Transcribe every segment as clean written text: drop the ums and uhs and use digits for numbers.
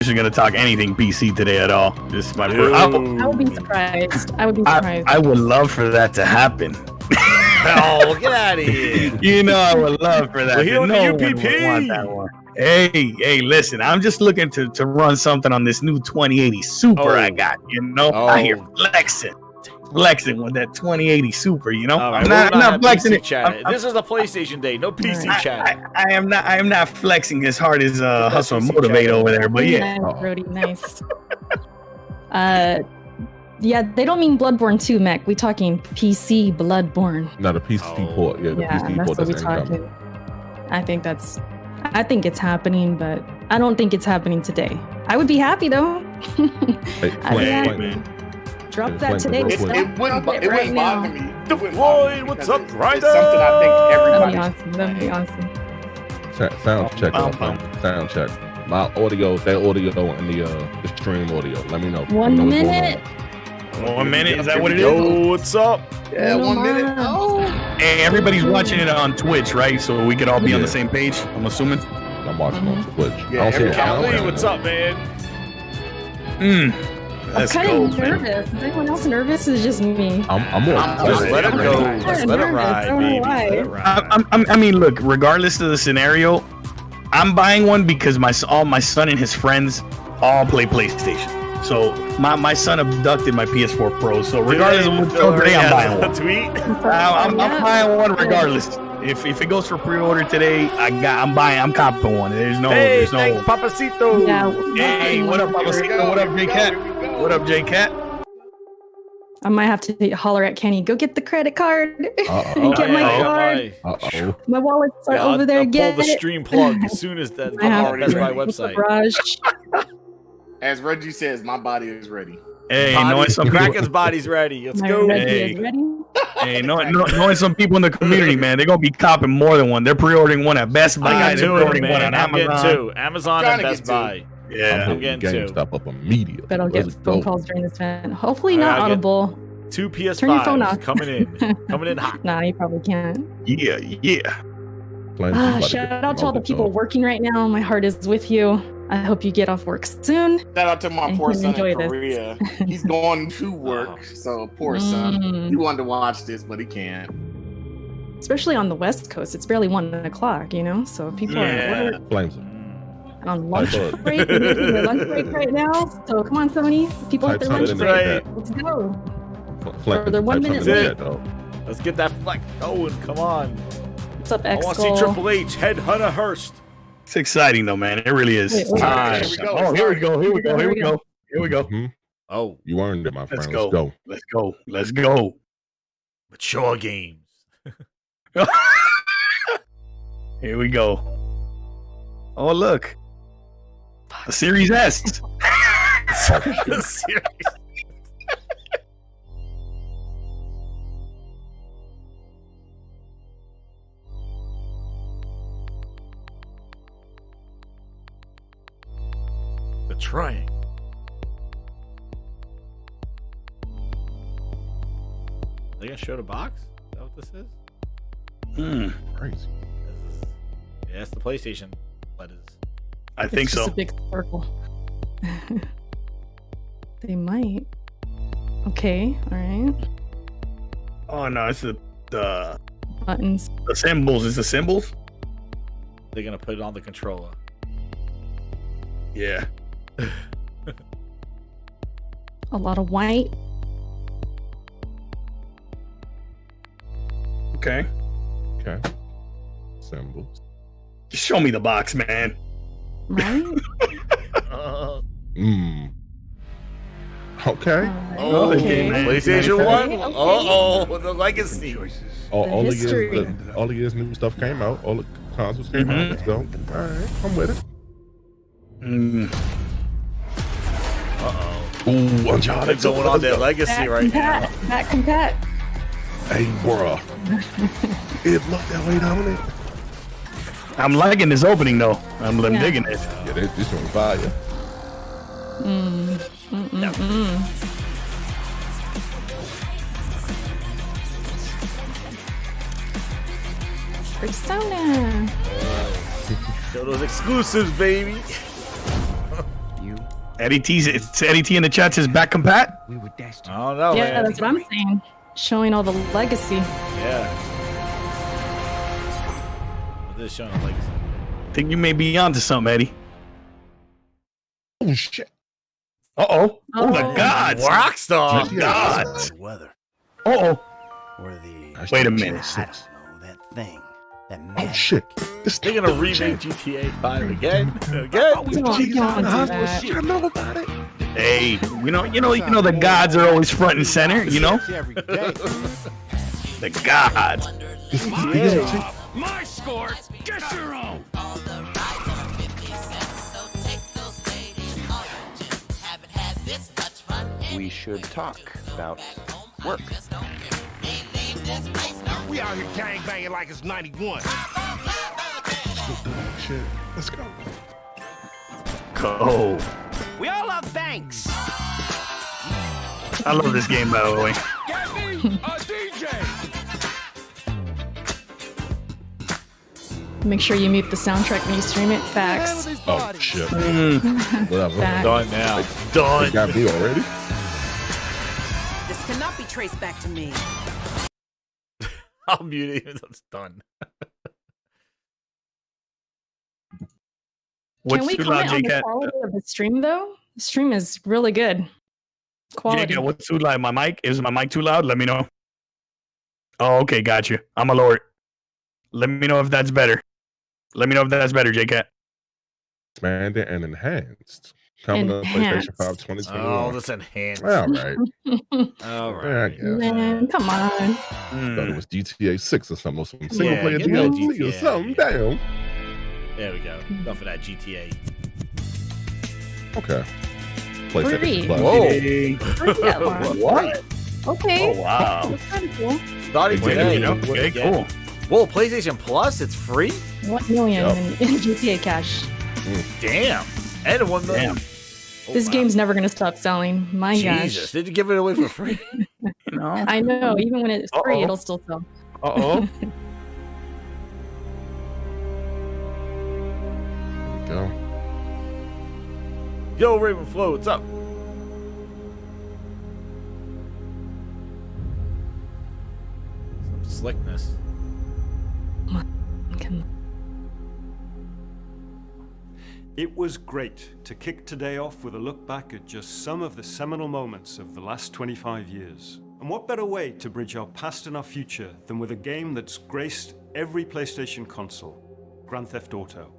are gonna talk anything PC today at all. Just my. I would be surprised. I would be surprised. I would love for that to happen. Oh, get out of here! You know, I would love for that. We're here with the one UPP. would want that one. Hey, listen, I'm just looking to run something on this new 2080 Super I got. You know, I hear flexing with that 2080 Super. You know, Right, I'm not flexing it. This is the PlayStation day. No PC chat. I am not flexing as hard as Hustle and Motivate over there. But yeah, nice, Brody, nice. Yeah, they don't mean Bloodborne 2, Mac. We talking PC Bloodborne. No, the PC port. Yeah, the PC that's port what we is talking. I think it's happening, but I don't think it's happening today. I would be happy though. Drop that today. It wouldn't bother me. Floyd, what's up, Ryder? It's something I think everybody. That'd be awesome. Sound check. Sound check. My audio, that audio and the stream audio. Let me know. 1 minute. 1 minute. Is that what it is? Yo, what's up? Yeah, 1 minute. Oh. Hey, everybody's watching it on Twitch, right? So we could all be on the same page. I'm assuming. I'm watching on Twitch. Yeah, Callie, what's up, man? Let's I'm go, kind of nervous. Is anyone else nervous? Is it just me? I'm more. Just let it go. Just let it ride, baby. Let it ride. I mean, look. Regardless of the scenario, I'm buying one because my son and his friends all play PlayStation. So my son abducted my PS4 Pro. So regardless of what's going today, I'm buying one. Tweet. I'm buying one regardless. If it goes for pre-order today, I'm buying. I'm copping one. There's no. Thanks, Papacito. Yeah. Hey, what up, Papacito? What up, J Cat? What up, J Cat? I might have to holler at Kenny. Go get the credit card and get my card. My wallets are over there. I'll pull the stream plug as soon as that Best Buy website. As Reggie says, my body is ready. Hey, knowing some Kraken's body's ready. Let's go. Hey, knowing some people in the community, man, they're gonna be copping more than one. They're pre-ordering one at Best Buy. They're pre-ordering one at Amazon. Amazon and Best Buy. Yeah, I'm getting two. GameStop up immediately. But I'll get phone calls during this event. Hopefully not audible. 2 PS5s Turn your phone off. coming in hot. Nah, you probably can't. Yeah. Shout out to all the people working right now. My heart is with you. I hope you get off work soon. Shout out to my poor son in Korea. He's going to work, so poor son. He wanted to watch this, but he can't. Especially on the West Coast, it's barely 1 o'clock, you know? So people are at work. On lunch break. We're taking a lunch break right now. So come on, somebody. People at their lunch break. Let's go. They're 1 minute late. Let's get that flex going. Come on. What's up, X? I want to see Triple H, Headhunter Hurst. It's exciting though, man. It really is. Wait, Here we go. Oh, you earned it, my friend. Let's go. Mature games. Here we go. Oh, look. A Series S. The Triangle. Are they gonna show the box? Is that what this is? Crazy. Yeah, it's the PlayStation letters. I think so. It's just a big circle. They might. Okay, all right. Oh no, it's the Buttons. The symbols. It's the symbols. They're gonna put it on the controller. Yeah. A lot of white. Okay. Symbols. Just show me the box, man. Right? Okay. Okay. PlayStation 1. The legacy. All the years new stuff came out. All the consoles came out. Let's go. All right, I'm with it. Ooh, Uncharted. They're going on their legacy right now. Back compat. Hey, bruh. It looked that way, don't it? I'm liking this opening though. I'm digging it. Yeah, this one's fire. Persona. Show those exclusives, baby. Eddie T, it's Eddie T in the chat says back compat. I don't know, Yeah, man. that's what I'm saying. Showing all the legacy. Yeah. This is showing the legacy. Think you may be onto something, Eddie. Oh shit! Oh my God! Rockstar. Oh God! Weather. Oh. Or the Wait a minute. I don't know, that thing. That Oh magic. shit! They're gonna remake GTA 5 again. Don't do that. I know about it. Hey, you know the gods are always front and center. You know Every day. the gods. My score, get your own. We should talk about work. We out here gang banging like it's 91. Shit. Let's go. Go. We all love banks. I love this game, by the way. Get me a DJ. Make sure you mute the soundtrack when you stream it. Facts. Oh shit. Whatever. Facts. Done now. They Done. got me already. This cannot be traced back to me. I'll mute it. It's done. What's Can we too loud, comment on the J-Cat? quality of the stream though? The stream is really good. Quality. J-Cat, what's too loud? My mic? Is my mic too loud? Let me know. Oh, okay, got you. I'm a lower it. Let me know if that's better. Let me know if that's better, J-Cat. Expanded and enhanced. Coming to Enhanced. PlayStation 5 2021. Oh, that's enhanced. All right. All Yeah, I right. guess. Man, come on. Thought it was GTA 6 or something. Or some single Yeah, player get that DLC or GTA. something. Damn. There we go. Enough of that GTA. Okay. Free. PlayStation Plus. Whoa. Free that one. What? Okay. Oh, wow. That's kind of cool. Starting Wait, today. you know? what Okay, you get. cool. Whoa, PlayStation Plus? It's free? 1 million Yep. in GTA cash. Damn. And 1 million. Damn. Oh, This wow. game's never gonna stop selling. My Jesus. gosh. Did you give it away for free? You know? I know. Even when it's free, Uh-oh. it'll still sell. Uh-oh. Go. Yo, Raven Flow, what's up? Some slickness. Come- It was great to kick today off with a look back at just some of the seminal moments of the last 25 years. And what better way to bridge our past and our future than with a game that's graced every PlayStation console, Grand Theft Auto.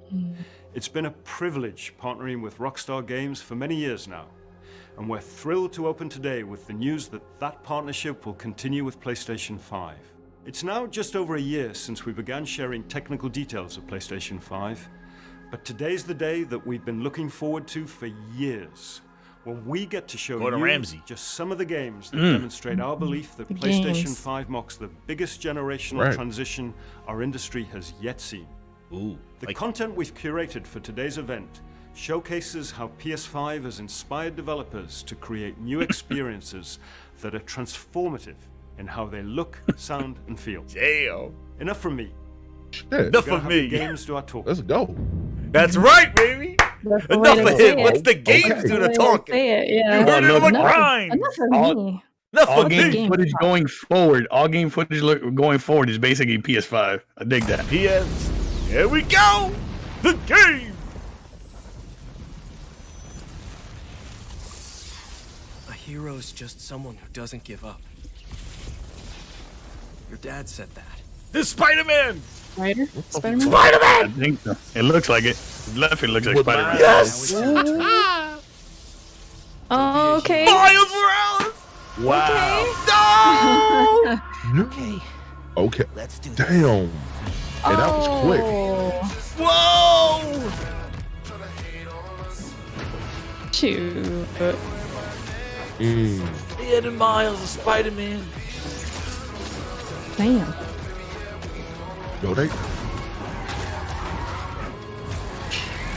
It's been a privilege partnering with Rockstar Games for many years now, and we're thrilled to open today with the news that that partnership will continue with PlayStation 5. It's now just over a year since we began sharing technical details of PlayStation 5, but today's the day that we've been looking forward to for years, when we get to show Gordon you Ramsay. just some of the games that demonstrate our belief that The PlayStation games. 5 marks the biggest generational Right. transition our industry has yet seen. Ooh. The Like, content we've curated for today's event showcases how PS5 has inspired developers to create new experiences that are transformative in how they look, sound, and feel. damn. Enough from me. Shit. Enough Gotta of have the me. games do our talk. Let's go. That's right, baby. That's the way Enough to of say him. it. What's the games Okay. do That's the the way to talking? say it, yeah. You heard it on the Enough- grind. Enough of All- me. Enough All of game me. game. footage going forward. All game footage going forward is basically PS5. I dig that. PS. Here we go. The game. A hero's just someone who doesn't give up. Your dad said that. The Spider-Man. Spider? Spider-Man? I Spider-Man. think so. It looks like it. Left it looks like With Spider-Man. my- Yes. Oh, okay. Miles Morales. Wow. No. Okay, Okay. let's do this. Damn. Hey, that was quick. Oh, Whoa. shoot. Ed and Miles, the Spider-Man. Damn. Yo, they.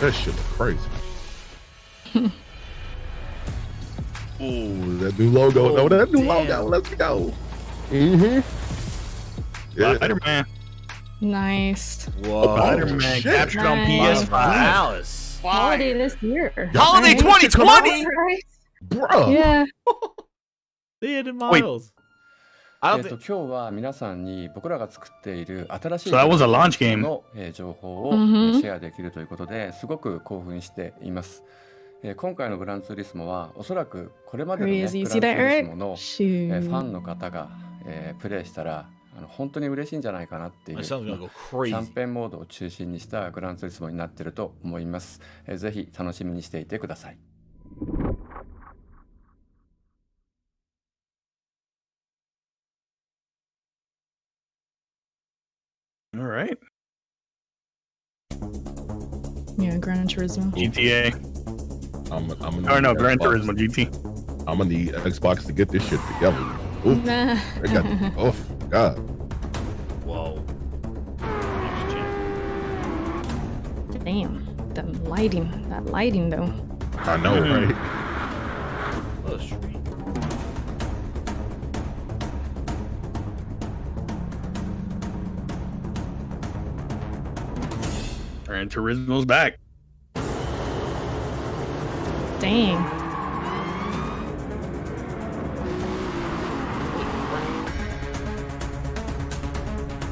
That shit was crazy. Ooh, that new logo. No, that new logo. Let's go. Yeah. Spider-Man. Nice. Whoa. Spider-Man shit. captured on Nice. PS5. Morales. holiday this year. Holiday 2020? Bro. Yeah. They added Miles. I don't 今日は皆さんに僕らが作っている新しい So that was a launch game. の情報をシェアできるということですごく興奮しています。今回のグランツーリスモはおそらくこれまでの、ね、グランツーリスモのファンの方がプレイしたら本当に嬉しいんじゃないかなっていうキャンペーンモードを中心にしたグランツーリスモになっていると思います。ぜひ楽しみにしていてください。All right. Yeah, Gran Turismo. GTA. I'm no, Gran Turismo GT. I'm gonna need Xbox to get this shit together. Ooh, Nah. Oh God. Whoa. Damn. That lighting though. I know, right? What a street. Gran Turismo's back. Dang.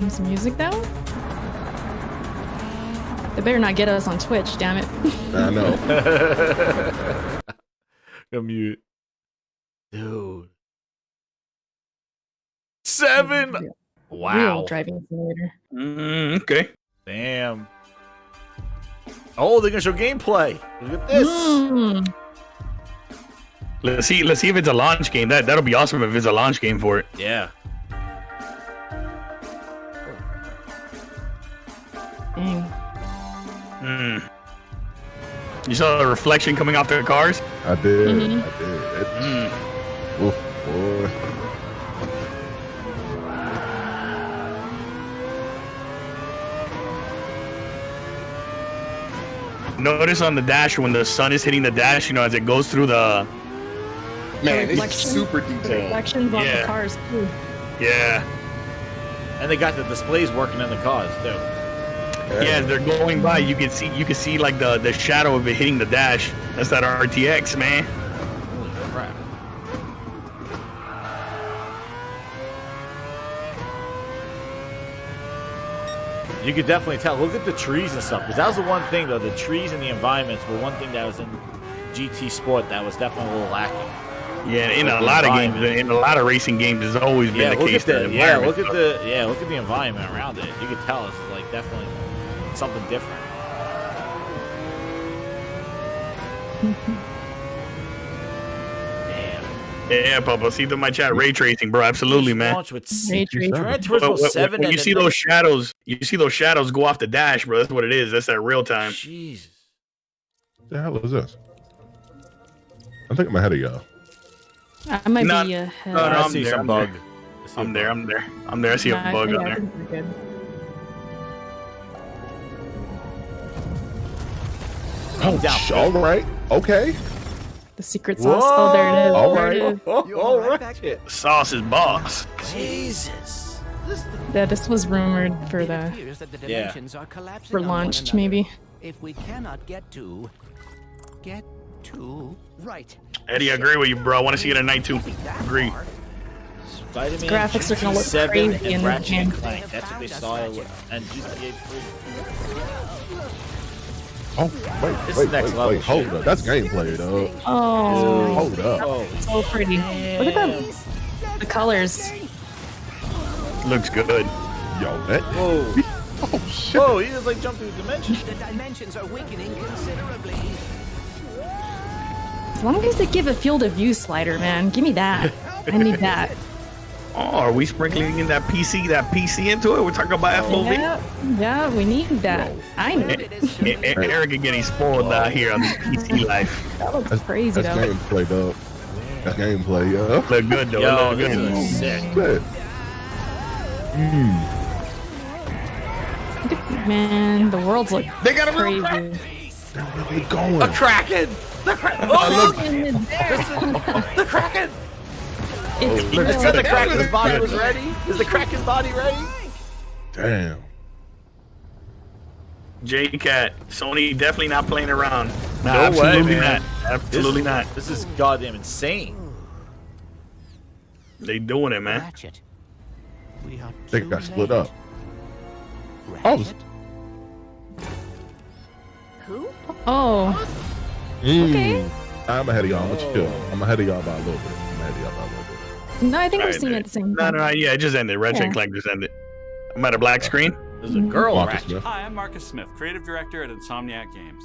Some music though? They better not get us on Twitch, damn it. I know. Go mute. Dude. 7! Wow. Real driving simulator. Okay. Damn. Oh, they're gonna show gameplay. Look at this. Let's see if it's a launch game. That'll be awesome if it's a launch game for it. Yeah. Dang. You saw the reflection coming off the cars? I did. I did. Oof, boy. Notice on the dash when the sun is hitting the dash, you know, as it goes through the... Man, it's super detailed. Reflections on the cars too. Yeah. And they got the displays working in the cars too. Yeah, as they're going by, you can see like the shadow of it hitting the dash. That's that RTX, man. Holy crap. You could definitely tell. Look at the trees and stuff. Because that was the one thing, though. The trees and the environments were one thing that was in GT Sport that was definitely a little lacking. Yeah, in a lot of games, in a lot of racing games, has always been the case. Look at the environment around it. You could tell it's like definitely something different. Yeah, Papa. See my chat. Ray tracing, bro. Absolutely, man. Ray tracing. When you see those shadows, go off the dash, bro. That's what it is. That's that real time. Jesus. What the hell is this? I think I'm ahead of y'all. I might be ahead. No, I see some bug. I'm there. I see a bug on there. Oh, all right. Okay. The secret sauce. Oh, there it is. All there right. it is. All right. Sauce is boss. Jesus. Yeah, this was rumored for the for launch, maybe. If we cannot get to right. Eddie, I agree with you, bro. I want to see it at night too. Agree. Spider-Man, Graphics are gonna look 7 crazy in the Ratchet game. and Clank. That's what they saw and GTA 3. Oh, It's next level wait, hold shit. up. That's gameplay, though. Oh, Hold up. Oh, so pretty. Look at the colors. Looks good. Yo, that. Whoa. Oh, shit. Whoa, he just like jumped through the dimensions. The dimensions are weakening considerably. As long as they give a field of view slider, man, give me that. I need that. Oh, are we sprinkling in that PC into it? We're talking about FOV. Yeah, we need that. I need it. Eric is getting spoiled out here on the PC life. That looks crazy, That's though. gameplay, dog. That's gameplay, yo. Look good, though. Yo, Look this good. is sick. Shit. Man, the worlds look They got a crazy. real They're really going. A Kraken! The Kraken! Oh, look! The Kraken! It's Look, it said the Kraken's body was ready. Is the Kraken's body ready? Damn. J-Cat, Sony definitely not playing around. Nah, No absolutely way, man. not. Absolutely not. This is goddamn insane. They doing it, man. Ratchet. We are They got split up. Oh. Who? Oh. Okay. I'm ahead of y'all. I'm gonna chill. I'm ahead of y'all by a little bit. No, I think we're seeing it at the same time. No, yeah, it just ended. Ratchet and Clank just ended. I'm at a black screen. There's a girl Marcus Ratchet. Hi, I'm Marcus Smith, creative director at Insomniac Games.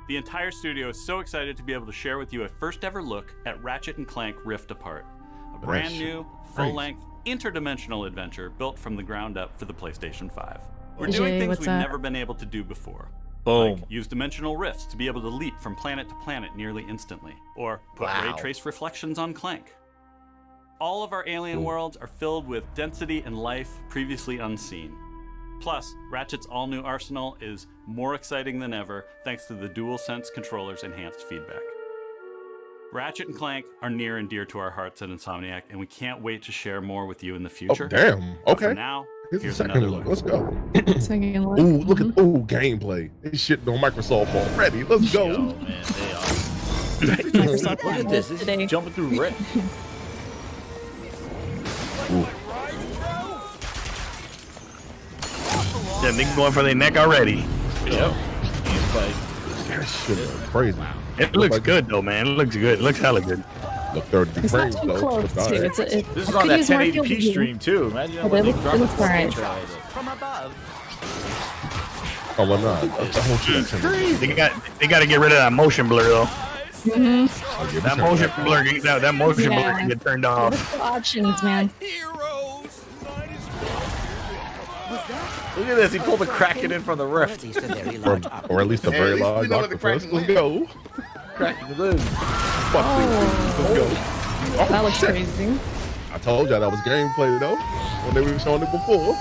The entire studio is so excited to be able to share with you a first ever look at Ratchet and Clank Rift Apart, a brand new, full-length, interdimensional adventure built from the ground up for the PlayStation 5. We're doing things we've never been able to do before. Boom. Like use dimensional rifts to be able to leap from planet to planet nearly instantly, or put ray trace reflections on Clank. All of our alien worlds are filled with density and life previously unseen. Plus, Ratchet's all-new arsenal is more exciting than ever thanks to the DualSense controller's enhanced feedback. Ratchet and Clank are near and dear to our hearts at Insomniac, and we can't wait to share more with you in the future. Oh, damn. But Okay. for now, here's the another second look. one. Let's go. Second look. Ooh, look at gameplay. This shit on Microsoft already. Let's go. Yo, man, they are. Microsoft Look at this. This today. is jumping through Rift. Yeah, niggas going for their neck already. Yep. That shit is crazy. It looks good though, man. It looks good. It looks hella good. Look 30 It's frames not too though. close, But too. alright. This is on that 1080p stream too. Imagine Oh, when they it drop looks alright. From above. Oh, well, nah. The whole shit is crazy. They got to get rid of that motion blur though. Mm-hmm. That motion blur, that motion blur can get turned off. What's the options, man? Look at this. He pulled the Kraken in from the rift. Or at least a very large octopus. Let's go. Kraken it is. Fuck these. Let's go. That looks crazy. I told y'all that was gameplay though. When they were showing it before.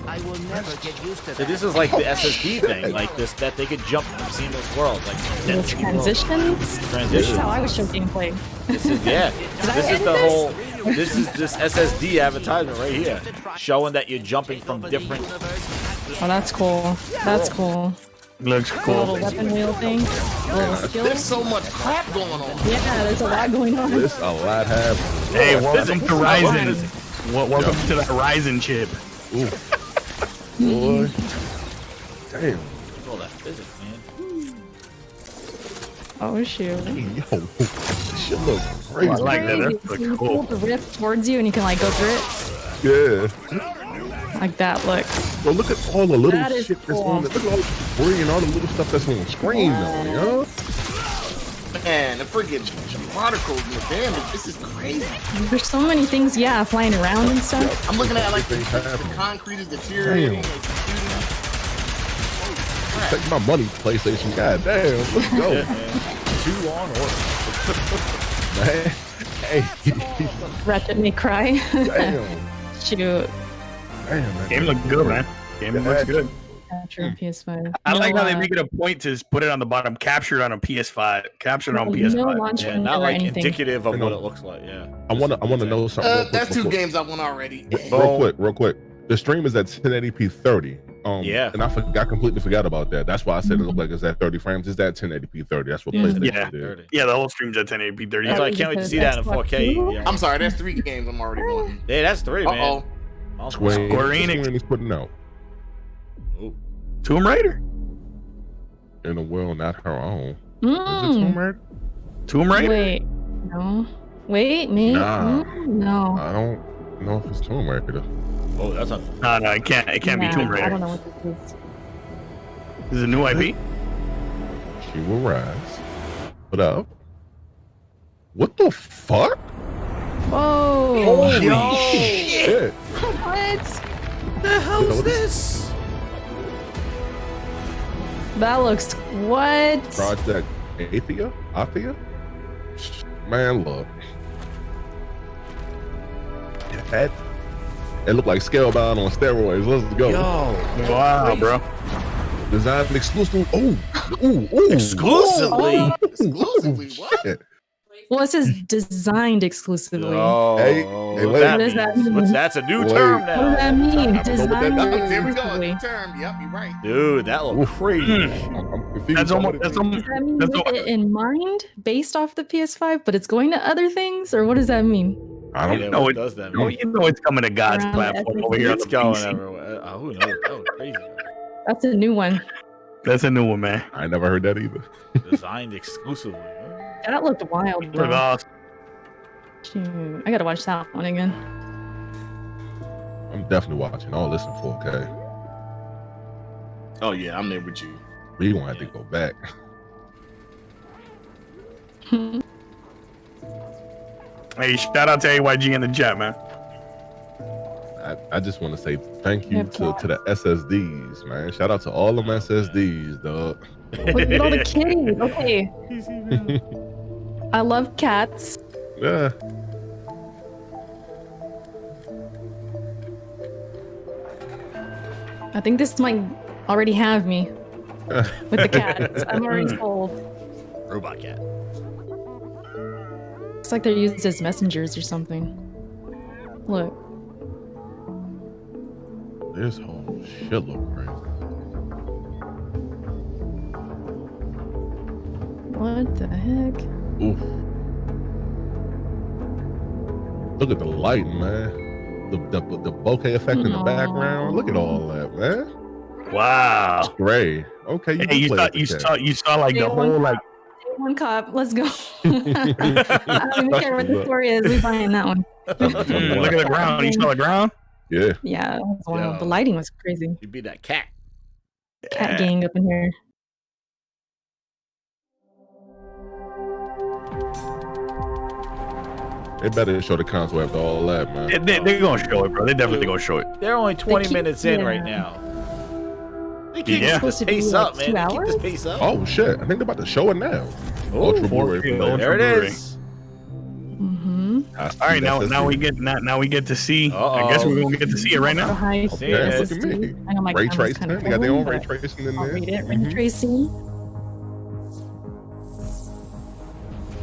I will never get used to So that. this is like the SSD thing, like this, that they could jump from seamless worlds, like Little density transitions. worlds. This is how I was show gameplay. This is this is the whole. This is this SSD advertisement right here, showing that you're jumping from different. Oh, that's cool. That's cool. Looks A cool. little weapon wheel thing. A little skills. There's so much crap going on. Yeah, there's a lot going on. This a lot happening. Hey, welcome to Ryzen. Welcome to the Ryzen chip. Ooh. Boy. Damn. All that physics, man. Oh shoot. Yo, this shit looks crazy. I like that. That So looks you cool. pull the rift towards you and you can like go through it. Yeah. Like that, look. Well, look at all the little That is shit that's cool. on. Look at all the debris and all the little stuff that's on screen, though. You know? Man, the freaking particles and the damage. This is crazy. There's so many things, yeah, flying around and stuff. I'm looking at like the Everything concrete is deteriorating. Damn. Like, Take my money, PlayStation. God damn, let's go. Two on order. Man. Hey. Ratchet may cry. Damn. Shoot. Damn, man. Game looks good, man. Game looks good. Capture PS5. I like how they No, make it a point to put it on the bottom, captured on a PS5, captured on no PS5. launch Yeah, window not or like anything. indicative of what it looks like. Yeah. I wanna know something. Real quick that's two before- games I won already. Real quick. The stream is at 1080p 30. Yeah. And I completely forgot about that. That's why I said it looked like it's at 30 frames. It's at 1080p 30. That's what PlayStation Yeah. did. Yeah, the whole stream's at 1080p 30. That's why I can't wait to see that in 4K. Yeah. I'm sorry, that's 3 games I'm already winning. Yeah, that's 3, man. Uh-oh. Square Enix. Enix putting out Tomb Raider? in a world not her own. Is it Tomb Raider? Tomb Raider? Wait. No. Wait, me? Nah. No. I don't know if it's Tomb Raider. Oh, that's a. No, it can't be Nah, Tomb I Raider. don't know what this is. This is a new IP? She will rise. What up? What the fuck? Whoa. Holy Yo. shit. What? The hell You know is what this? That looks what? Project Athia? Man, look. That it looked like Scalebound on steroids. Let's go. Yo. Wow, bro. Designed exclusively. Ooh. Exclusively? Exclusively? What? Shit. Well, it says designed exclusively. Oh, Hey, what does that mean? That's a new term now. What does that mean? Designed There we go. exclusively. New term. Yep, you're right. Dude, that looks crazy. I'm confused. That's almost. Does that mean with it in mind, based off the PS5, but it's going to other things, or what does that mean? I don't know. What does that mean? You know it's coming to God's Around platform the over here. It's on the going PC. everywhere. Who knows? That was crazy. That's a new one. That's a new one, man. I never heard that either. Designed exclusively. That looked wild, Look bro. awesome. Shoot, I gotta watch that one again. I'm definitely watching all this in 4K. Oh yeah, I'm there with you. We gonna have to go back. Hey, shout out to AYG in the chat, man. I just want to say thank you to the SSDs, man. Shout out to all them SSDs, dog. Look at all the kitties. Okay. I love cats. Yeah. I think this might already have me with the cats. I'm already sold. Robot cat. Looks like they're used as messengers or something. Look. This whole shit look crazy. What the heck? Oof. Look at the lighting, man. The bokeh effect in the background. Look at all that, man. Wow. It's great. Okay, Hey, you saw like the whole like. One cop. Let's go. I don't even care what the story is. We buying that one. Look at the ground. You saw the ground? Yeah. Yeah. That was wild. The lighting was crazy. You be that cat. Cat gang up in here. They better show the console after all that, man. They're gonna show it, bro. They definitely gonna show it. They're only 20 minutes in right now. They keep this pace up, man. They keep this pace up. Oh shit! I think they're about to show it now. Ultra Blu-ray. There it is. All right, now we get to see. I guess we're gonna get to see it right now. Okay, look at me. I know my Ray camera's tracing. kinda They got their own old, ray but tracing in I'll there. read it. Ray tracing.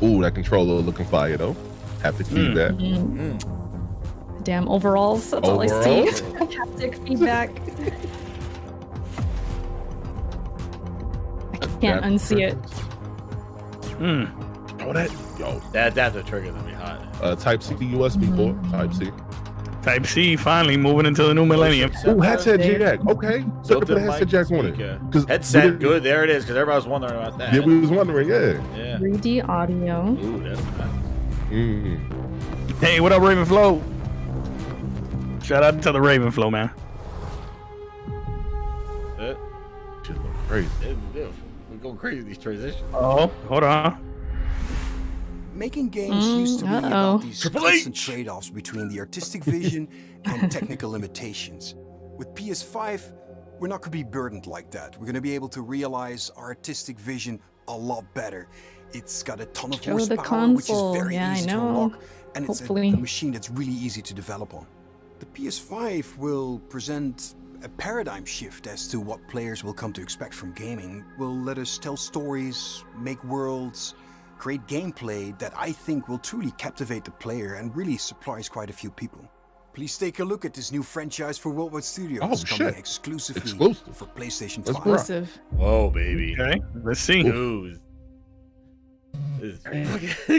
Ooh, that controller looking fire though. Have to keep that. Damn overalls. That's all I see. Haptic feedback. I can't unsee it. Oh, that that's a trigger to be hot. Type C USB port. Type C. Type C finally moving into the new millennium. Ooh, headset jack. Okay, so they put a headset jack on it. Headset, good. There it is. Because everybody was wondering about that. Yeah, we was wondering. Yeah. 3D audio. Ooh, that's nice. Hey, what up, Ravenflow? Shout out to the Ravenflow, man. Shit look crazy. We're going crazy these transitions. Oh, hold on. Making games used to be about these constant trade-offs between the artistic vision and technical limitations. With PS5, we're not going to be burdened like that. We're going to be able to realize our artistic vision a lot better. It's got a ton of horsepower, which is very easy to unlock, and it's a machine that's really easy to develop on. The PS5 will present a paradigm shift as to what players will come to expect from gaming. Will let us tell stories, make worlds, create gameplay that I think will truly captivate the player and really surprise quite a few people. Please take a look at this new franchise for Worldwide Studios coming exclusively for PlayStation 5. Exclusive. Whoa, baby. Okay, let's see. Dude. This is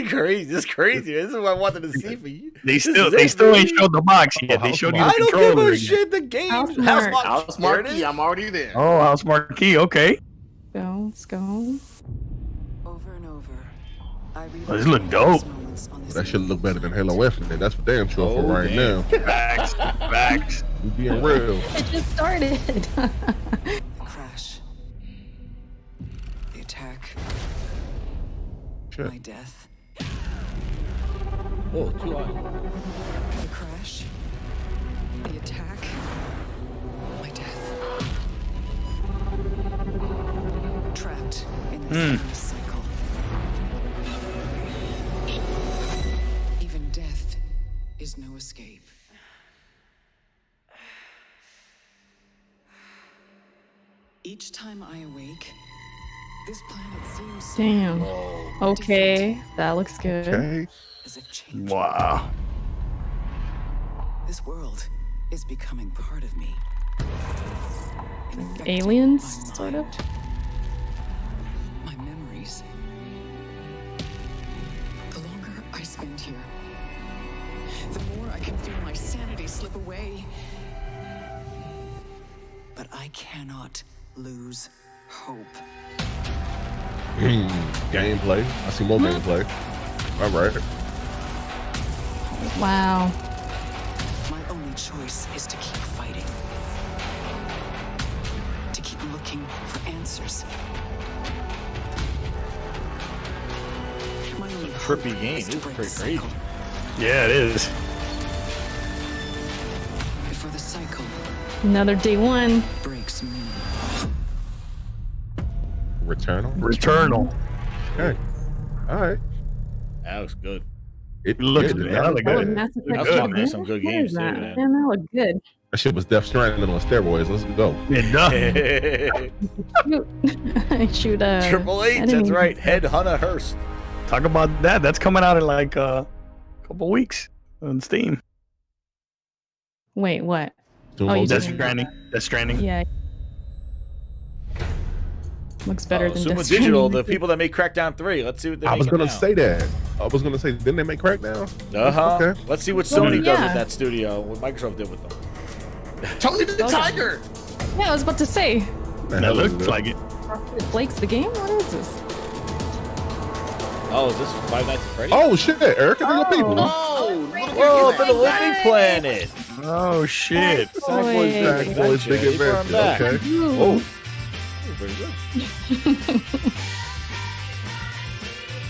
crazy. This is crazy. This is what I wanted to see for you. They still ain't showed the box yet. They showed you the controller. I don't give a shit. The game. House Marquee. I'm already there. Oh, House Marquee. Okay. Let's go. Oh, this look dope. That should look better than Halo Infinite. That's for damn sure for right now. Facts. We being real. It just started. The crash. The attack. Shit. My death. Oh, too high. The crash. The attack. My death. Trapped in this endless cycle. Even death is no escape. Each time I awake, this planet seems Damn. Oh Okay, that looks good. Okay. Wow. This world is becoming part of me. Aliens, sort of. My memories. The longer I spend here, the more I can feel my sanity slip away. But I cannot lose hope. Gameplay. I see more gameplay. All right. Wow. My only choice is to keep fighting. To keep looking for answers. My only Trippy game. This is pretty crazy. Yeah, it is. Before the cycle Another day one. breaks me. Returnal. Okay. All right. That looks good. It looks good. hella good. Mass Effect That's two. talking some good What games is too, that? man. Man, that looked good. That shit was Death Stranding on steroids. Let's go. Shoot Triple H, that's enemies. right. Headhunter Hearst. Talk about that. That's coming out in like a couple weeks on Steam. Wait, what? Doom Oh, you Death didn't- Stranding. Death Stranding. Yeah. Looks better than Sumo Death Digital, Stranding. the people that make Crackdown 3. Let's see what they're I was making gonna now. say that. I was gonna say, didn't they make Crackdown? Uh-huh. Okay. Let's see what Sony does Yeah. with that studio, what Microsoft did with them. Tony the Tiger. Yeah, I was about to say. That looks like it. Flakes the game? What is this? Oh, is this Five Nights at Freddy's? Oh shit, Erica, the people. Whoa, for the Living Planet. Oh shit. Sackboy's Sackboy's Big Adventure. Okay. Oh. Pretty good.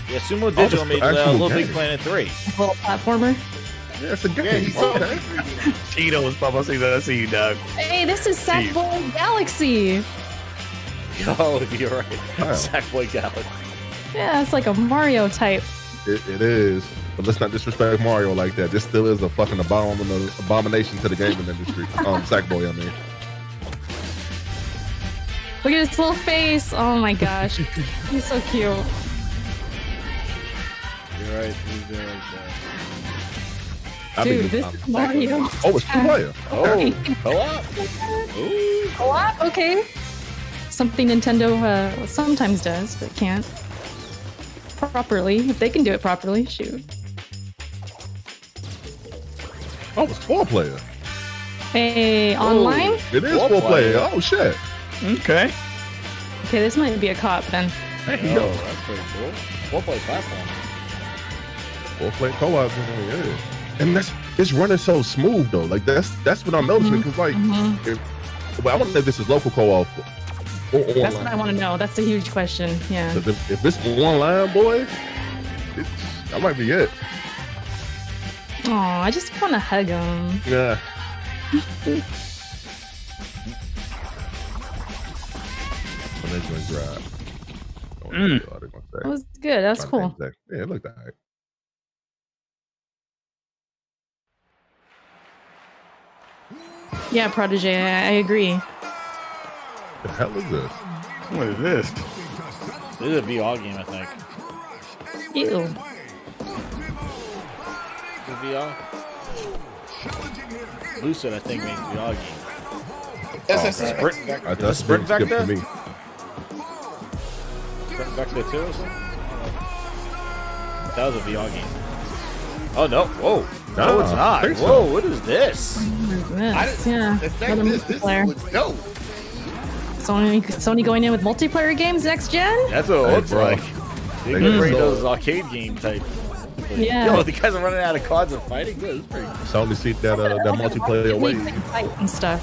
Yeah, Sumo Digital made actual Little game. Big Planet 3. Little platformer. Yeah, it's a game. Yeah, he's so Okay. Cheetos, Papa says that. I see you, dog. Hey, this is Sackboy Galaxy. Oh, you're right. Wow. Sackboy Galaxy. Yeah, it's like a Mario type. It is. But let's not disrespect Mario like that. This still is a fucking abomination to the gaming industry. Sackboy, I mean. Look at his little face. Oh my gosh. He's so cute. You're right. He's there like that. Dude, this is Mario. Oh, it's two player. Oh, co-op. Ooh. Co-op? Okay. Something Nintendo sometimes does, but can't. Properly. If they can do it properly, shoot. Oh, it's 4-player. Hey, online? It is 4-player. Oh shit. Okay. Okay, this might be a co-op then. Hey, Oh, that's pretty cool. 4-player platform. 4-player co-op. Yeah. And it's running so smooth though. Like that's what I'm noticing because like, well, I want to know if this is local co-op or online. That's what I want to know. That's a huge question. Yeah. 'Cause if it's online, boy, that might be it. Oh, I just want to hug him. Yeah. That was good. That's cool. Yeah, it looked alright. Yeah, Protege, I agree. The hell is this? What is this? This is a VR game, I think. Ew. Is it VR? Lucid, I think, makes VR games. Sprint Vector. That's Sprint skip Vector? for me. Sprint Vector 2 or something? That was a VR game. Oh, no. Whoa. No, it's not. think so. Whoa, what is this? Yes, yeah. Another multiplayer. Dope. Sony going in with multiplayer games next gen? That's what it looks bro. like. They They could just bring sold. those arcade game type. Yeah. Yo, the guys are running out of cards and fighting. Good, it's pretty So only see that multiplayer We way. can fight and stuff.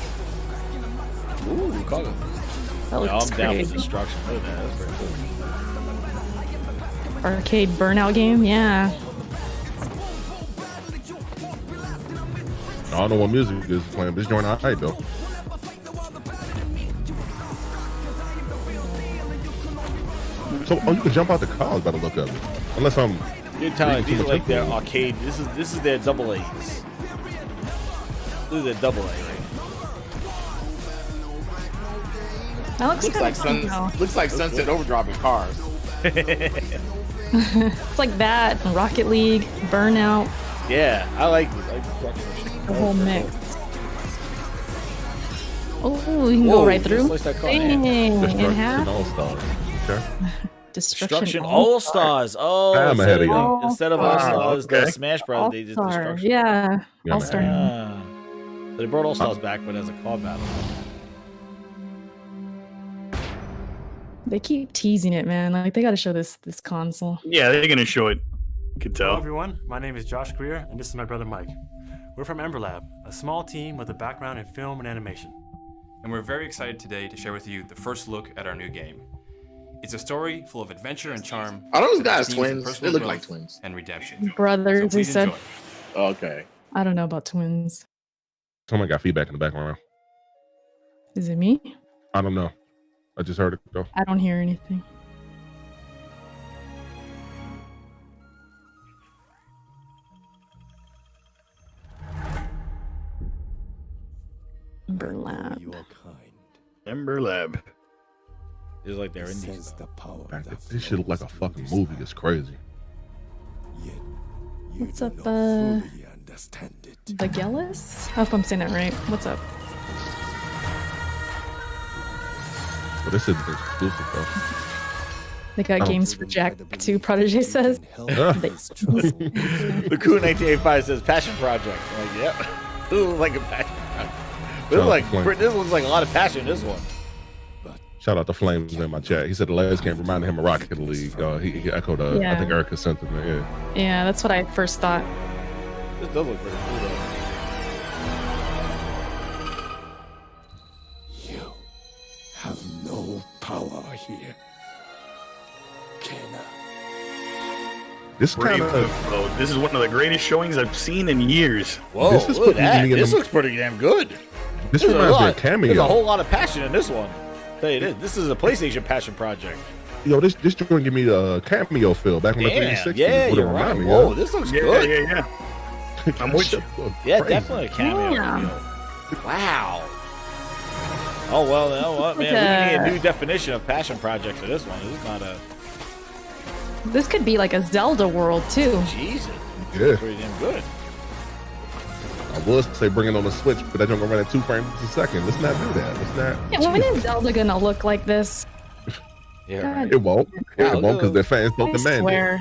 Ooh, color. That Yeah, looks I'm down with crazy. destruction. Look at that. That's pretty cool. Arcade burnout game, yeah. I don't know what music is playing. This joint alright though. So you can jump out the cars by the look of it. Unless I'm You're telling reading these too are much like their info. arcade. This is their double A's. This is their double A, right? That looks Looks kind like of fun, though. Looks like Sunset Overdrive in cars. It's like that, Rocket League, Burnout. Yeah, I like the whole mix. Oh, you can go right through. Dang, in half. Destruction All-Stars. Oh, I'm ahead of y'all. Instead of All-Stars, the Smash Bros. They just Destruction. Yeah, All-Star. So they brought All-Stars back, but as a car battle. They keep teasing it, man. Like they got to show this console. Yeah, they're gonna show it. You can tell. Hello, everyone. My name is Josh Greer, and this is my brother Mike. We're from Ember Lab, a small team with a background in film and animation. And we're very excited today to share with you the first look at our new game. It's a story full of adventure and charm. Are those guys twins? They look like twins. And redemption. Brothers, So he please said. enjoy. Okay. I don't know about twins. Someone got feedback in the background. Is it me? I don't know. I just heard it go. I don't hear anything. Ember Lab. Ember Lab. It's like they're in these. This shit look like a fucking movie. It's crazy. What's up, Vagelis? I hope I'm saying that right. What's up? Well, this is exclusive though. They got games for Jack too, Protege says. The Cool 1985 says Passion Project. I'm like, yep. This looks like a passion project. This looks like a lot of passion in this one. Shout out to Flames in my chat. He said the last game reminded him of Rocket League. He echoed, Yeah. I think, Erica's sentiment. Yeah. Yeah, that's what I first thought. This does look pretty cool, though. You have no power here. Kena. This kind of. This is one of the greatest showings I've seen in years. Whoa, This is look at that. putting me in This the- looks pretty damn good. This There's reminds me lot- of Cameo. There's a whole lot of passion in this one. Tell you this is a PlayStation passion project. Yo, this joint give me a Cameo feel back on the 360. Yeah, What it you're right. remind me Whoa, of. this looks Yeah, good. yeah. I'm with you. Yeah, Crazy. definitely a cameo. Yeah. Wow. Oh well, you know what, man? Like We need a new definition of passion project for this one. This is not a. This could be like a Zelda world too. Jesus. Yeah. Pretty damn good. I was say bring it on the Switch, but that joint gonna run at 2 frames a second. Let's not do that. Let's not. Yeah, when is Zelda gonna look like this? Yeah. God. It won't. Wow, It won't because their fans don't I demand it. swear.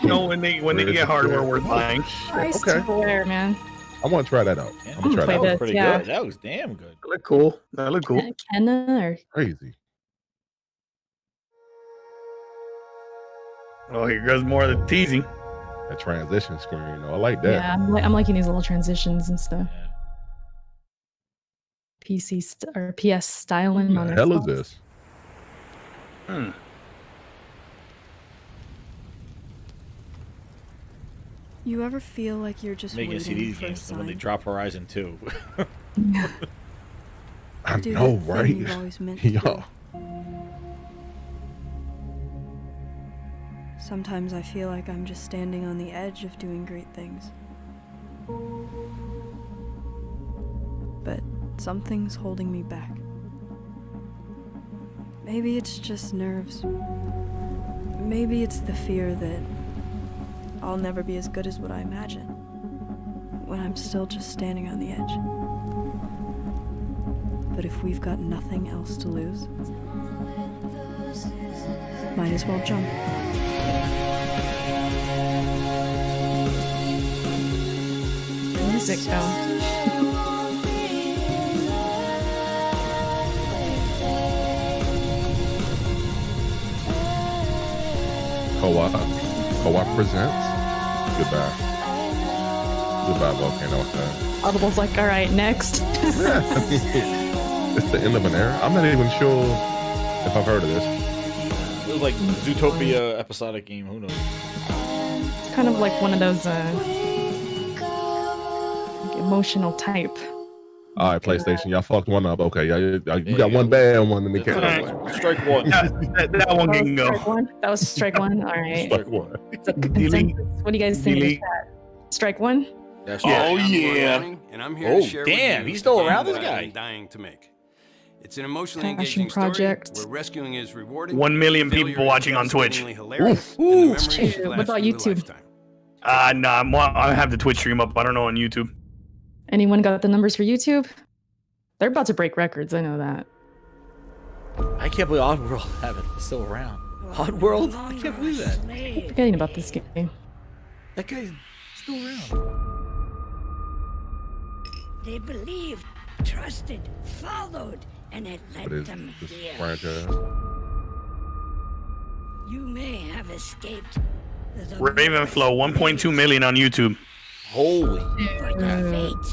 You know, when they get hardware worth buying. I swear, man. I want to try that out. I'm gonna try play that That out. was pretty yeah. good. That was damn good. That look cool. That look cool. Kenna or Crazy. Oh, here goes more of the teasing. That transition screen, I like that. yeah, I'm liking these little transitions and stuff. or PS styling What on the it. hell is this? You ever feel like you're just Making waiting CDs for a games when they sign? drop Horizon 2. I Do know, that thing right? you've always meant to Yo. do. Sometimes I feel like I'm just standing on the edge of doing great things. But something's holding me back. Maybe it's just nerves. Maybe it's the fear that I'll never be as good as what I imagine when I'm still just standing on the edge. But if we've got nothing else to lose, might as well jump. Music though. Co-op presents. Goodbye. Goodbye, Volcano. Audible's like, all right, next. It's the end of an era. I'm not even sure if I've heard of this. It was like Zootopia episodic game. Who knows? It's kind of like one of those like emotional type. All right, PlayStation, y'all fucked one up. Okay, you got one bad one in the That's camera. right. Strike one. That one can go. That was strike one. All right. Strike one. So consensus. What do you guys think of Delete. that? Strike one? That's Oh right. yeah. And I'm here Oh, to share damn, with you he's still the around, game this that guy? I'm dying to make. It's an emotionally Passion engaging project. story where rescuing is rewarding. 1 million failure people is watching on Twitch. devastatingly hilarious, and the memories Shoot, should what last about you a YouTube? lifetime. No, I have the Twitch stream up. I don't know on YouTube. Anyone got the numbers for YouTube? They're about to break records. I know that. I can't believe Oddworld is still around. Oddworld? I can't believe that. I'm forgetting about this game. That guy's still around. They believed, trusted, followed, and it led them here. You may have escaped. Ravenflow, 1.2 million on YouTube. Holy.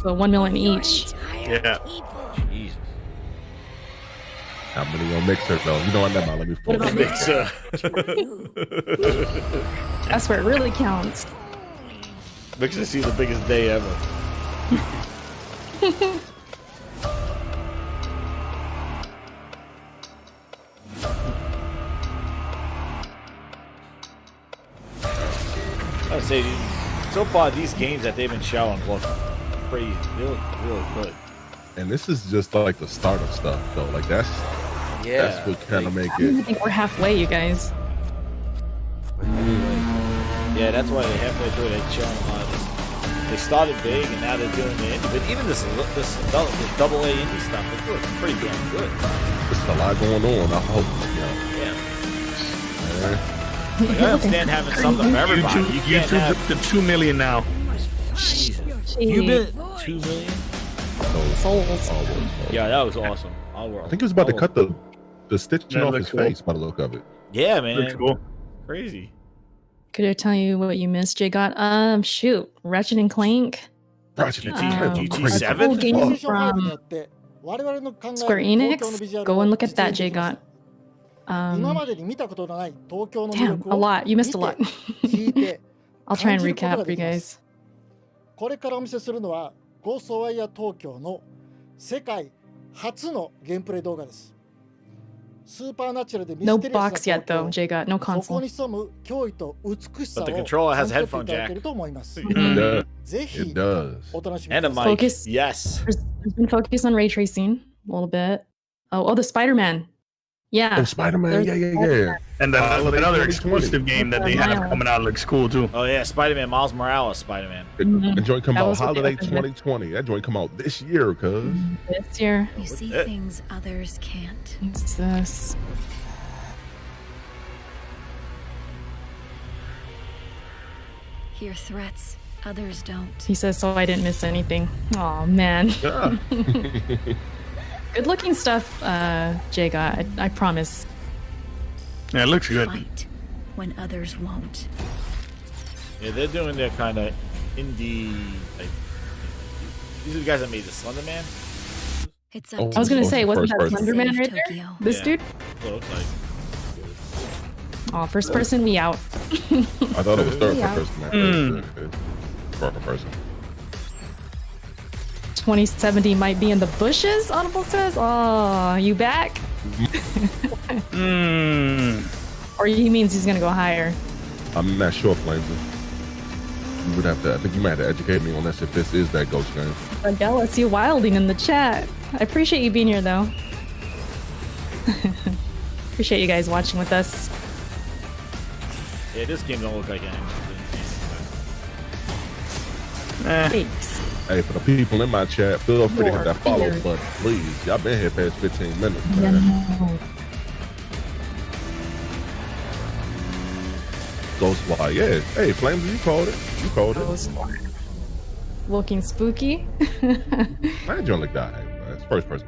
So 1 million each. Yeah. Jesus. How many on Mixer though? You know what? Never mind. Let me. What about Mixer? That's where it really counts. Mixer sees the biggest day ever. I say, so far these games that they've been showing look crazy. They look really good. And this is just like the start of stuff, though. Like that's what kind of make I don't it. think we're halfway, you guys. Yeah, that's why they halfway through they're showing a lot of this. They started big and now they're doing it. But even this double A indie stuff, it's looking pretty damn good. There's a lot going on. I hope. Like, I understand having something for everybody. YouTube's up to 2 million now. Jesus. You been 2 million? Yeah, that was awesome. I think he was about to cut the stitching off his face by the look of it. Yeah, man. Looks cool. Crazy. Could I tell you what you missed, Jay got? Shoot. Ratchet and Clank. Ratchet and Clank. GT7? Cool game from Square Enix. Go and look at that, Jay got. Damn, a lot. You missed a lot. I'll try and recap for you guys. これからお見せするのはゴーストワイヤー東京の世界初のゲームプレイ動画です。スーパーナチュラルでミス No テリアス box yet though, Jay got. No そこ console. に潜む驚異と美しさを But the 感 controller has じ a 取ってい headphone ただ jack. けると思います。 It does. ぜひ It does. お楽しみ And く a ださい。 mic. Focus. Yes. There's been focus on ray tracing a little bit. Oh, the Spider-Man. Yeah. Oh, Spider-Man. Yeah. And another exclusive game that they have coming out looks cool too. Oh yeah, Spider-Man, Miles Morales, Spider-Man. The joint come That out was what they holiday opened with. 2020. That joint come out this year, cuz. This year. You see things others can't. What's this? Hear threats others don't. He says, so I didn't miss anything. Oh man. Yeah. Good looking stuff, Jay got. I promise. Yeah, it looks good. Fight when others won't. Yeah, they're doing their kind of indie. Like, these are the guys that made the Slender Man. It's I was gonna say, wasn't that first Slender Man right there? Tokyo. This Yeah. dude? So it looks like. Oh, first person, we out. I thought it was third Yeah. person. Man. Third person. 2070 might be in the bushes, Audible says. Oh, you back? Or he means he's gonna go higher. I'm not sure, Flamesy. You would have to. I think you might have to educate me on this if this is that ghost game. Adele, I see Wilding in the chat. I appreciate you being here, though. Appreciate you guys watching with us. Yeah, this game don't look like anything. Thanks. Hey, for the people in my chat, feel free to hit that follow Fear. button, please. Y'all been here past 15 minutes, Yeah, man. no. Ghostwire, yeah. Hey, Flamesy, you called it. You called it. Looking spooky. My joint looked alright, bro. It's first person.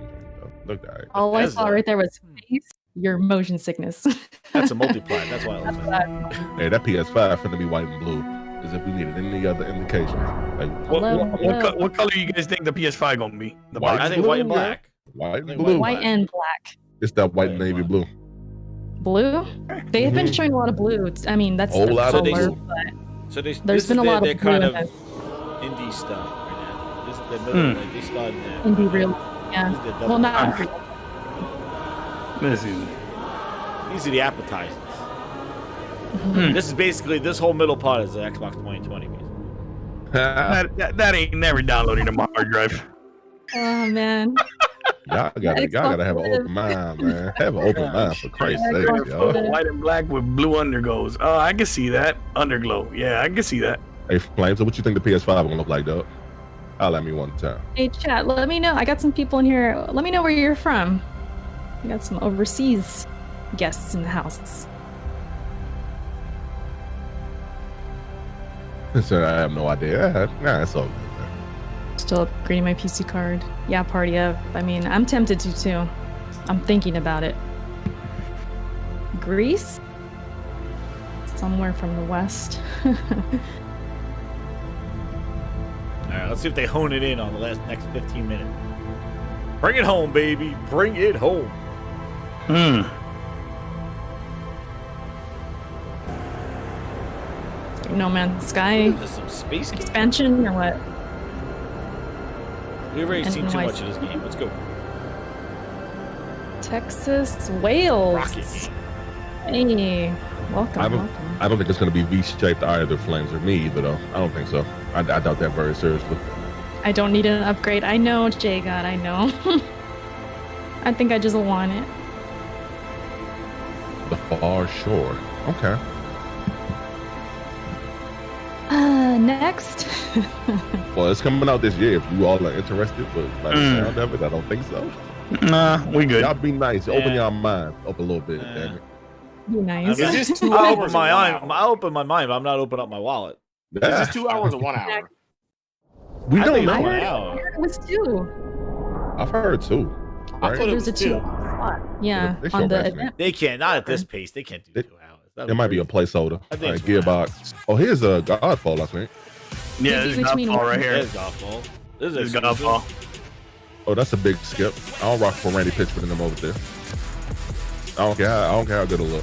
Looked alright. All I saw right there was face, your motion sickness. That's a multiplier. That's why I love that. Hey, that PS5 finna be white and blue. As if we needed any other indications. Like, What color you guys think the PS5 gonna be? The White box? I think white and black. white and blue. White and black. It's that white and navy blue. Blue? They have been showing a lot of blue. I mean, that's Whole the lot of color, blue. but So they, there's been a lot their of blue kind in of this. indie stuff right now. This is their middle. Like they started there. Indie real. Yeah. This is their double- Well, not real. This is These are the appetizers. This is basically this whole middle part is the Xbox 2020 music. that ain't never downloading to my hard drive. Oh, man. Y'all gotta have an open mind, man. Have an open mind for Christ's sake, y'all. White and black with blue underglows. Oh, I can see that. Underglow. Yeah, I can see that. Hey, Flames, so what you think the PS5 gonna look like, dog? I'll let me one time. Hey, chat, let me know. I got some people in here. Let me know where you're from. I got some overseas guests in the house. So I have no idea. Nah, it's all good. Still upgrading my PC card. Yeah, party up. I mean, I'm tempted to too. I'm thinking about it. Greece? Somewhere from the west. Alright, let's see if they hone it in on the next 15 minutes. Bring it home, baby. Bring it home. No Man's Sky Some space expansion or what? We've already seen too NYC. much of this game. Let's go. Texas, Wales. Rocket. Hey, welcome. I don't think it's gonna be V-shaped either, Flames, or me either, though. I don't think so. I doubt that very seriously. I don't need an upgrade. I know, J God, I know. I think I just want it. The Far Shore. Okay. Next. Well, it's coming out this year if you all are interested, but by the sound of it, I don't think so. Nah, we good. Y'all be nice. Open your mind up a little bit, damn it. Be nice. Is this 2 I'll hours? open my mind, but I'm not opening up my wallet. Is this 2 hours or 1 hour? We don't think know. I heard it was 2. I've heard 2. I thought it There's was a 2 slot. Yeah, They on show the that event. They can't. Not at this pace. They can't do 2 hours. It might be a placeholder. I think Like Gearbox. Oh, here's a Godfall, I think. Yeah, Maybe this is between Godfall right here. There's Godfall. This This is is Godfall. Oh, that's a big skip. I don't rock for Randy Pitchford and them over there. I don't care how good it look.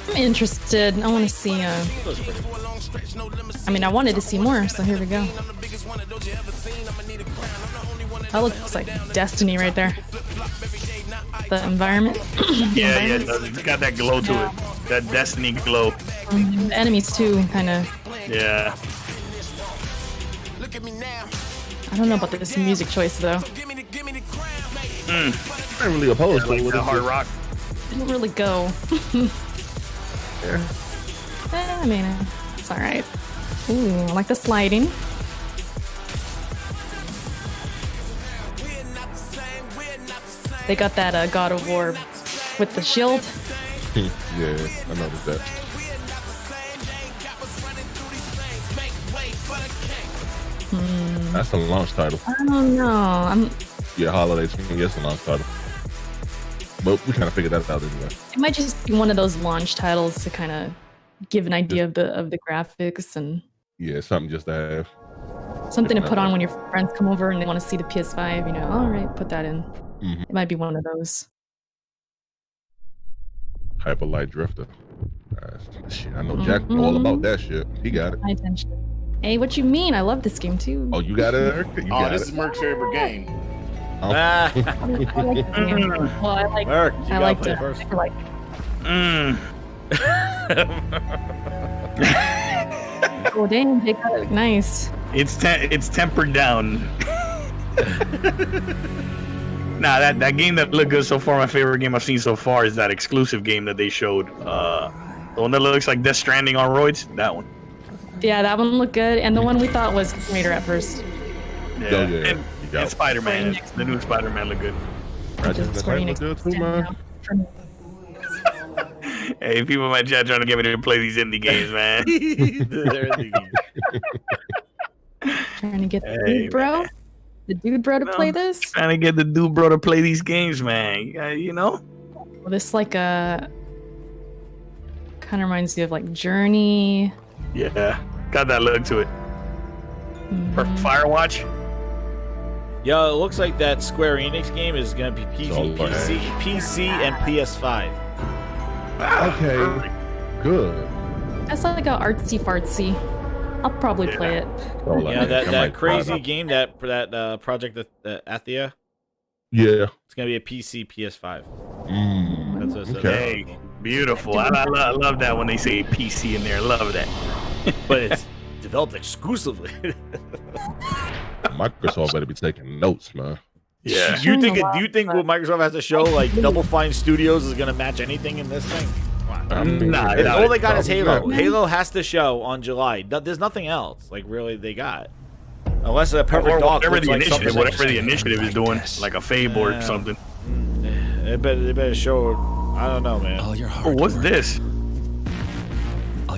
I'm interested. I want to see. I mean, I wanted to see more, so here we go. That looks like Destiny right there. The environment. Yeah, it does. It's got that glow to it. That Destiny glow. The enemies too, kind of. Yeah. I don't know about this music choice though. I'm really opposed to Like it. the hard rock. Didn't really go. Yeah. I mean, it's all right. Ooh, I like the sliding. They got that God of War with the shield. Yeah, I noticed that. That's a launch title. I don't know. Yeah, Holiday 20, yes, a launch title. But we kind of figured that out anyway. It might just be one of those launch titles to kind of give an idea of the graphics and Yeah, something just to have. something to put on when your friends come over and they want to see the PS5. You know, all right, put that in. Mm-hmm. It might be one of those. Hyper Light Drifter. Shit, I know Jack all about that shit. He got it. My attention. Hey, what you mean? I love this game too. Oh, you got it, Eric? You got This it. is Merc's favorite game. Oh. I like this game. Well, I like. Merc, you I gotta liked play it. first. I like. Oh dang, they got it. Nice. It's tempered down. Nah, that game that looked good so far, my favorite game I've seen so far is that exclusive game that they showed. The one that looks like Death Stranding on roids. That one. Yeah, that one looked good, and the one we thought was Tomb Raider at first. Yeah. And Spider-Man. The new Spider-Man looked good. Square Enix Good too, man. Hey, people in my chat trying to get me to play these indie games, man. They're indie games. Trying to get the dude bro, to play this. Trying to get the dude bro to play these games, man. You know. Well, this like a kind of reminds me of like Journey. Yeah, got that look to it. For Firewatch. Yo, it looks like that Square Enix game is gonna be PC and PS5. Okay, good. That's like a artsy fartsy. I'll probably play it. Yeah, that crazy game, that project that Athia. Yeah, it's gonna be a PC, PS5. That's what it says. Okay, beautiful. I love that when they say PC in there. Love that. But it's developed exclusively. Microsoft better be taking notes, man. Yeah. Do you think what Microsoft has to show, like Double Fine Studios, is gonna match anything in this thing? Nah, all they got is Halo. not. Halo has to show on July. There's nothing else. Like really, they got. Unless a perfect dog. Whatever the like initiative, whatever the initiative is doing, like a Fable or something. They better show. I don't know, man. Oh, what's this?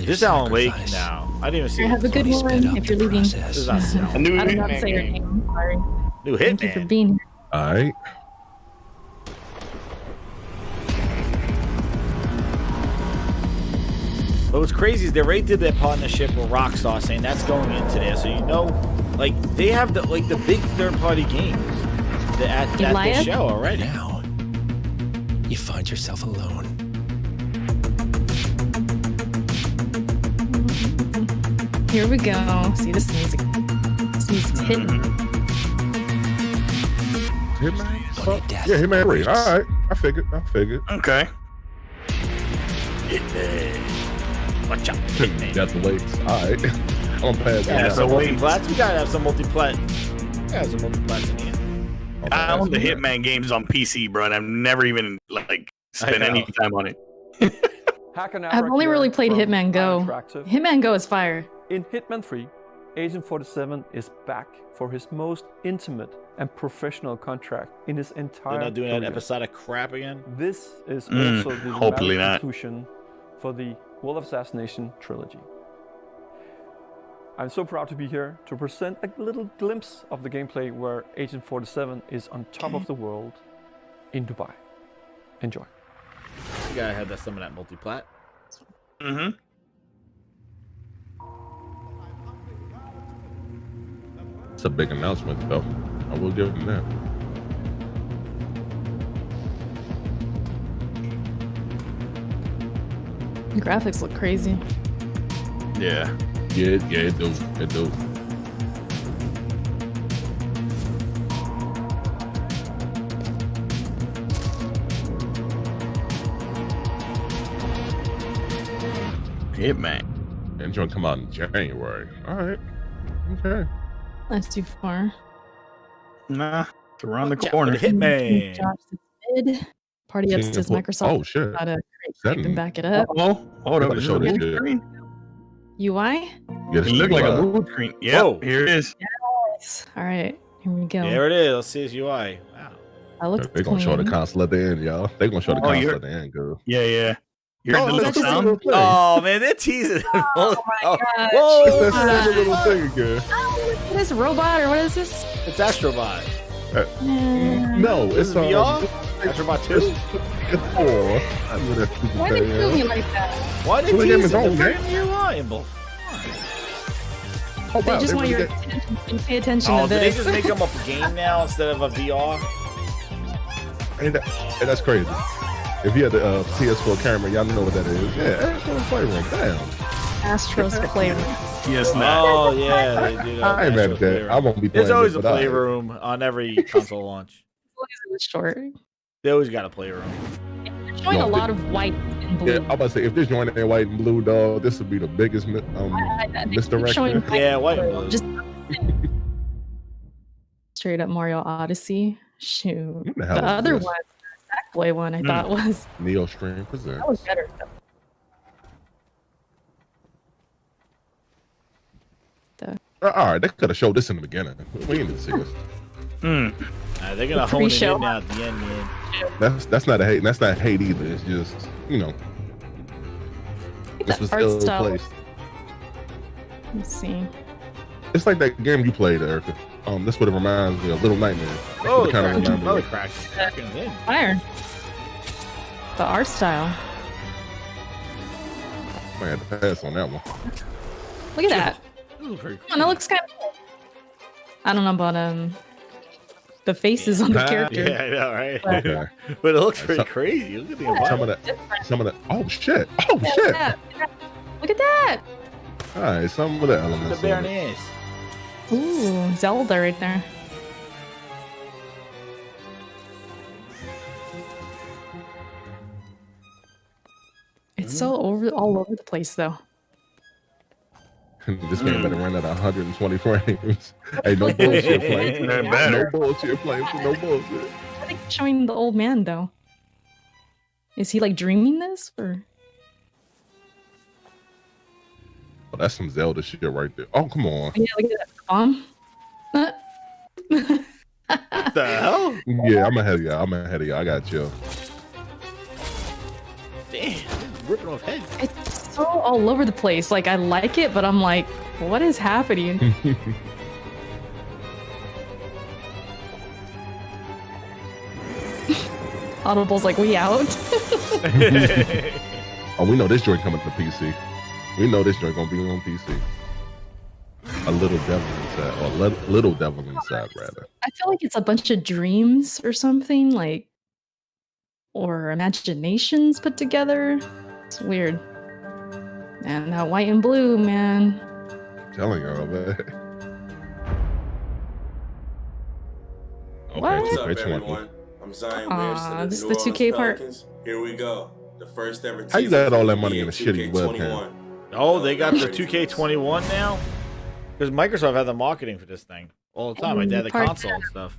This Alan Wake now. I didn't even see. Have a good one if you're leaving. This is not A new I don't know how to Hitman say your game. name. Sorry. New Thank you for Hitman. being here. All right. But what's crazy is they already did that partnership with Rockstar, saying that's going into there. So like they have the big third-party games at this show already. Now, you find yourself alone. Here we go. See this music. This music's hitting. Hitman? Yeah, Hitman 3. All right. I figured. Okay. Watch out. Got the weights. All right. I'm pass. Yeah, some multi-plats. We gotta have some multi-plat. Yeah, some multi-plats in here. I own the Hitman games on PC, bro, and I've never even spent any time on it. I've only really played Hitman Go. Hitman Go is fire. In Hitman 3, Agent 47 is back for his most intimate and professional contract in his entire They're not doing that career. episodic crap again? This is also the hopefully dramatic not. conclusion for the World of Assassination trilogy. I'm so proud to be here to present a little glimpse of the gameplay where Agent 47 is on top of the world in Dubai. Enjoy. You gotta have some of that multi-plat. Mm-hmm. It's a big announcement, though. I will give them that. The graphics look crazy. Yeah. Yeah, it do. It do. Hitman. And joint come out in January. All right. Okay. That's too far. Nah, it's around the Watch out corner. for the Hitman. Josh said Party Up says Microsoft. Oh shit. Gotta create and back it up. Oh, hold Gotta up. show this Blue shit. screen? UI? Yes, It looked like a UI. blue screen. Yep, Whoa. here it is. Yes. All right, here we go. There it is. Let's see his UI. Wow. That looks They're gonna show the clean. console at the end, y'all. They're gonna show the Oh, console you're- at the end, girl. Yeah. Here's Oh, the little that's just a sound. little thing. Oh man, they're teasing. Oh my gosh. Whoa! It's that silly little thing again. Oh, look at this robot, or what is this? It's Astrobot. No, it's This is VR? Astrobot 2? It's 4. I knew that stupid Why are they thing, doing yeah. it like that? Why are they Well, the game is teasing? on, They're man. very reliable. Oh, They wow, just want your really attention. You pay attention Oh, to did they this. just make them a game now instead of a VR? and that's crazy. If you had the PS4 camera, y'all know what that is. Yeah, Astro's Playroom. Damn. Astro's Playroom. Yes, not. Oh yeah, they do that. I ain't mad at that. I won't be playing There's always it, a but playroom on every console launch. As long as it was short. They always got a playroom. They're showing a lot of white and blue. Yeah, I'm about to say, if this joint in white and blue, dog, this would be the biggest They keep misdirection. showing white Yeah, and white blue. and blue. Just straight up Mario Odyssey. Shoot. What the hell The is other this? one, the Sackboy one, I thought was Neo Stream presents. that was better. All right, they could have showed this in the beginning. We didn't see this. They're gonna hone it in now at the end, man. That's not a hate. That's not hate either. It's just this was art ill style. placed. Let's see. It's like that game you played, Erica. That's what it reminds me of. Little Nightmares. Oh, It kinda crap. reminds me Belly of. cracks. Cracking it in. Fire. The art style. I had to pass on that one. Look at that. Ooh, pretty Come on, that looks kind of cool. I don't know about the faces on the character. Yeah, I know, right? But- Okay. But it looks pretty crazy. Look at the Some of environment. that. Some of that. Oh shit! Oh Look shit! at that. Look at that. All right, some of the The elements. bear of in the it. ass. Ooh, Zelda right there. It's so all over the place though. This game better run at 120 frames. Hey, no bullshit, Flames. No bullshit, Flames. No bullshit. I think showing the old man though. Is he like dreaming this or? Oh, that's some Zelda shit right there. Oh, come on. Yeah, look at that bomb. What the hell? Yeah, I'm ahead of y'all. I got you. Damn, ripping off heads. It's so all over the place. Like I like it, but I'm like, what is happening? Audible's like, we out. Oh, we know this joint coming to PC. We know this joint gonna be on PC. A little devil inside, or little devil inside, rather. I feel like it's a bunch of dreams or something, like, or imaginations put together. It's weird. And that white and blue, man. I'm telling you, man. Okay, What's up, everyone? I'm Zion Williamson. This is the 2K part. Here we go. The first ever. How you got all that money in a shitty webcam? Oh, they got the 2K21 now? Because Microsoft had the marketing for this thing all the time. Like they had the console and stuff.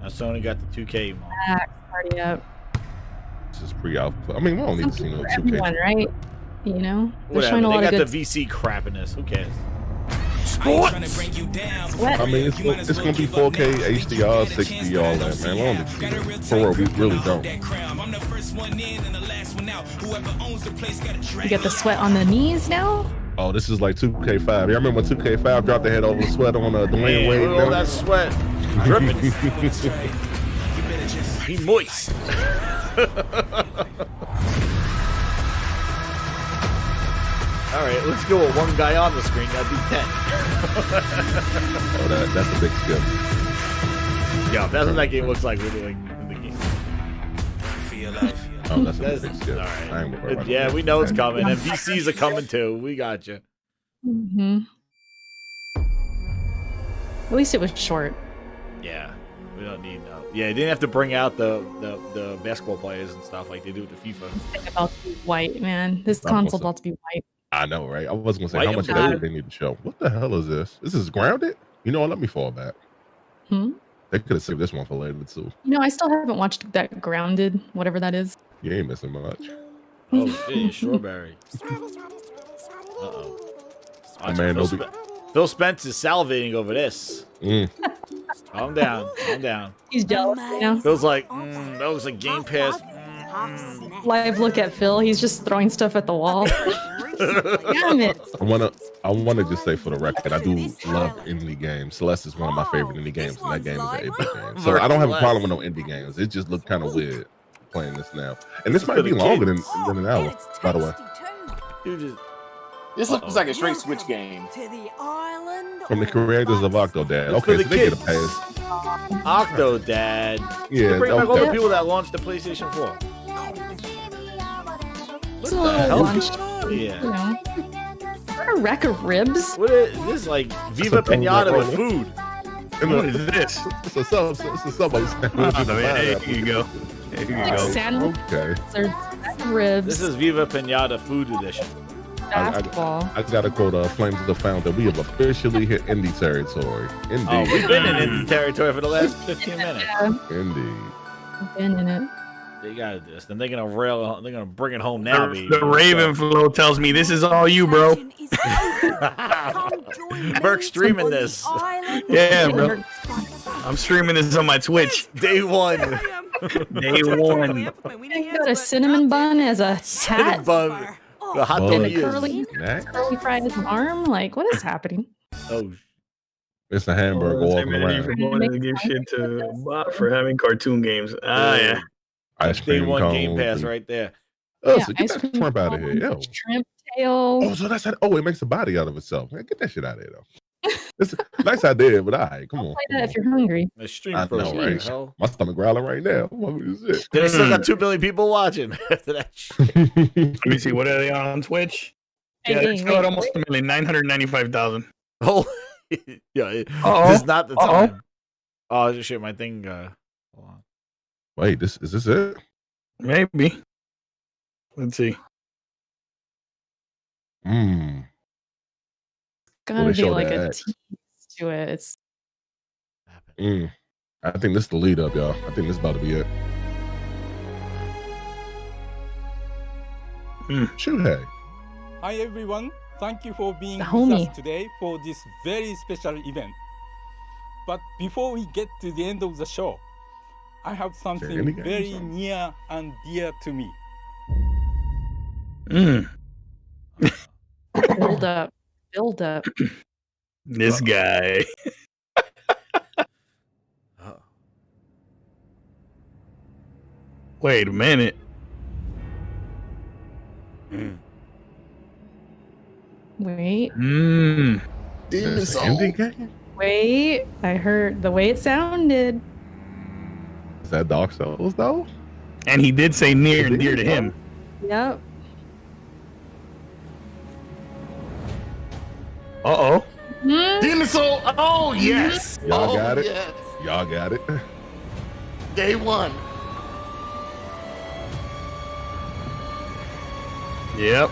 Now Sony got the 2K model. Party up. This is pre-alpha. I mean, we don't need to see no 2K. Everyone, right? You know, they're Whatever. showing a lot They of got good. the VC crap in this. Who cares? I mean, it's gonna be 4K, HDR, 60, all that, man. We don't need to see that. For real, we really don't. You get the sweat on the knees now. Oh, this is like 2K5. Yeah, I remember when 2K5 dropped their head over the sweat on Dwayne Wade. Look at all that sweat dripping. He moist. All right, let's go with one guy on the screen. That'd be 10. Oh, that's a big skip. Yeah, that's what that game looks like we're doing in the game. Oh, that's a big skip. All right. I ain't worried about Yeah, that. we know it's coming, and VCs are coming too. We got you. At least it was short. Yeah, we don't need no. Yeah, they didn't have to bring out the basketball players and stuff like they do with the FIFA. It's about to be white, man. This console about to be white. I know, right? I was gonna say White how and much of black. that they need to show. What the hell is this? This is grounded? You know what? Let me fall back. They could have saved this one for later too. You know, I still haven't watched that Grounded, whatever that is. You ain't missing much. Oh, shit, strawberry. Uh-oh. Man, Phil Spence is salivating over this. Calm down. Calm down. He's jealous now. Phil's like, that looks like Game Pass. Live look at Phil. He's just throwing stuff at the wall. Damn it. I wanna just say for the record, I do love indie games. Celeste is one of my favorite indie games, and that game is an 8-bit game. So I don't have a problem with no indie games. It just looked kind of weird playing this now. And this might be longer than an hour, by the way. This looks like a straight Switch game. From the creators of Octodad. Okay, so they get a pass. Octodad. Yeah, Bring back all the okay. people that launched the PlayStation 4. It's a little lunch. Yeah. You know. A rack of ribs. What is this? Is like Viva Pinata with food. What is this? It's a Subway sandwich. There you go. There you Like go. sandwich. Okay. There's rack of ribs. This is Viva Pinata Food Edition. Basketball. I gotta quote Flames of the Founder. We have officially hit indie territory. Indeed. Oh, we've been in indie territory for the last 15 minutes. Indeed. I've been in it. They got this. Then they're gonna bring it home now, baby. The Raven flow tells me this is all you, bro. Burke's streaming this. Yeah, bro. I'm streaming this on my Twitch. Day one. Day one. You got a cinnamon bun as a hat. Bun. The hot Oh, dog And a is. curly fry as an arm. Like, what is happening? Oh, It's a hamburger walking You for around. going to give shit to Bob for having cartoon games. Ah, yeah. Ice Day cream one cones Game Pass and- right there. Oh, Yeah, so get ice that cream shrimp out of here. Yo. Shrimp tail. Oh, so that's how, it makes a body out of itself. Man, get that shit out of here, though. It's a nice idea, but all right, come on. Play that if you're hungry. Extreme I know, protein. right? Hell. My stomach growling right now. What is it? They still got 2 billion people watching after that shit. Let me see. What are they on Twitch? Yeah, Hey, it's still at almost 1 million. 995,000. Oh, yeah. This is not the time. Oh, I just shit my thing. Hold on. Wait, is this it? Maybe. Let's see. Gotta be like a tease to it. It's. I think this is the lead up, y'all. I think this is about to be it. Shoot, hey. Hi everyone. Thank you for being with us today for this very special event. But before we get to the end of the show, I have something very near and dear to me. Build up. Build up. This guy. Wait a minute. Wait. Demon Soul. Wait. I heard the way it sounded. Is that Dark Souls though? And he did say near and dear to him. Yep. Uh-oh. Demon Soul. Oh, yes. Y'all got it. Yes. Y'all got it. Day one. Yep.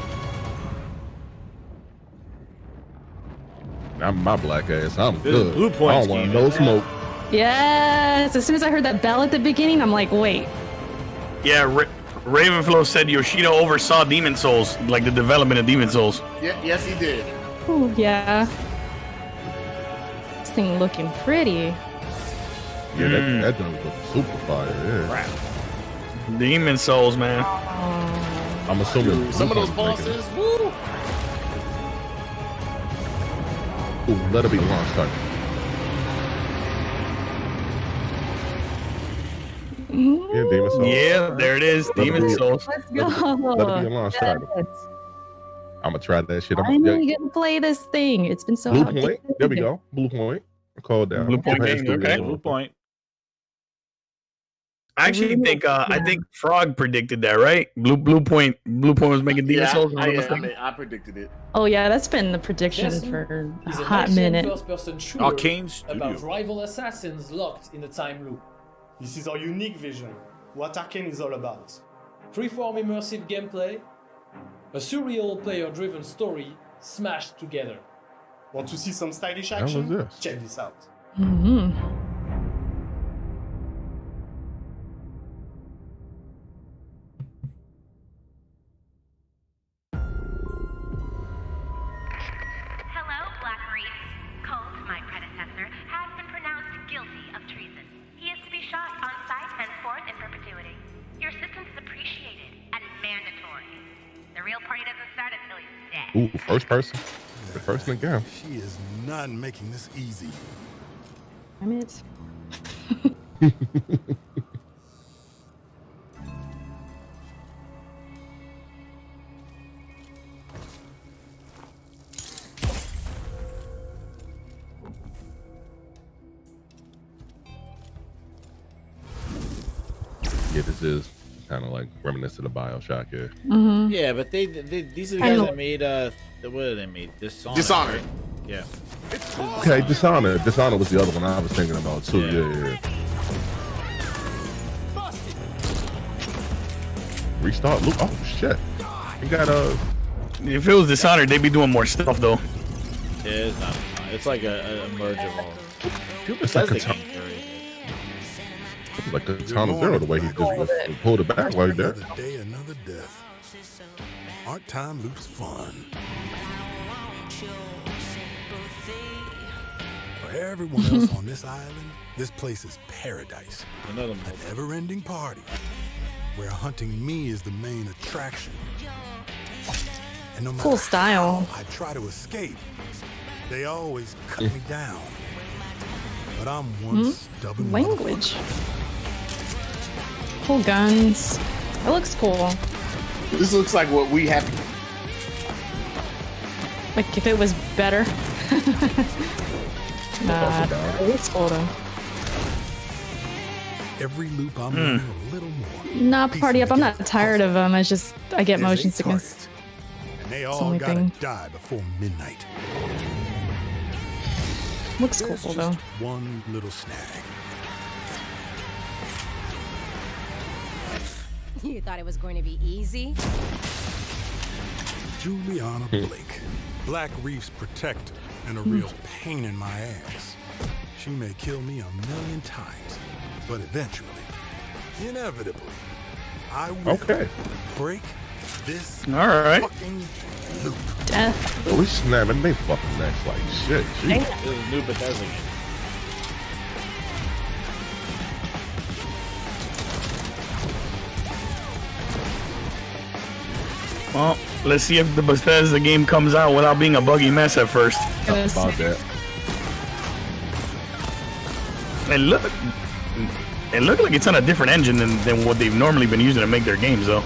I'm my black ass. I'm This good. Blue I Point's don't want game, no yeah. smoke. Yes. As soon as I heard that bell at the beginning, I'm like, wait. Yeah, Ravenflow said Yoshida oversaw Demon Souls, like the development of Demon Souls. Yeah, yes, he did. Ooh, yeah. This thing looking pretty. Yeah, that joint was super fire. Yeah. Demon Souls, man. I'm assuming Some of those bosses, woo! Ooh, let it be launch title. Yeah, Demon Souls. Yeah, there it is. Demon Souls. Let's go. Let it be a launch title. I'm gonna try that shit. I know you get to play this thing. It's been so Blue outdated. Point. There we go. Blue Point. Call down. Blue Point game. Okay. Blue Point. I actually think Frog predicted that, right? Blue Point was making Demon Souls. I predicted it. Oh yeah, that's been the prediction for a hot minute. First-person shooter Arcane Studio. about rival assassins locked in a time loop. This is our unique vision, what Arcane is all about. Freeform immersive gameplay, a surreal player-driven story smashed together. Want to see some stylish How was action? this? Check this out. Hello, Black Reef. Colt, my predecessor, has been pronounced guilty of treason. He is to be shot on sight henceforth in perpetuity. Your assistance is appreciated and mandatory. The real party doesn't start until he's dead. Ooh, first person. The person again. She is not making this easy. Damn it. Yeah, this is kind of like reminiscent of BioShock here. Yeah, but these are the guys that made what did they made? Dishonored. Right? Yeah. Okay, Dishonored. Dishonored was the other one I was thinking about too. Yeah. Restart loop. Oh shit. You got If it was Dishonored, they'd be doing more stuff though. Yeah, it's not. It's like a merge of all. It's like a Katana Zero, the way he just pulled it back like that. Another day, another death. Art time loops fun. For everyone else on this island, this place is paradise. Another An never-ending party where hunting me is the main attraction. And no matter Cool style. how I try to escape, they always cut me down. But I'm one stubborn Language. Cool guns. It looks cool. This looks like what we have. Like if it was better. Nah, it looks cool though. Every loop I'm in a little more. Not party up. I'm not tired of them. It's just I get motion sickness. And they It's the all only gotta thing. die before midnight. Looks There's cool just though. one little snag. You thought it was going to be easy? Juliana Blake, Black Reef's protector and a real pain in my ass. She may kill me 1,000,000 times, but eventually, inevitably, I will break this fucking loop. Death. Oh, we snapping they fucking necks like shit. This is a new Bethesda game. Well, let's see if the Bethesda game comes out without being a buggy mess at first. About that. It looked like it's on a different engine than what they've normally been using to make their games, though.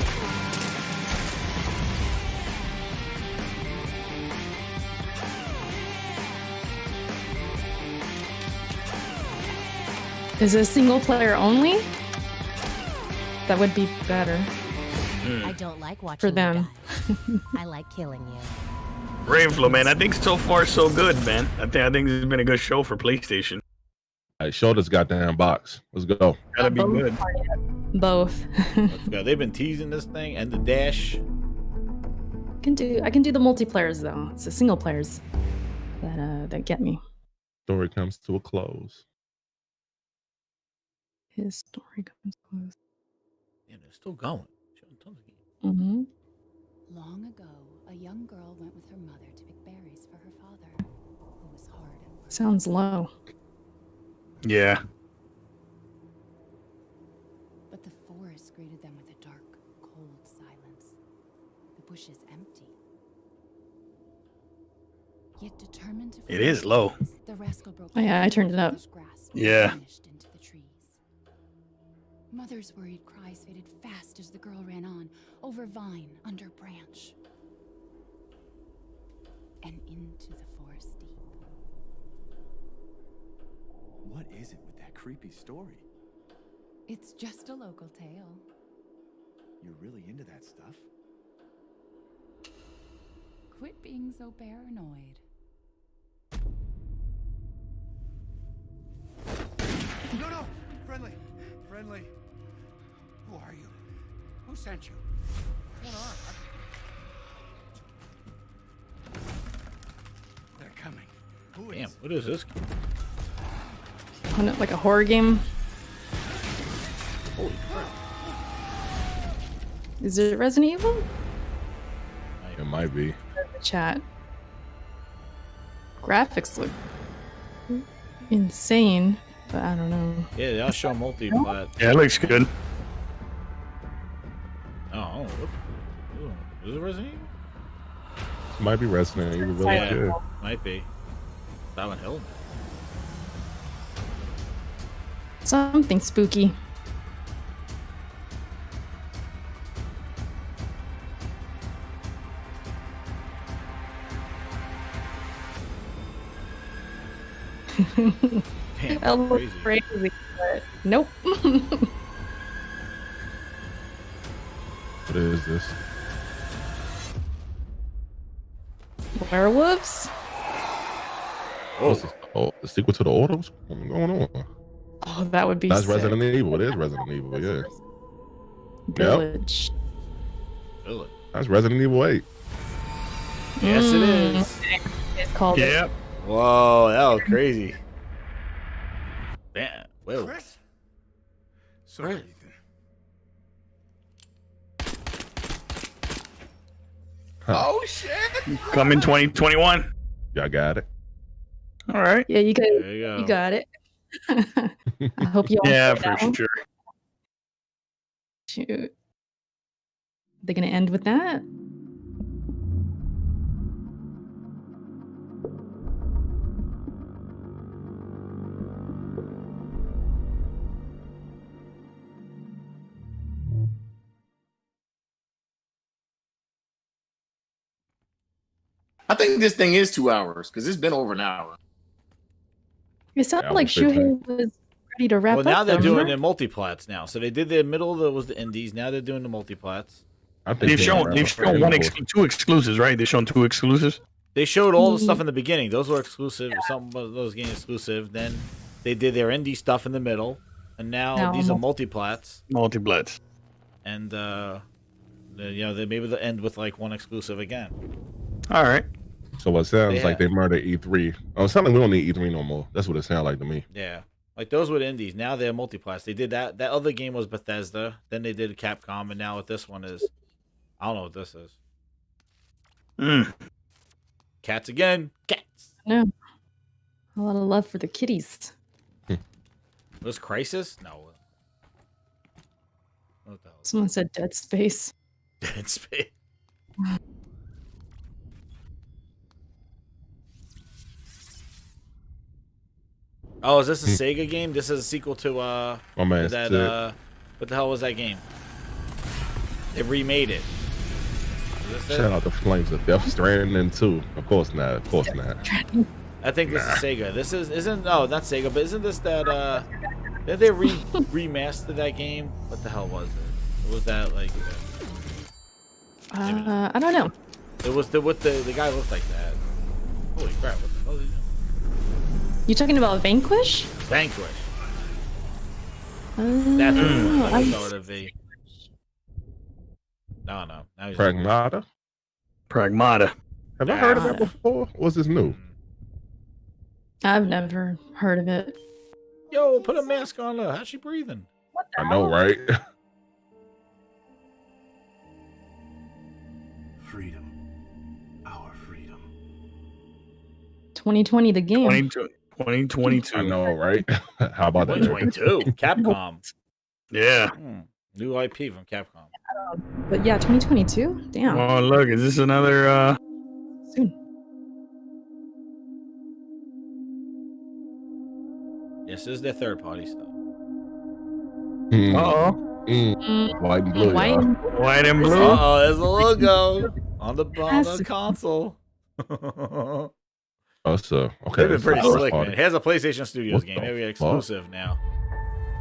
Is it single player only? That would be better. I don't like watching for them. I like killing you. Ravenflow, man, I think so far so good, man. I think it's been a good show for PlayStation. All right, show this goddamn box. Let's go. Gotta be good. Both. Let's go. They've been teasing this thing and the dash. I can do the multiplayers though. It's the single players that get me. Story comes to a close. His story comes close. Yeah, they're still going. Mm-hmm. Long ago, a young girl went with her mother to pick berries for her father, who was hard at work. Sounds low. Yeah. But the forest greeted them with a dark, cold silence. The bushes empty. Yet determined to It is low. the rascal broke Oh, yeah, I turned it up. Yeah. into the trees. Mother's worried cries faded fast as the girl ran on, over vine, under branch, and into the forest deep. What is it with that creepy story? It's just a local tale. You're really into that stuff? Quit being so paranoid. No! Friendly. Who are you? Who sent you? What's going on? They're coming. Who is? Damn, what is this? On it like a horror game. Holy crap. Is it Resident Evil? It might be. Chat. Graphics look insane, but I don't know. Yeah, they all show multi-plat. Yeah, it looks good. Oh, is it Resident Evil? Might be Resident Evil Village. Yeah, Yeah. might be. Silent Hill. Something spooky. Damn, That looks crazy. crazy, but nope. What is this? Werewolves? What's this? Oh, the sequel to the Autos? What's going on? Oh, that would be That's sick. Resident Evil. It is Resident Evil, yeah. Village. Really? That's Resident Evil 8. Yes, it is. It's called Yeah. Whoa, that was crazy. Damn. Well. Chris? Sorry, Ethan. Oh shit! Coming 2021. Y'all got it. All right. Yeah, you got There you go. You got it. I hope you all Yeah, enjoyed that for one. sure. Shoot. They're gonna end with that? I think this thing is 2 hours because it's been over an hour. It sounded Yeah, like almost 15. Shuhei was ready to wrap Well, now up. they're though, doing remember? the multiplats now. So they did the middle that was the indies. Now they're doing the multiplats. I think They've shown two exclusives, right? They've shown 2 exclusives. They showed all the stuff in the beginning. Those were exclusive. Some of those games exclusive. Then they did their indie stuff in the middle, and now Now these are multi- multiplats. Multiplats. And You know, maybe they'll end with like one exclusive again. All right. So it sounds like they murdered E3. Oh, it sounds like we don't need E3 no more. That's what it sounds like to me. Yeah, like those were indies. Now they're multiplats. They did that. That other game was Bethesda. Then they did Capcom, and now what this one is, I don't know what this is. Cats again. Cats. No. A lot of love for the kitties. Was Crisis? No. What the hell? Someone said Dead Space. Dead Space. Oh, is this a Sega game? This is a sequel to My man that what the hell was that game? They remade it. Shout out to Flames of Death Stranding 2. Of course not. Of course not. I think this is Sega. This isn't not Sega, but isn't this that did they remaster that game? What the hell was it? Was that like I don't know. It was the guy looked like that. Holy crap, what the hell is he doing? You talking about Vanquish? Vanquish. That's what I thought of V. No. Now he's Pragmata? Pragmata. Have I heard of that before? Was this new? I've never heard of it. Yo, put a mask on her. How's she breathing? I know, right? Freedom. Our freedom. 2020, the game. 2022. I know, right? How about that? 2022. Capcom. Yeah. New IP from Capcom. But yeah, 2022? Damn. Oh, look. Is this another... Soon. This is their third party stuff. Uh-oh. White and blue, White. y'all. White and blue. Uh-oh, there's a logo on the console. Oh, so okay. They've been pretty First slick, party. man. Here's a PlayStation Studios What game. the Maybe fuck? exclusive now.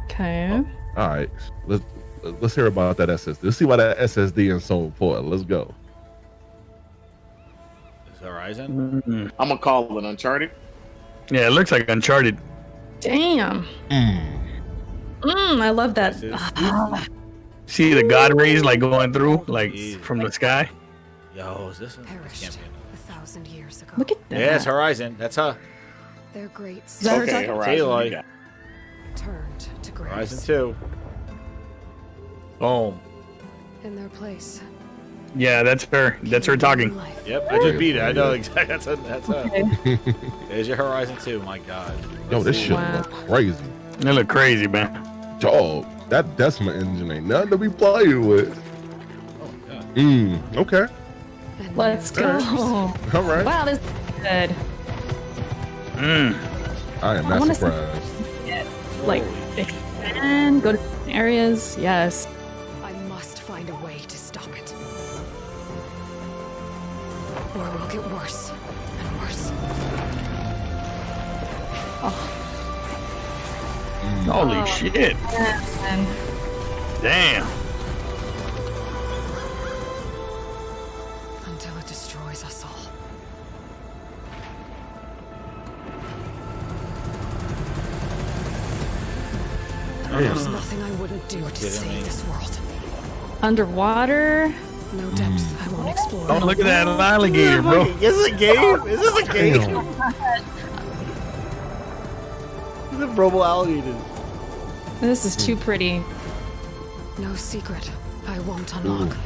Okay. All right, let's hear about that SSD. Let's see why that SSD is so important. Let's go. Is Horizon? I'm gonna call it Uncharted. Yeah, it looks like Uncharted. Damn. I love that. See the God rays like going through, like from the sky. Yo, is this one? This can't be 1,000 years ago. Look at that. Yeah, it's Horizon. That's her. Their great Okay, Horizon. Aloy. you got it. turned to grace. Horizon 2. Boom. In their place. Yeah, that's her. That's her talking. Yep, I just beat it. I know exactly. That's her. There's your Horizon 2. My God. Yo, this shit look crazy. They look crazy, man. Dog, that Decima engine ain't nothing to be playing with. Okay. Let's go. All right. Wow, this is good. I am not surprised. Like, expand, go to areas. Yes. I must find a way to stop it. Or it will get worse and worse. Holy shit. Man. Damn. Until it destroys us all. There's nothing I wouldn't do to save this world. Underwater. No depths I won't explore. Oh, look at that alligator, bro. Is this a game? Is this a game? The Robo alligator. This is too pretty. No secret I won't unlock.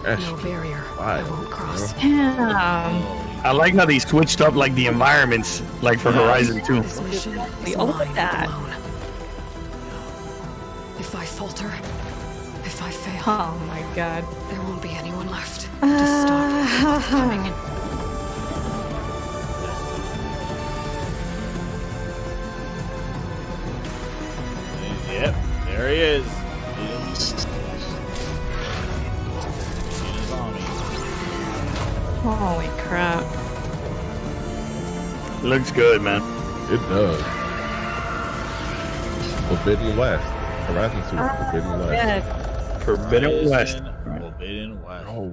No barrier I won't cross. Damn. I like how they switched up like the environments, like for Horizon 2. This mission We is all mine did that. alone. If I falter, if I fail, Oh my god. there won't be anyone left to stop what's coming. Yep, there he is. Holy crap. Looks good, man. It does. Forbidden West. Horizon 2. Forbidden West. Yes. Forbidden West. Forbidden West. Oh.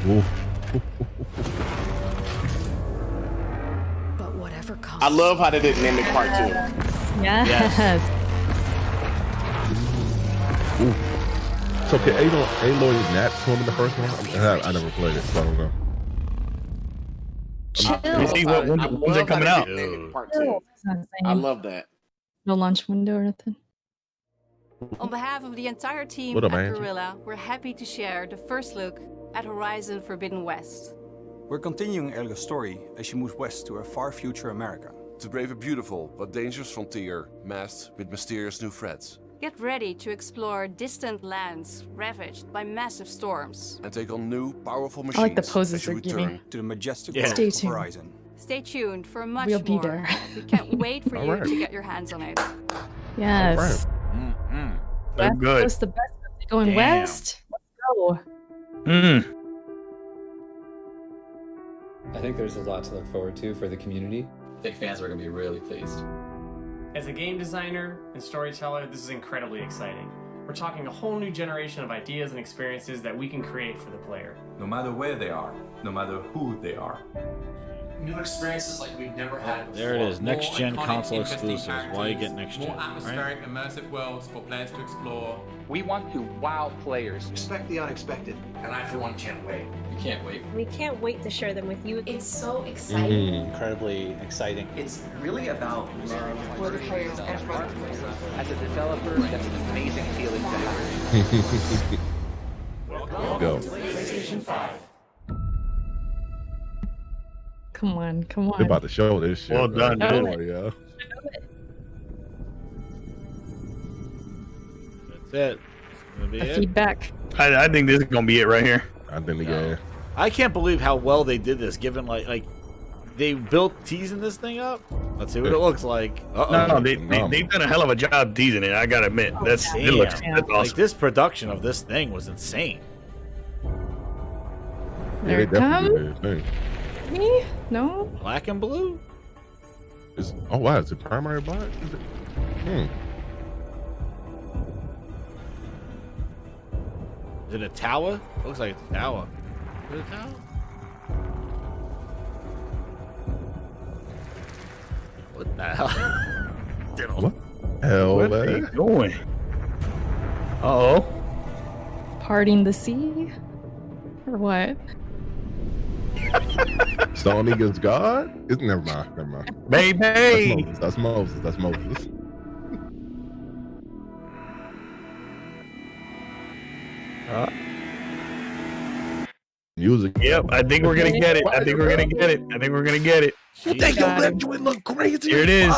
Ooh. whatever comes. I love how they did Mimic Part 2. Yes. Ooh. So can Aloy and Nat swim in the first one? I never played it, so I don't know. Chill. You see when's it coming out? Part 2. I love that. No launch window or nothing. On behalf of the entire team What at up, Angie? Gorilla, we're happy to share the first look at Horizon Forbidden West. We're continuing Elga's story as she moves west to a far future America. To brave a beautiful but dangerous frontier masked with mysterious new threats. Get ready to explore distant lands ravaged by massive storms. And take on new, powerful machines. I like the poses as you they're giving. return To the majestic Yeah. world Stay of tuned. Horizon. Stay tuned for much We'll be more. there. We can't wait for you Alright. to get your hands on it. Yes. They're West good. Coast, the best. Going Damn. west. Let's go. I think there's a lot to look forward to for the community. I think fans are going to be really pleased. As a game designer and storyteller, this is incredibly exciting. We're talking a whole new generation of ideas and experiences that we can create for the player. No matter where they are, no matter who they are. New experiences like we've never had before. There it is. Next More gen iconic, console interesting exclusives. Why you get characters, next gen? More Right? atmospheric, immersive worlds for players to explore. We want to wow players. Expect the unexpected. And I, for one, can't wait. You can't wait. We can't wait to share them with you. It's so exciting. Incredibly exciting. It's really about love For the players and for the players. As a developer, that's an amazing feeling to have. Go. PlayStation 5. Come on, come They're on. about to show this shit. Well bro. done, Come dude. on, yeah. That's it. Gonna be The it. feedback. I think this is gonna be it right here. I think the game. I can't believe how well they did this, given like they built teasing this thing up. Let's see what it looks like. No, they've done a hell of a job teasing it. I gotta admit, it looks that's Like awesome. this production of this thing was insane. There it comes. Me? No? Black and blue. Oh wow, is it primary black? Is it? Is it a tower? Looks like it's a tower. Is it a tower? What the hell? What? Hell, What are you doing? Uh-oh. Parting the sea? Or what? Stone Eagle's God? Never mind. Never mind. Baby. That's Moses. That's Moses. Music. Yep, I think we're gonna get it. I think we're gonna get it. I think we're gonna get it. They gonna let you look crazy. Here it is.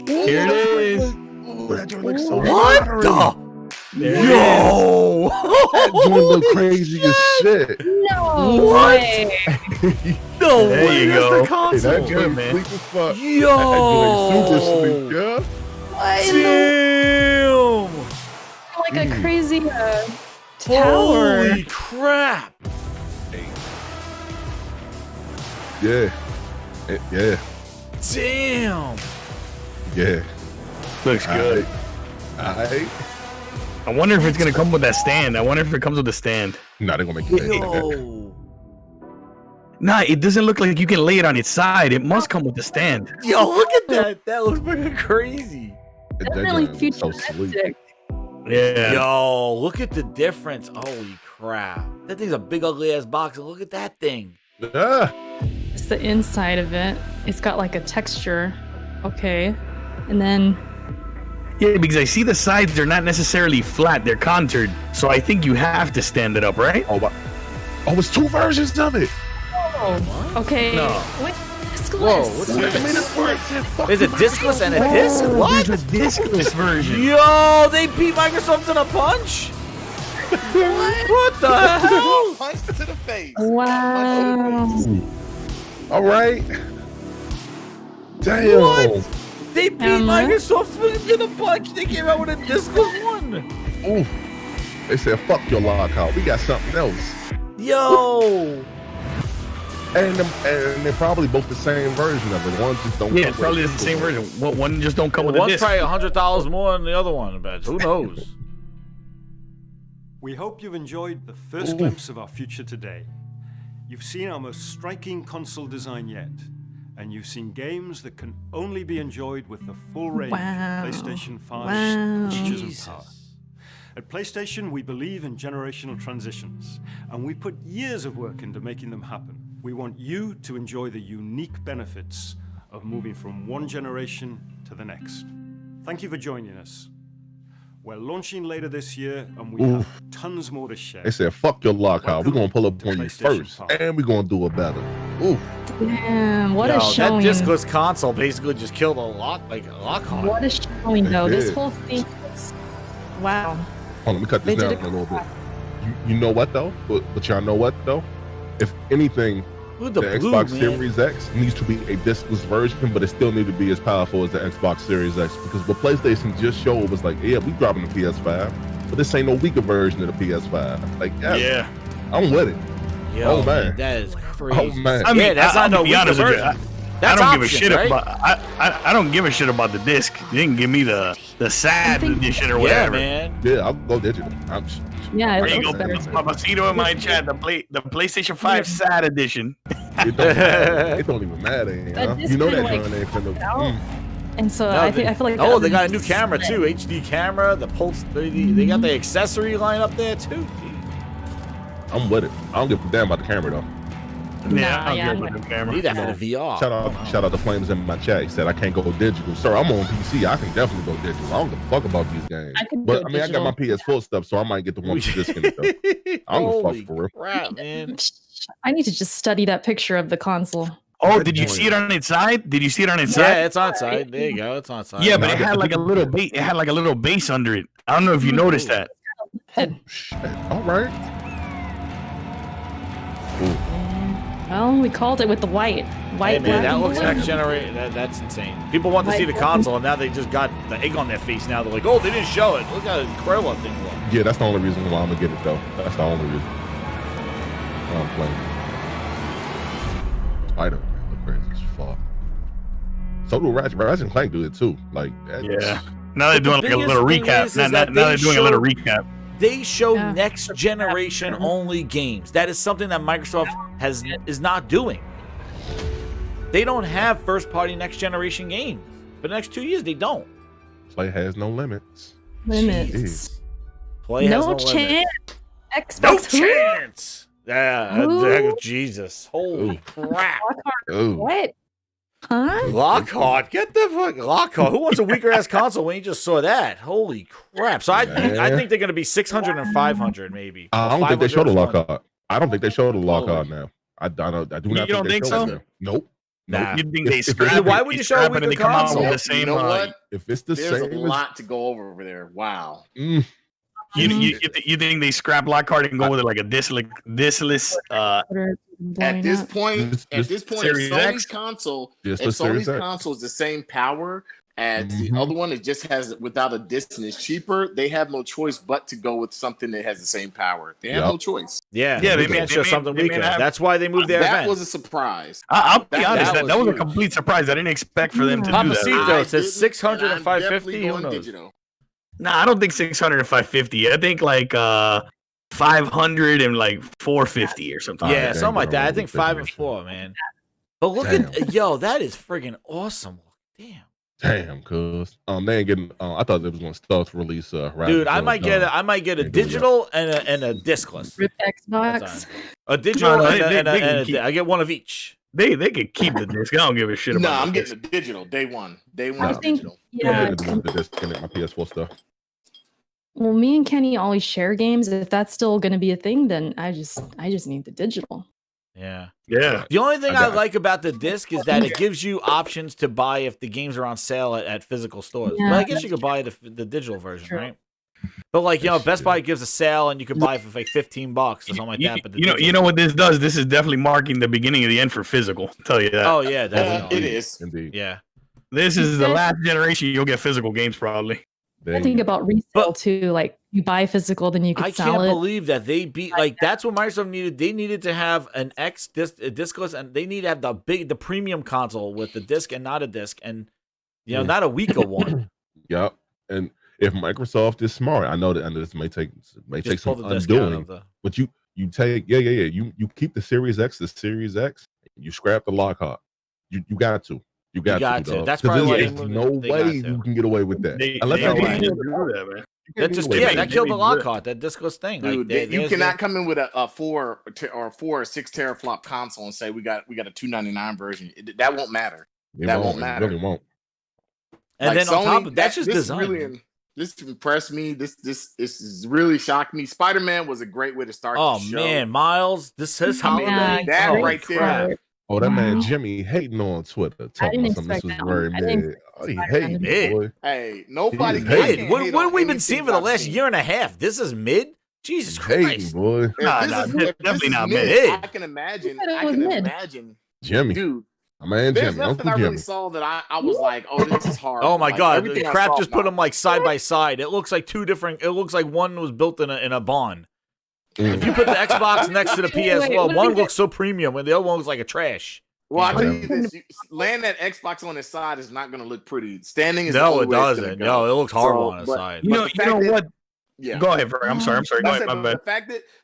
Here it is. Oh, that joint looks so What watery. the? There it Yo! That joint look crazy as shit. No What? way. No There way! you That's go. the Hey, console. that Good, joint man. sleek as fuck. Yo! That joint super sleek, yeah. Damn! Like a crazy tower. Holy crap! Yeah. Yeah. Damn! Yeah. Looks good. Alright. I wonder if it's gonna come with that stand. I wonder if it comes with a stand. No, they're gonna make it. Yo! Nah, it doesn't look like you can lay it on its side. It must come with the stand. Yo, look at that! That looks fucking crazy. That Really joint is so sleek. futuristic. Yeah. Yo, look at the difference. Holy crap. That thing's a big ugly ass box, and look at that thing. Yeah. It's the inside of it. It's got like a texture. Okay. And then Yeah, because I see the sides, they're not necessarily flat, they're contoured. So I think you have to stand it up, right? Oh, it's two versions of it. okay. No. Wait, discless. Whoa, what's There's a discless and a disc? What? There's a discless version. Yo, they beat Microsoft in a punch? What the hell? Punch to the face. Wow. All right. Damn. What? They beat Emma? Microsoft in a punch. They came out with a discless one. Ooh. They said, fuck your lockout. We got something else. Yo. And they're probably both the same version of it. One just don't. Yeah, it's probably the same version. One just don't come with a One's disc. probably $100 more than the other one, but who knows? We hope you've enjoyed the first glimpse of our future today. You've seen our most striking console design yet, and you've seen games that can only be enjoyed with the full range of PlayStation 5 features and power. At PlayStation, we believe in generational transitions, and we put years of work into making them happen. We want you to enjoy the unique benefits of moving from one generation to the next. Thank you for joining us. We're launching later this year, and we have tons more to share. They said, fuck your lockout. We're going to pull up on you first, and we're going to do it better. Ooh. Damn, what a showing. That discless console basically just killed a Lockhart. What a showing, though. This whole thing is... Wow. Hold on, let me cut this down a little bit. You know what, though? But y'all know what, though? If anything, the Xbox Series X needs to be a discless version, but it still needs to be as powerful as the Xbox Series X, because what PlayStation just showed was like, yeah, we dropping the PS5, but this ain't no weaker version of the PS5. Like, yeah, I'm with it. Yo, oh man, that is crazy. Oh man, I mean, yeah, that's not no weaker version. I don't give a shit about. I don't give a shit about the disc. You can give me the sad edition or whatever. Yeah, man. Yeah, I'll go digital. Yeah, there you go, Papacito in my chat. The PlayStation 5 sad edition. It don't even matter. You know that like, ain't finna. And so I feel like they got a new camera too, HD camera. The Pulse, they got the accessory line up there too. I'm with it. I don't give a damn about the camera though. Yeah, I don't give a camera. Need that for the VR. Shout out to Flames in my chat. He said I can't go digital. Sir, I'm on PC. I can definitely go digital. I don't give a fuck about these games. But I mean, I got my PS4 stuff, so I might get the one for disc in it though. I don't give a fuck for real. Crap, man. I need to just study that picture of the console. Oh, did you see it on its side? Did you see it on its side? Yeah, it's on side. There you go. It's on side. Yeah, but it had like a little base. It had like a little base under it. I don't know if you noticed that. Oh, shit. All right. Well, we called it with the white. Hey, man, that looks next generation. That's insane. People want to see the console, and now they just got the egg on their face. Now they're like, oh, they didn't show it. Look how incredible that thing looks. Yeah, that's the only reason why I'm gonna get it though. That's the only reason. I'm playing. Spider-Man look crazy as fuck. So do Ratchet and Clank do it too. Like, yeah. Now they're doing like a little recap. Now they're doing a little recap. They show next generation only games. That is something that Microsoft is not doing. They don't have first party next generation games. For the next 2 years, they don't. Play has no limits. Play has no chance. limits. Xbox no chance. Yeah, Jesus. Holy crap. What? Huh? Lockhart, get the fuck Lockhart. Who wants a weaker ass console when you just saw that? Holy crap! So I think they're gonna be 600 and 500 maybe. I don't think they showed a Lockhart. I don't think they showed a Lockhart now. I do not. You don't think so? Nope. Nah. You think they scrap it? Why would you show a weaker console? The same, you know what? If it's the There's same, a lot to go over there. Wow. You think they scrap Lockhart and go with it like a discless? At this point, Series Sony's X? console, Just if the Series Sony's X. console is the same power as the other one, it just has without a disc and it's cheaper. They have no choice but to go with something that has the same power. They have no choice. Yeah, they can't show something weaker. That's why they moved their That event. was a surprise. I'll be honest. That was a huge. complete surprise. I didn't expect for them to do that. Papacito says 600 and 550. Who knows? Digital. Nah, I don't think 600 and 550. I think like 500 and like 450 or something. Yeah, something like that. I think 5 and 4, man. But look at that is friggin' awesome. Damn, cuz they ain't getting. I thought they was gonna start to release. Dude, I might get a digital and a discless. Rip Xbox. A digital and I get one of each. They could keep the disc. I don't give a shit about. No, I'm getting the digital day one. Day one. I think digital. yeah. The disc and my PS4 stuff. Well, me and Kenny always share games. If that's still going to be a thing, then I just need the digital. Yeah. Yeah. The only thing I like about the disc is that it gives you options to buy if the games are on sale at physical stores. Yeah, but I guess you could buy the digital version, right? But like, Best Buy gives a sale and you can buy it for like $15 or something like that. But you know what this does? This is definitely marking the beginning of the end for physical. I'll tell you that. Oh yeah, definitely. It is. Indeed. Yeah. This is the last generation you'll get physical games probably. I think about resale too. Like you buy physical, then you can sell it. I can't believe that they beat that's what Microsoft needed. They needed to have an discless, and they need to have the premium console with the disc and not a disc, and not a weaker one. Yep. And if Microsoft is smart, I know that this may take some undoing, but you take you keep the Series X, you scrap the Lockhart. You got to. You got to. Dog. That's probably why there's no way you can get away with that. Unless that just that killed the Lockhart, that Discos thing. Dude, you cannot come in with a 4 or 6 teraflop console and say we got a $299 version. That won't matter. That won't matter. It really won't. And then on top of that's just design. Really, this impressed me. This has really shocked me. Spider-Man was a great way to start. Oh the show. man, Miles, this is holiday. That right there. Oh, that man Jimmy hating on Twitter, talking about something. This was very mid. Oh, he hating mid. Boy. Hey, nobody. Mid. What have we been seeing for the last year and a half? This is mid. Jesus Christ, hating, boy. Definitely not mid. I can imagine. Jimmy, dude. Man, there's Jimmy, nothing I really saw that I was like, oh, this is hard. Oh my god, everything Crap just put them like side by side. It looks like two different. It looks like one was built in a barn. If you put the Xbox next to the PS, one looks so premium, and the other one looks like a trash. Well, I tell you this: laying that Xbox on its side is not going to look pretty. Standing is no, it doesn't. No, it looks horrible on its side. You know what? Yeah. Go ahead, Vern. I'm sorry. Go ahead. My bad.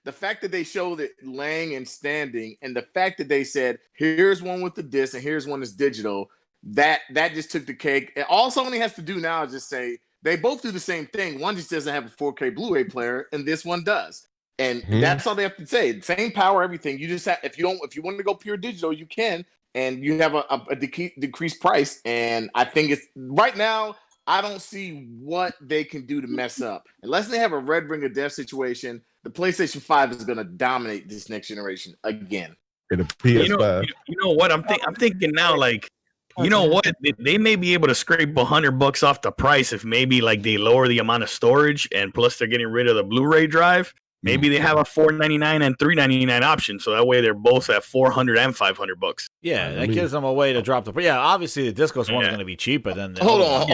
The fact that they showed it laying and standing, and the fact that they said, "Here's one with the disc, and here's one that's digital," that just took the cake. And all Sony has to do now is just say they both do the same thing. One just doesn't have a 4K Blu-ray player, and this one does. And that's all they have to say. Same power, everything. You just have if you want to go pure digital, you can, and you have a decreased price. And I think it's right now. I don't see what they can do to mess up. Unless they have a red ring of death situation, the PlayStation 5 is going to dominate this next generation again. And the PS5. You know what? I'm thinking now, like, you know what? They may be able to scrape $100 off the price if maybe like they lower the amount of storage, and plus they're getting rid of the Blu-ray drive. Maybe they have a $499 and $399 option, so that way they're both at $400 and $500. Yeah, that gives them a way to drop the. Yeah, obviously the Discos one's going to be cheaper than. The hold on.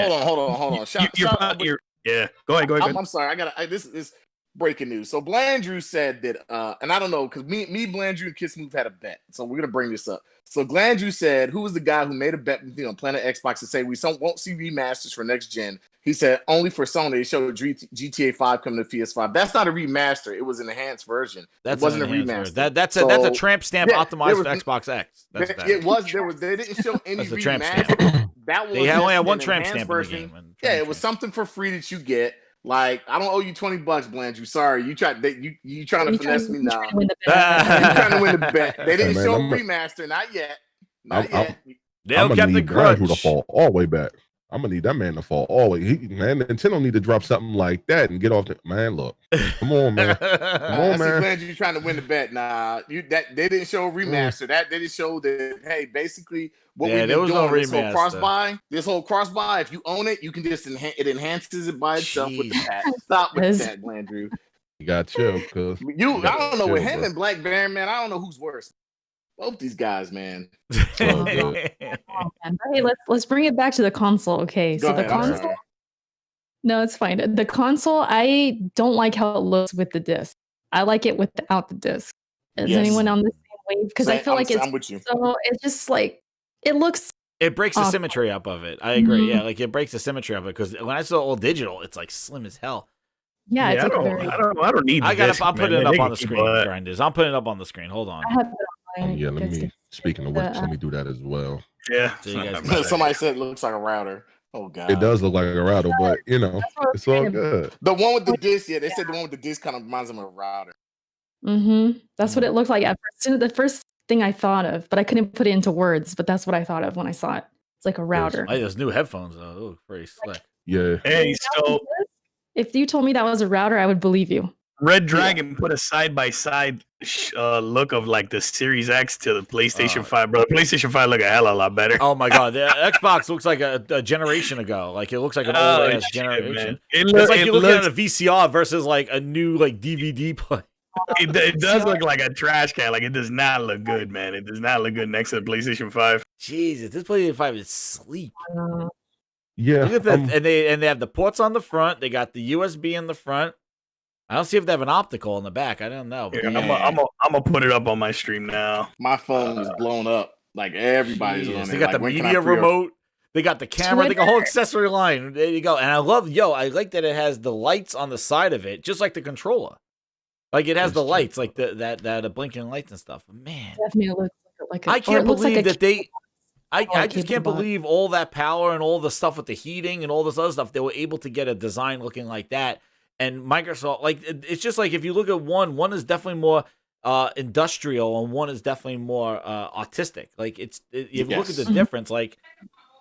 Yeah, go ahead. I'm sorry. This is breaking news. So Blandrew said that, and I don't know because me, Blandrew, and Kiss Move had a bet, so we're gonna bring this up. So Blandrew said, "Who was the guy who made a bet with Planet Xbox to say we won't see remasters for next gen?" He said only for Sony. They showed GTA 5 coming to PS5. That's not a remaster. It was an enhanced version. It wasn't a remaster. That's a tramp stamp optimized for Xbox X. It was. They didn't show any remaster. That was they only had one tramp stamp version. In the game. Yeah, it was something for free that you get. Like, I don't owe you $20, Blandrew. Sorry, you trying to finesse me now. You trying to win the bet. They didn't show a remaster, not yet. They'll kept the grudge. To fall all the way back. I'm gonna need that man to fall all the way. Nintendo need to drop something like that and get off the man. Look, come on, man. Glad you're trying to win the bet. Nah, they didn't show a remaster. That they didn't show that. Hey, basically, what we've been doing this whole cross buy. If you own it, you can just it enhances it by itself with the patch. Stop with that, Blandrew. You got chill, cause I don't know with him and Black Baron, man. I don't know who's worse. Both these guys, man. Hey, let's bring it back to the console. Okay, so the console. No, it's fine. The console, I don't like how it looks with the disc. I like it without the disc. Is anyone on the same wave? Because I feel like it's so. It's just like it looks. It breaks the symmetry up of it. I agree. Yeah, like it breaks the symmetry of it because when I saw all digital, it's like slim as hell. Yeah, it's I don't need. I'll put it up on the screen, Grinders. I'm putting it up on the screen. Hold on. Yeah, let me. Speaking of which, let me do that as well. Yeah. So somebody said it looks like a router. Oh god. It does look like a router, but it's all good. The one with the disc, they said the one with the disc kind of reminds them of a router. That's what it looked like at first. The first thing I thought of, but I couldn't put it into words. But that's what I thought of when I saw it. It's like a router. Those new headphones though. They look pretty slick. Yeah. Hey, so if you told me that was a router, I would believe you. Red Dragon put a side-by-side look of like the Series X to the PlayStation 5, bro. The PlayStation 5 look a hell of a lot better. Oh my god, the Xbox looks like a generation ago. Like it looks like an old ass generation. It's like you're looking at a VCR versus like a new like DVD player. It does look like a trash can. Like it does not look good, man. It does not look good next to the PlayStation 5. Jesus, this PlayStation 5 is sleep. Yeah, look at that, and they have the ports on the front. They got the USB in the front. I don't see if they have an optical in the back. I don't know. But I'm gonna put it up on my stream now. My phone is blown up. Like everybody's on it. They got the media remote. They got the camera. They got a whole accessory line. There you go. And I like that it has the lights on the side of it, just like the controller. Like it has the lights, like that blinking lights and stuff. Man, definitely looks like I can't believe that they. I just can't believe all that power and all the stuff with the heating and all this other stuff. They were able to get a design looking like that. And Microsoft, like, it's just like if you look at one is definitely more industrial and one is definitely more artistic. Like, if you look at the difference, like,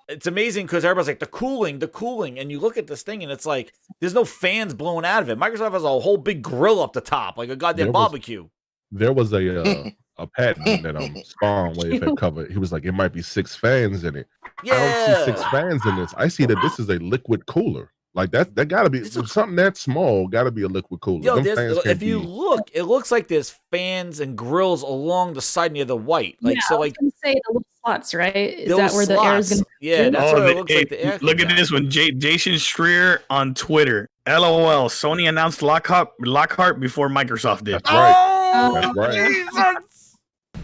it's amazing because everybody's like, the cooling. And you look at this thing and it's like, there's no fans blowing out of it. Microsoft has a whole big grill up the top, like a goddamn barbecue. There was a patent that Spawn Wave had covered. He was like, it might be 6 fans in it. Yeah. I don't see 6 fans in this. I see that this is a liquid cooler. Like that gotta be something that small. Gotta be a liquid cooler. Yo, if you look, it looks like there's fans and grills along the side near the white. Like yeah, so, I was like gonna say the little slots, right? Is those that where the air is slots. gonna? Yeah, that's what it looks like. The air Look comes at this one, Jason Schreier on Twitter. LOL. Sony announced Lockhart before Microsoft did. That's right. That's right. Jesus.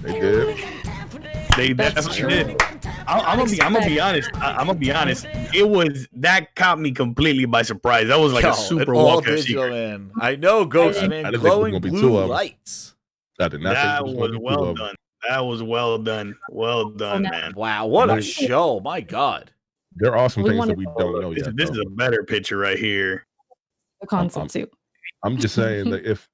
They did. They definitely did. I'm gonna be honest. I'm gonna be honest. It was that caught me completely by surprise. That was like a super walk-up secret. Man. I know, Ghost Man, glowing blue lights. I did not That think was well done. That was well done. Well done, man. Wow, what a show! My God, there are some things that we don't know yet. This is a better picture right here. The console too. I'm just saying that if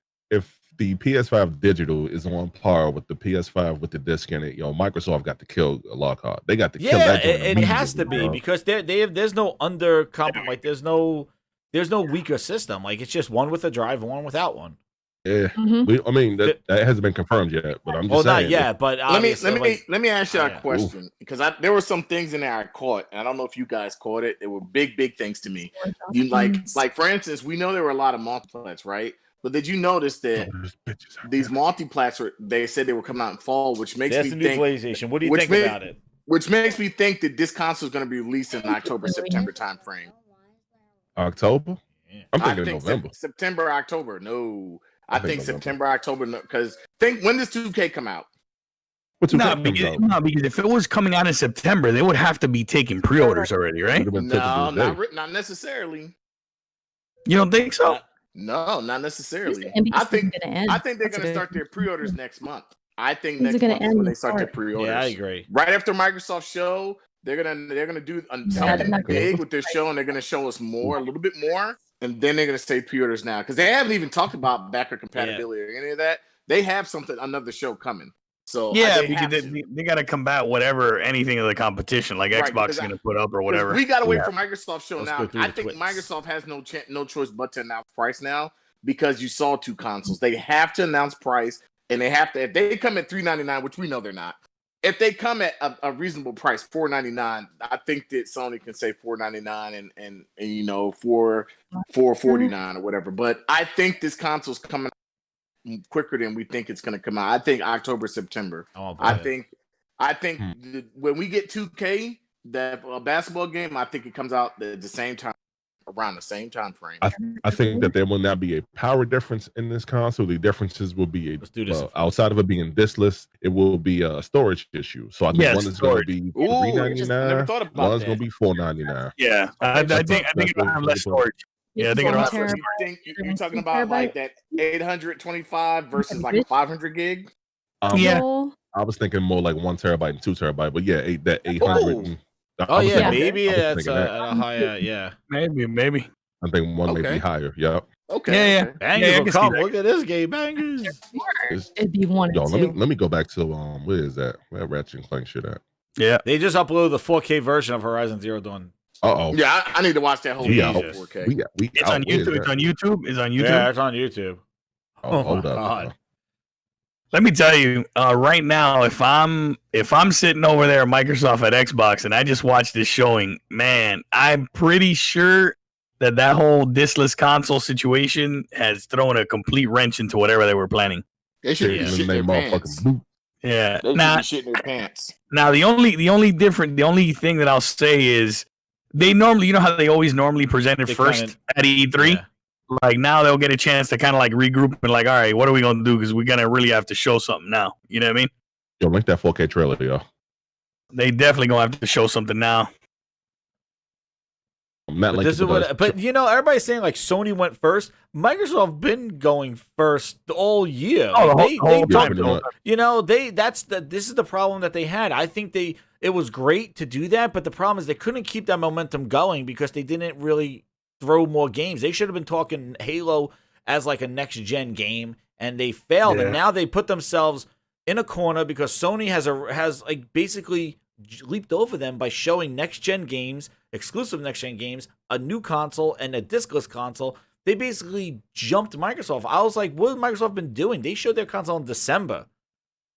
the PS5 digital is on par with the PS5 with the disc in it, Microsoft got to kill Lockhart. They got to kill that. It has to be because there's no like there's no weaker system. Like it's just one with a drive and one without one. Yeah, I mean that hasn't been confirmed yet, but I'm just saying. Not yet, but let me ask you a question because there were some things in there I caught, and I don't know if you guys caught it. They were big things to me. You like for instance, we know there were a lot of multiplats, right? But did you notice that these multiplats they said they were coming out in fall, which makes me think PlayStation. What do you think about it? Which makes me think that this console is going to be released in October, September timeframe. October? I'm thinking November. September, October. No, I think September, October. Because when does 2K come out? No, because if it was coming out in September, they would have to be taking pre-orders already, right? No, not necessarily. You don't think so? No, not necessarily. I think they're going to start their pre-orders next month. I think next month is when they start their pre-orders. Yeah, I agree. Right after Microsoft show, they're gonna do something big with their show, and they're gonna show us a little bit more, and then they're gonna say pre-orders now because they haven't even talked about backward compatibility or any of that. They have another show coming. So yeah, because they got to combat anything of the competition, like Xbox is going to put up or whatever. We got to wait for Microsoft show now. I think Microsoft has no choice but to announce price now because you saw 2 consoles. They have to announce price, and they have to. If they come at $399, which we know they're not, if they come at a reasonable price, $499, I think that Sony can say $499 and $449 or whatever. But I think this console's coming quicker than we think it's going to come out. I think October, September. I think when we get 2K, that basketball game, I think it comes out the same time, around the same time frame. I think that there will not be a power difference in this console. The differences will be outside of it being diskless, it will be a storage issue. So I think one is going to be $399, one's going to be $499. Yeah, I think it'll have less storage. Yeah, I think you're talking about like that 825 versus like a 500 gig. Yeah, I was thinking more like 1 terabyte and 2 terabyte, but yeah, 800. Maybe it's a higher. Yeah, maybe. I think one may be higher. Yep. Okay. Yeah. Bangers will come. Look at this game, bangers. It'd be 1 or 2. Let me go back to where is that? Where Ratchet and Clank shit at? Yeah, they just uploaded the 4K version of Horizon Zero Dawn. Yeah, I need to watch that whole thing 4K. It's on YouTube. It's on YouTube. Yeah, it's on YouTube. Hold up. Let me tell you, right now, if I'm sitting over there at Microsoft at Xbox and I just watched this showing, man, I'm pretty sure that whole diskless console situation has thrown a complete wrench into whatever they were planning. They should be shitting their pants. Yeah. They should be shitting their pants. Now the only thing that I'll say is they normally, you know how they always normally present it first at E3? Yeah. Like now they'll get a chance to kind of like regroup and like, all right, what are we going to do? Because we're going to really have to show something now. You know what I mean? Yo, link that 4K trailer, yo. They definitely going to have to show something now. Not like this is what, but you know, everybody's saying like Sony went first. Microsoft been going first all year. Oh, Like, the whole time. You know, this is the problem that they had. I think it was great to do that, but the problem is they couldn't keep that momentum going because they didn't really throw more games. They should have been talking Halo as like a next gen game, and they failed. Yeah. And now they put themselves in a corner because Sony has like basically leaped over them by showing next gen games, exclusive next gen games, a new console and a discless console. They basically jumped Microsoft. I was like, what has Microsoft been doing? They showed their console in December,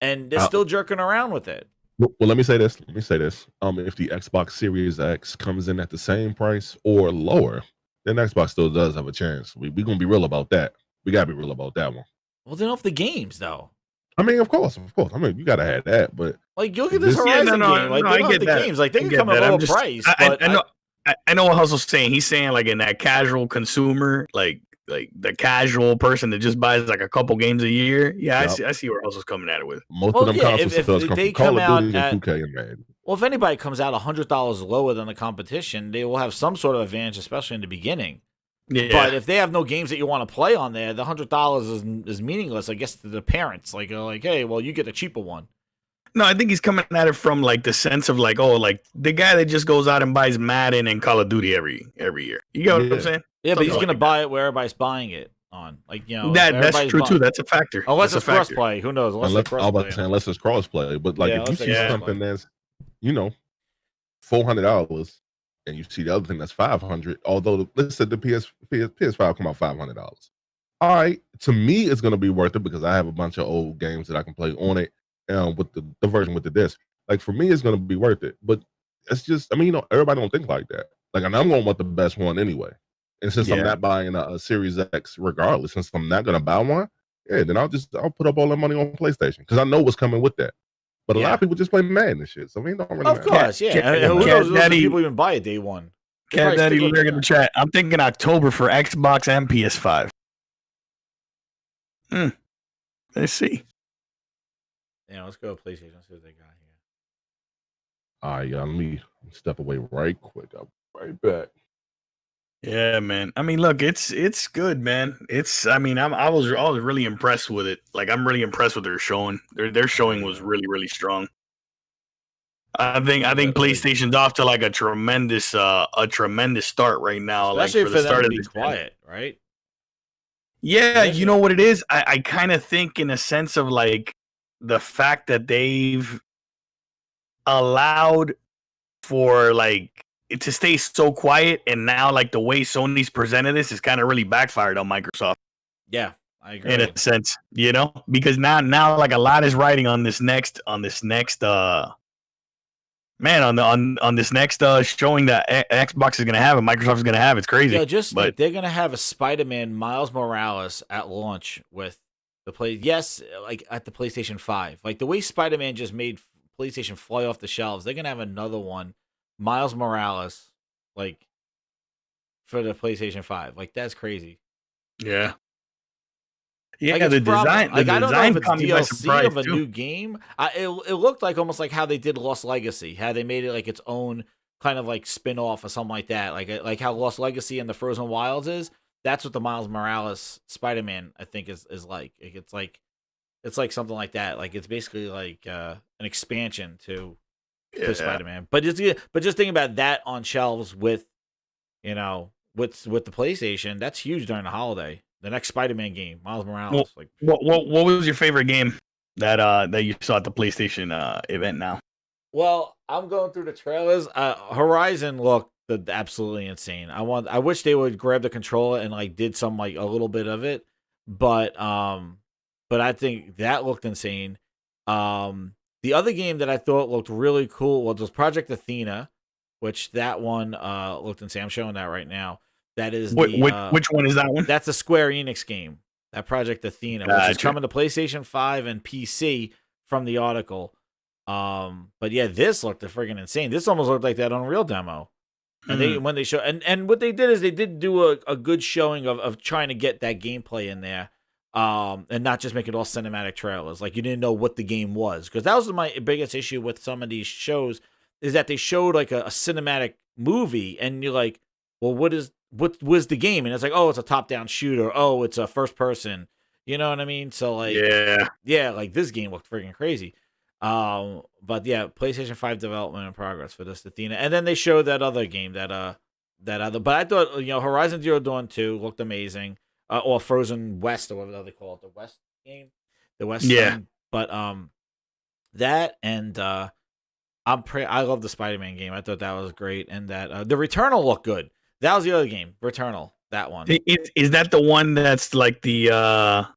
and they're still jerking around with it. Well, let me say this. If the Xbox Series X comes in at the same price or lower, then Xbox still does have a chance. We're gonna be real about that. We gotta be real about that one. Well, then off the games though. I mean, of course. I mean, you gotta have that, but like, look at this Horizon game. Like, they don't have the games. Like, they can come at a lower price. I know what Hustle's saying. He's saying like in that casual consumer, like the casual person that just buys like a couple games a year. Yeah, Yep. I see where Hustle's coming at it with. Most of them consoles if sales come they from Call come of out Duty at- and 2K and Madden. Well, if anybody comes out $100 lower than the competition, they will have some sort of advantage, especially in the beginning. Yeah. But if they have no games that you want to play on there, the $100 is meaningless, I guess, to the parents. Like, hey, well, you get a cheaper one. No, I think he's coming at it from like the sense of like, oh, like the guy that just goes out and buys Madden and Call of Duty every year. You get what I'm saying? Yeah, but he's Something gonna buy it where everybody's buying it on. Like, you know, that's true too. That's a factor. Unless That's it's a factor. crossplay, who knows? Unless it's crossplay, but like Yeah, if you let's see say crossplay. something that's, you know, $400, and you see the other thing that's $500, although let's say the PS5 come out $500. All right, to me, it's gonna be worth it because I have a bunch of old games that I can play on it, with the version with the disc. Like for me, it's gonna be worth it. But it's just, I mean, you know, everybody don't think like that. Like, and I'm gonna want the best one anyway. And since I'm not buying a Series X, regardless, since I'm not gonna buy one, then I'll put up all that money on PlayStation because I know what's coming with that. But a lot of people just play Madden and shit, so I mean, don't really Of matter. course, yeah. And who knows if people even buy it day one? They Cat probably Daddy stick with Lyric it. in the chat. I'm thinking October for Xbox and PS5. Let's see. Yeah, let's go to PlayStation. See what they got here. All right, let me step away right quick. I'll be right back. Yeah, man. I mean, look, it's good, man. I was really impressed with it. Like, I'm really impressed with their showing. Their showing was really, really strong. I think PlayStation's off to like a tremendous start right now. Especially like for the them start to of be this quiet, right? Yeah, you know what it is? I kind of think in a sense of like the fact that they've allowed for like it to stay so quiet, and now like the way Sony's presented this is kind of really backfired on Microsoft. Yeah, I agree. In a sense, you know, because now like a lot is riding on this next showing that Xbox is gonna have and Microsoft is gonna have. It's crazy. Yeah, like they're gonna have a Spider-Man Miles Morales at launch with the like at the PlayStation 5. Like the way Spider-Man just made PlayStation fly off the shelves, they're gonna have another one, Miles Morales, like for the PlayStation 5. Like that's crazy. Yeah. Yeah, like, the design. Like I don't know if it's caught me by DLC surprise, of a too. new game. It looked like almost like how they did Lost Legacy, how they made it like its own kind of like spin-off or something like that. Like how Lost Legacy and the Frozen Wilds is. That's what the Miles Morales Spider-Man I think is like. It's like something like that. Like it's basically like an expansion to Spider-Man. But just think about that on shelves with, you know, with the PlayStation. That's huge during the holiday. The next Spider-Man game, Miles Morales. What was your favorite game that you saw at the PlayStation event now? Well, I'm going through the trailers. Horizon looked absolutely insane. I wish they would grab the controller and like did some like a little bit of it, but I think that looked insane. The other game that I thought looked really cool was Project Athena, which that one looked insane. I'm showing that right now. That is which one is that one? That's a Square Enix game. That Project Athena, which is coming to PlayStation 5 and PC from the article. But yeah, this looked friggin' insane. This almost looked like that Unreal demo. And when they show and what they did is they did do a good showing of trying to get that gameplay in there. And not just make it all cinematic trailers. Like you didn't know what the game was. Because that was my biggest issue with some of these shows is that they showed like a cinematic movie and you're like, well, what was the game? And it's like, oh, it's a top-down shooter. Oh, it's a first person. You know what I mean? So like, yeah, like this game looked freaking crazy. But yeah, PlayStation 5 development in progress for this Athena, and then they showed that other game that other. But I thought Horizon Zero Dawn 2 looked amazing, or Frozen West or whatever they call it, the West game, the West. Thing. But that and I love the Spider-Man game. I thought that was great, and that the Returnal looked good. That was the other game, Returnal. That one. Is that the one that's like the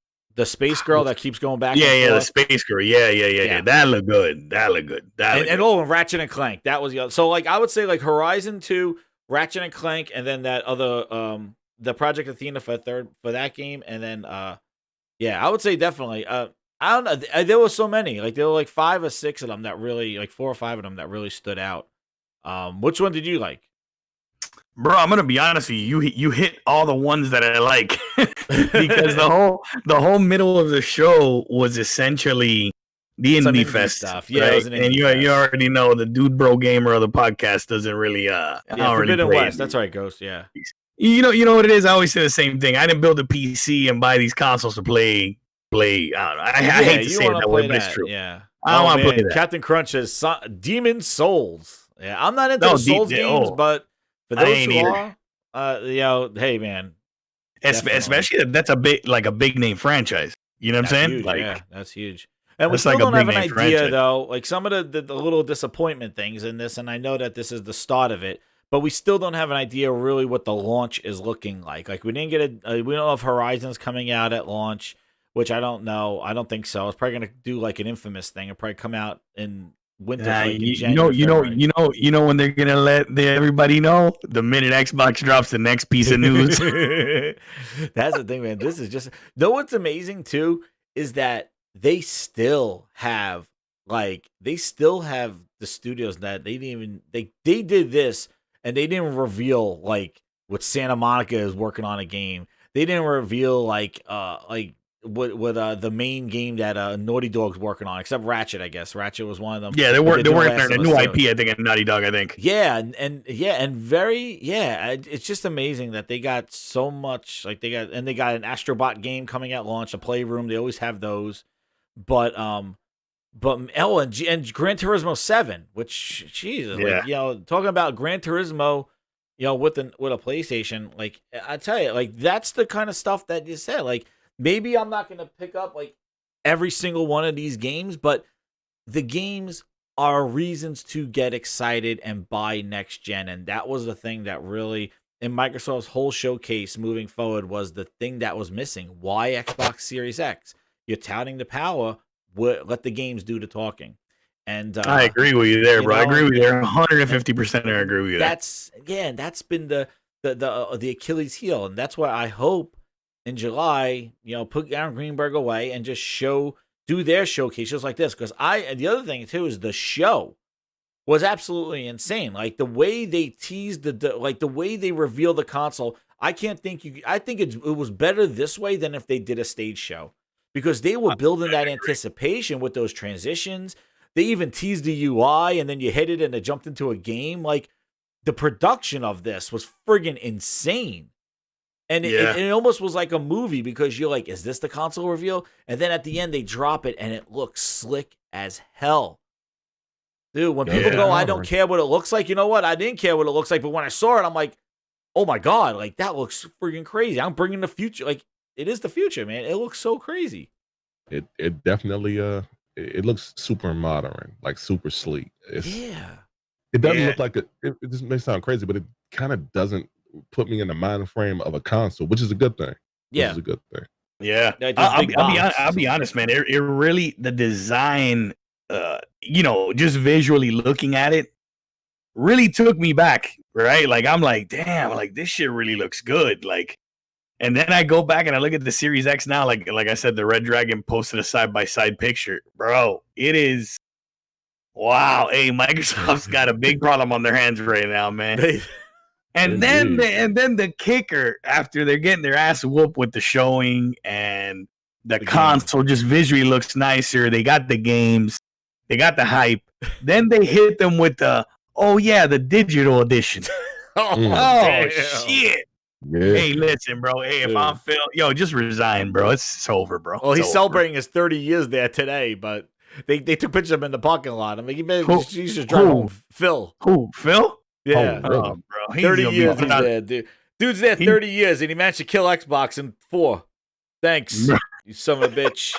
space girl that keeps going back? Yeah, the space girl. Yeah. That looked good. And Ratchet and Clank. That was the other. So like I would say like Horizon 2, Ratchet and Clank, and then that other the Project Athena for that game, and then yeah, I would say definitely. I don't know. There were so many. Like there were like 5 or 6 of them that really, like 4 or 5 of them that really stood out. Which one did you like? Bro, I'm gonna be honest with you. You hit all the ones that I like because the whole middle of the show was essentially the indie fest stuff. Yeah, right? And you already know the Dude Bro Gamer of the podcast doesn't really Forbidden West. That's right, Ghost. Yeah. You know what it is. I always say the same thing. I didn't build a PC and buy these consoles to play. I don't know. I hate to say it that way, but it's true. Yeah. I don't want to play that. Captain Crunch is Demon Souls. Yeah, I'm not into the Souls games, but for those who are, hey man, especially that's a big name franchise. You know what I'm saying? Huge, like, that's huge. And we still don't have an idea though. Like some of the little disappointment things in this, and I know that this is the start of it, but we still don't have an idea really what the launch is looking like. Like we didn't get we don't know if Horizon's coming out at launch, which I don't know. I don't think so. It's probably gonna do like an Infamous thing. It'll probably come out in winter. Like you know when they're gonna let everybody know the minute Xbox drops the next piece of news. That's the thing, man. This is just what's amazing too is that they still have the studios that they didn't even they did this and they didn't reveal like what Santa Monica is working on a game. They didn't reveal like what the main game that Naughty Dog's working on, except Ratchet, I guess. Ratchet was one of them. Yeah, they're working on a new IP, I think, at Naughty Dog, I think. Yeah, it's just amazing that they got so much. Like they got an Astrobot game coming at launch, a Playroom. They always have those, but and Gran Turismo 7, which Jesus, like, talking about Gran Turismo. With a PlayStation, like I tell you, like that's the kind of stuff that you said. Like maybe I'm not going to pick up like every single one of these games, but the games are reasons to get excited and buy next gen, and that was the thing that really in Microsoft's whole showcase moving forward was the thing that was missing. Why Xbox Series X? You're touting the power. Let the games do the talking. And I agree with you there, bro. I agree with you there. 150%. I agree with you. That's that's been the Achilles heel, and that's why I hope in July, put Aaron Greenberg away and just do their showcase just like this. Because the other thing too is the show was absolutely insane. Like the way they teased the way they reveal the console. I think it was better this way than if they did a stage show, because they were building that anticipation with those transitions. They even teased the UI, and then you hit it and it jumped into a game. Like the production of this was friggin' insane. And it almost was like a movie, because you're like, is this the console reveal? And then at the end, they drop it and it looks slick as hell. Dude, when people go, I don't care what it looks like. You know what? I didn't care what it looks like. But when I saw it, I'm like, oh my God, like that looks friggin' crazy. I'm bringing the future. Like it is the future, man. It looks so crazy. It definitely, it looks super modern, like super sleek. It doesn't look like it just may sound crazy, but it kind of doesn't put me in the mind frame of a console, which is a good thing. Yeah, it's a good thing. Yeah, I'll be honest, man. It really, the design, just visually looking at it, really took me back. Right, like I'm like, damn, like this shit really looks good. Like, and then I go back and I look at the Series X now. Like I said, the Red Dragon posted a side-by-side picture, bro. It is. Wow, hey, Microsoft's got a big problem on their hands right now, man. And then the kicker, after they're getting their ass whooped with the showing and the console just visually looks nicer. They got the games, they got the hype. Then they hit them with the digital edition. Oh shit. Yeah. Hey, listen, bro. Hey, if I'm Phil, yo, just resign, bro. It's over, bro. Well, It's he's over. celebrating his 30 years there today, but they took pictures of him in the parking lot. I mean, you should drive home. Phil. Who? Phil? Yeah. Oh, really? Bro. 30 years he's there, dude. Dude's there 30 years, and he managed to kill Xbox in 4. Thanks, you son of a bitch.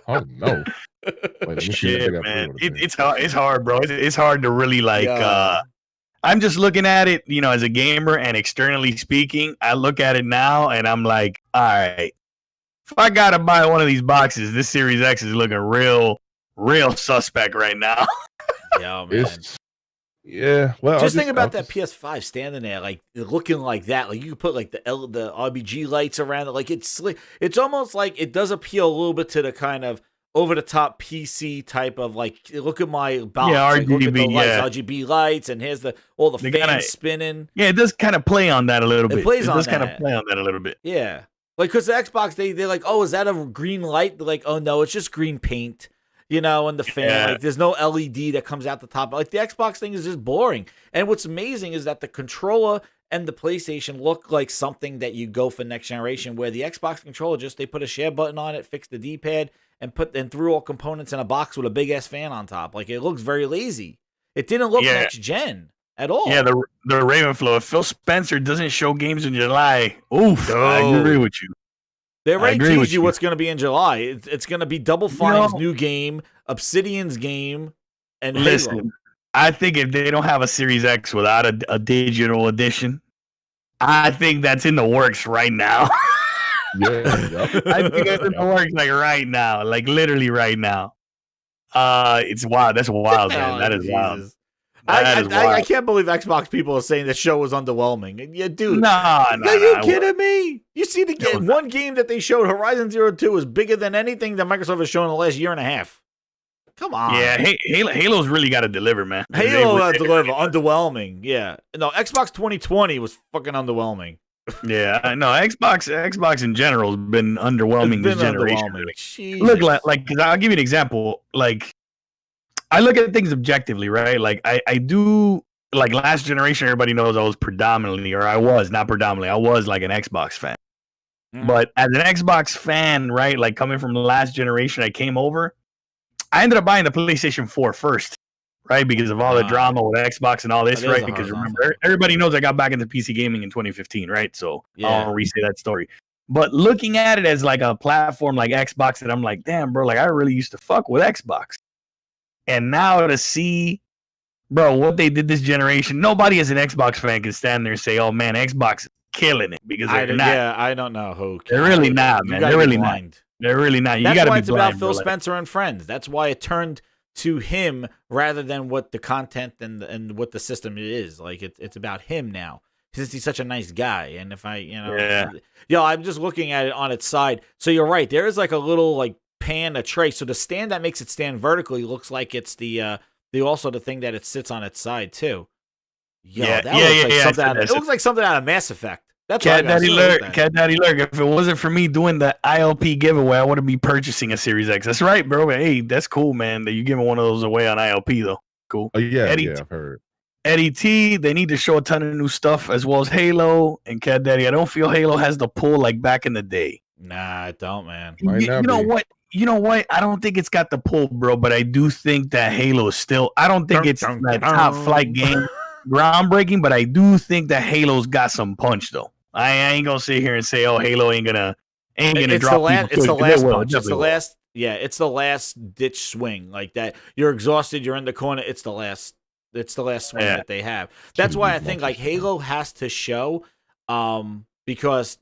Oh, no. Wait, shit, man. It's hard, bro. It's hard to really, like, I'm just looking at it, as a gamer and externally speaking, I look at it now and I'm like, all right, if I got to buy one of these boxes, this Series X is looking real suspect right now. Yeah, man. Yeah, well, just think about that PS5 standing there, like looking like that. Like you could put like the RBG lights around it. Like it's almost like it does appeal a little bit to the kind of over the top PC type of like, look at my box. Yeah, like, look at the RGB, lights, RGB lights, and here's all the fans spinning. Yeah, it does kind of play on that a little bit. It plays on does that. kind of play on that a little bit. Yeah, like because the Xbox, they're like, oh, is that a green light? They're like, oh no, it's just green paint. And the fan, like, there's no LED that comes out the top. Like, the Xbox thing is just boring. And what's amazing is that the controller and the PlayStation look like something that you go for next generation, where the Xbox controller they put a share button on it, fix the D-pad, and threw all components in a box with a big-ass fan on top. Like, it looks very lazy. It didn't look next gen at all. Yeah, the Ravenflow. If Phil Spencer doesn't show games in July, I agree with you. They already teased you what's going to be in July. It's going to be Double Fine's new game, Obsidian's game, and listen, Halo. I think if they don't have a Series X without a digital edition, I think that's in the works right now. I think it's in the works like right now, like literally right now. It's wild. That's wild, man. That is wild. I can't believe Xbox people are saying the show was underwhelming. Yeah, dude. Are you kidding me? You see the game? One game that they showed, Horizon Zero 2, is bigger than anything that Microsoft has shown in the last year and a half. Come on. Yeah, Halo's really got to deliver, man. Halo got to deliver. Underwhelming. Yeah. No, Xbox 2020 was fucking underwhelming. Yeah, I know. Xbox in general has been underwhelming this generation. Really. Look, like, cause I'll give you an example. Like, I look at things objectively, right? Like, I do, like, last generation, everybody knows I was not predominantly, I was like an Xbox fan. But as an Xbox fan, right, like coming from the last generation, I came over, I ended up buying the PlayStation 4 first, right? Because of all the drama with Xbox and all this, right? Because remember, everybody knows I got back into PC gaming in 2015, right? So I won't re-say that story. But looking at it as like a platform like Xbox, that I'm like, damn, bro, like I really used to fuck with Xbox. And now to see, bro, what they did this generation, nobody as an Xbox fan can stand there and say, oh man, Xbox is killing it, because they're not. Yeah, I don't know who. They're really not, man. They're really not. They're really not. You got to be blind. That's why it's about Phil Spencer and friends. That's why it turned to him rather than what the content and what the system is. Like, it's about him now, since he's such a nice guy. And if I'm just looking at it on its side. So you're right. There is like a little like pan, a tray. So the stand that makes it stand vertically looks like it's the thing that it sits on its side too. It looks like something out of Mass Effect. That's Cat Daddy Lurk. If it wasn't for me doing the ILP giveaway, I wouldn't be purchasing a Series X. That's right, bro. Hey, that's cool, man. That you giving one of those away on ILP though. Cool. Oh yeah, I've heard. Eddie T, they need to show a ton of new stuff as well as Halo and Cat Daddy. I don't feel Halo has the pull like back in the day. Nah, I don't, man. You know what? I don't think it's got the pull, bro. But I do think that Halo is still. I don't think it's that top flight game, groundbreaking. But I do think that Halo's got some punch, though. I ain't gonna sit here and say, "Oh, Halo ain't gonna drop people." It's the last punch. It's the last. Yeah, it's the last ditch swing like that. You're exhausted. You're in the corner. It's the last. It's the last swing that they have. That's why I think like Halo has to show, because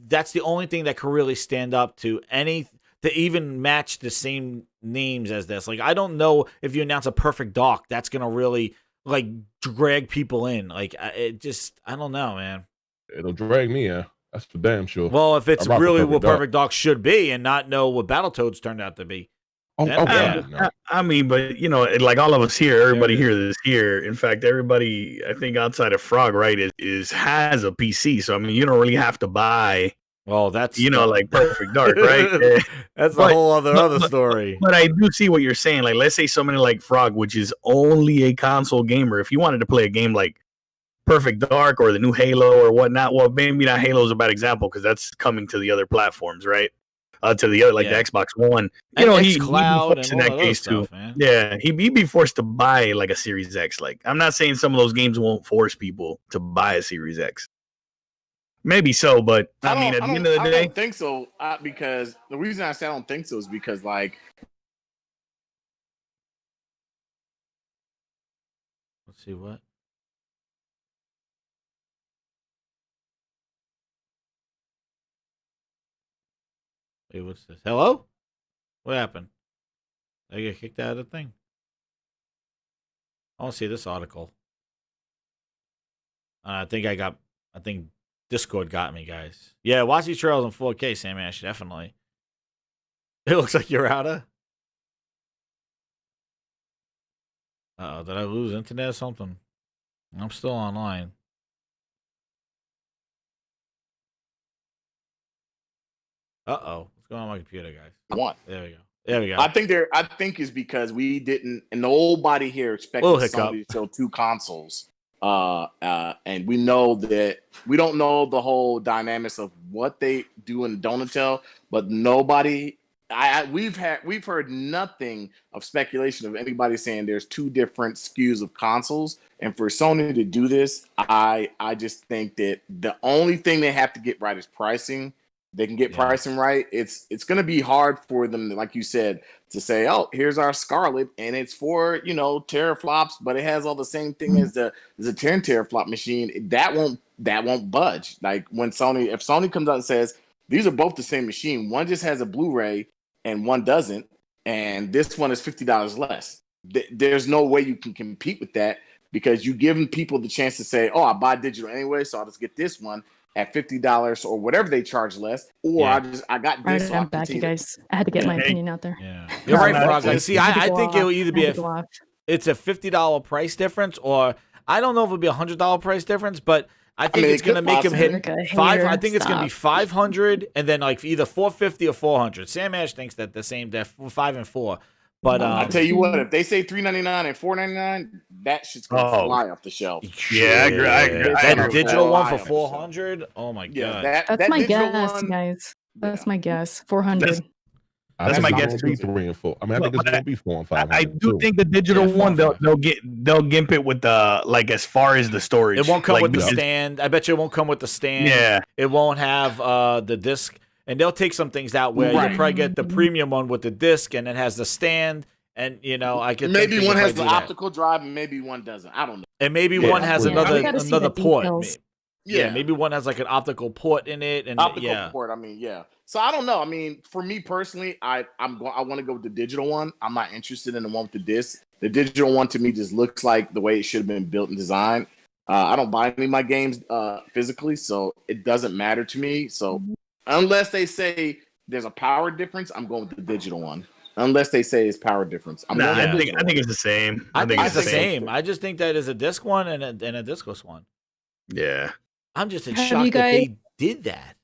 that's the only thing that can really stand up to to even match the same names as this. Like, I don't know if you announce a Perfect Dark, that's gonna really like drag people in. Like, I don't know, man. It'll drag me in. That's for damn sure. Well, if it's really what Perfect Dark should be, and not know what Battletoads turned out to be. I mean, but like all of us here, everybody here is here. In fact, everybody, I think outside of Frog, right, has a PC. So I mean, you don't really have to buy. Well, that's like Perfect Dark, right? That's a whole other story. But I do see what you're saying. Like, let's say somebody like Frog, which is only a console gamer, if you wanted to play a game like Perfect Dark or the new Halo or whatnot. Well, maybe not Halo is a bad example because that's coming to the other platforms, right? To the other, like the Xbox One. You know, he'd be forced in that case too. Yeah, he'd be forced to buy like a Series X. Like, I'm not saying some of those games won't force people to buy a Series X. Maybe so, but I mean, at the end of the day, I don't think so. Because the reason I say I don't think so is because, like, let's see what. Wait, what's this? Hello? What happened? I get kicked out of the thing. I want to see this article. I think Discord got me, guys. Yeah, watch these trails in 4K, Sam Ash, definitely. It looks like you're out of. Uh-oh, did I lose internet or something? I'm still online. Uh-oh. What's going on with my computer, guys? There we go. There we go. I think it's because we didn't, and nobody here expected Sony to sell 2 consoles. And we know that we don't know the whole dynamics of what they do in Donatel, but nobody. We've heard nothing of speculation of anybody saying there's 2 different SKUs of consoles, and for Sony to do this, I just think that the only thing they have to get right is pricing. They can get pricing right. It's going to be hard for them, like you said, to say, "Oh, here's our Scarlet, and it's for teraflops, but it has all the same thing as the 10 teraflop machine." That won't budge. Like if Sony comes out and says these are both the same machine, one just has a Blu-ray and one doesn't, and this one is $50 less. There's no way you can compete with that because you're giving people the chance to say, "Oh, I buy digital anyway, so I'll just get this one at $50 or whatever they charge less," or I got this. So I'm back, you guys. I had to get my opinion out there. Yeah, you're right, Frog. I think it will either be it's a $50 price difference, or I don't know if it'll be $100 price difference, but I think it's going to make him hit five. I think it's going to be 500, and then like either 450 or 400. Sam Ash thinks that the same. That 5 and 4. But I tell you what, if they say $399 and $499, that shit's gonna fly off the shelf. Yeah, I agree. That digital one for 400. Oh my god, that's my guess, guys. That's my guess. 400. That's my guess. 3 and 4. I mean, I think it's gonna be 4 and 5. I do think the digital one they'll gimp it with the as far as the storage. It won't come with the stand. I bet you it won't come with the stand. Yeah, it won't have the disc. And they'll take some things out where you'll probably get the premium one with the disc, and it has the stand. And I can maybe one has the optical drive, and maybe one doesn't. I don't know. And maybe one has another port. Yeah, maybe one has like an optical port in it, and optical port. I mean, So I don't know. I mean, for me personally, I want to go with the digital one. I'm not interested in the one with the disc. The digital one to me just looks like the way it should have been built and designed. I don't buy any of my games physically, so it doesn't matter to me. So unless they say there's a power difference, I'm going with the digital one. Unless they say it's power difference. I think it's the same. I think it's the same. I just think that is a disc one and a discless one. Yeah. I'm just in shock that they did that.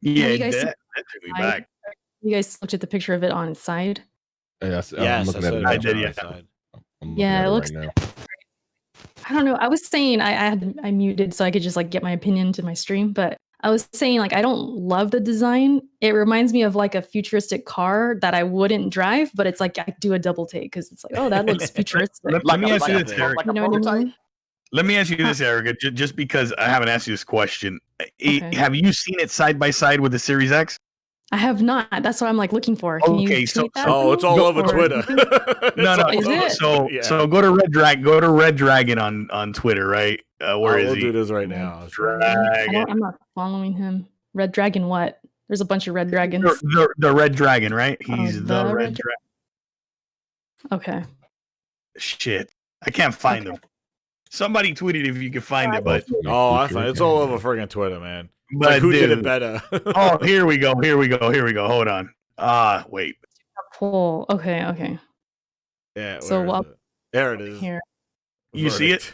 Yeah, that took me back. You guys looked at the picture of it on its side? Yes, I'm looking at it. I did, yeah. Yeah, it looks right now. I don't know. I was saying I muted so I could just get my opinion to my stream, but I was saying I don't love the design. It reminds me of a futuristic car that I wouldn't drive, but it's I do a double take because it's oh, that looks futuristic. Let me ask you this, Eric. You know what I mean? Let me ask you this, Erica, just because I haven't asked you this question. Okay. Have you seen it side by side with the Series X? I have not. That's what I'm like looking for. Can you so it's all over Twitter. So go to Red Dragon. Go to Red Dragon on Twitter, right? Where is we'll he? Do this right now. I'm not following him. Red Dragon, what? There's a bunch of red dragons. The Red Dragon, right? He's the Red Dragon. Okay. Shit, I can't find him. Somebody tweeted if you can find it, but I find it's all over friggin' Twitter, man. But who did it better? Oh, here we go. Hold on. Wait. Cool. Okay. Yeah. So there it is. Here. You see it?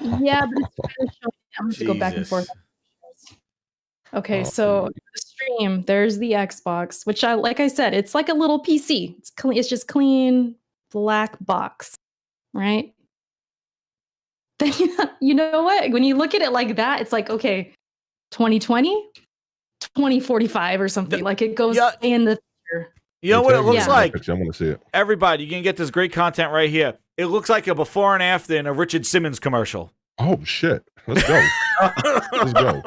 Yeah, but it's showing. I'm going to go back and forth. Okay, so the stream, there's the Xbox, which like I said, it's like a little PC. It's clean. It's just clean black box, right? then you know what? When you look at it like that, it's like, okay, 2020, 2045 or something. Like it goes in the future. You know what it looks like? I want to see it. Everybody, you can get this great content right here. It looks like a before and after in a Richard Simmons commercial. Oh shit! Let's go. Let's go.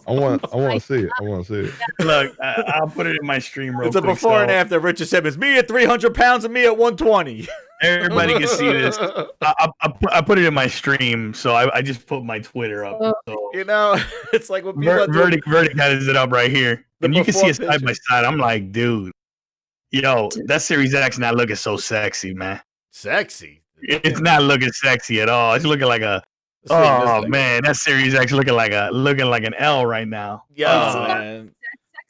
I want to see it. I want to see it. Look, I'll put it in my stream real quick. It's a before and after Richard Simmons. Me at 300 pounds and me at 120. Everybody can see this. I put it in my stream, so I just put my Twitter up. So. You know, it's like what people Verdict has it up right here. And you can see it side by side. I'm like, dude, yo, that Series X not looking so sexy, man. Sexy? It's not looking sexy at all. It's looking like a man, that Series X looking like an L right now. Man.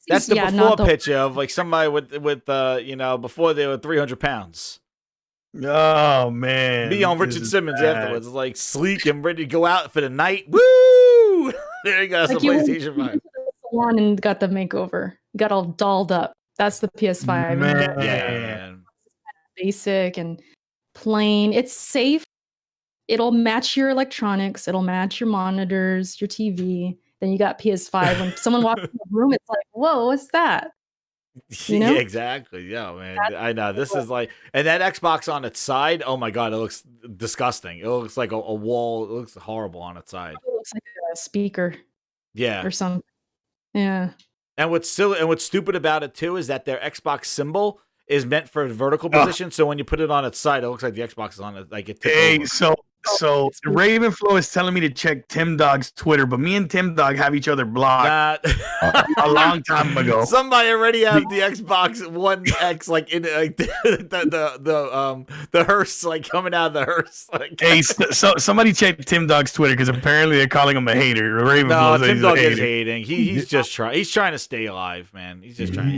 That's the before picture of like somebody with before they were 300 pounds. Oh man. Me on Richard Simmons afterwards. It's like sleek and ready to go out for the night. Woo! There you go. That's the PlayStation 5. Salon and got the makeover. Got all dolled up. That's the PS5. Man. Basic and plain. It's safe. It'll match your electronics. It'll match your monitors, your TV. Then you got PS5. When someone walks in the room, it's like, whoa, what's that? You know? Yeah, exactly. Yeah, man. I know. This is like, and that Xbox on its side, oh my God, it looks disgusting. It looks like a wall. It looks horrible on its side. It looks like a speaker. Yeah. Or something. Yeah. And what's stupid about it too is that their Xbox symbol is meant for vertical position. So when you put it on its side, it looks like the Xbox is on it. Like it. Hey, so Ravenflow is telling me to check Tim Dog's Twitter, but me and Tim Dog have each other blocked a long time ago. Somebody already have the Xbox One X like in like the hearse like coming out of the hearse. Like. Hey, so somebody check Tim Dog's Twitter because apparently they're calling him a hater. No, Tim Dog is hating. He's just trying. He's trying to stay alive, man. He's just trying.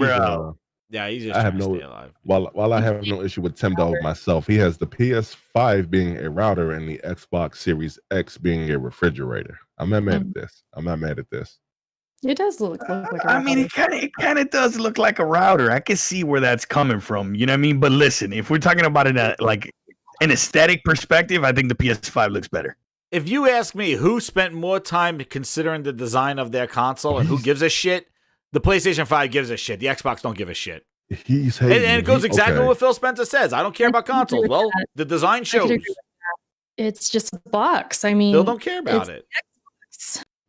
Yeah, he's just trying to stay alive. While I have no issue with Tim Dog myself, he has the PS5 being a router and the Xbox Series X being a refrigerator. I'm not mad at this. I'm not mad at this. It does look like a router. I mean, it kind of does look like a router. I can see where that's coming from. You know what I mean? But listen, if we're talking about it like an aesthetic perspective, I think the PS5 looks better. If you ask me who spent more time considering the design of their console and who gives a shit, the PlayStation 5 gives a shit. The Xbox don't give a shit. He's hating. And it goes exactly what Phil Spencer says. I don't care about consoles. Well, the design shows. It's just a box. I mean, Phil don't care about it.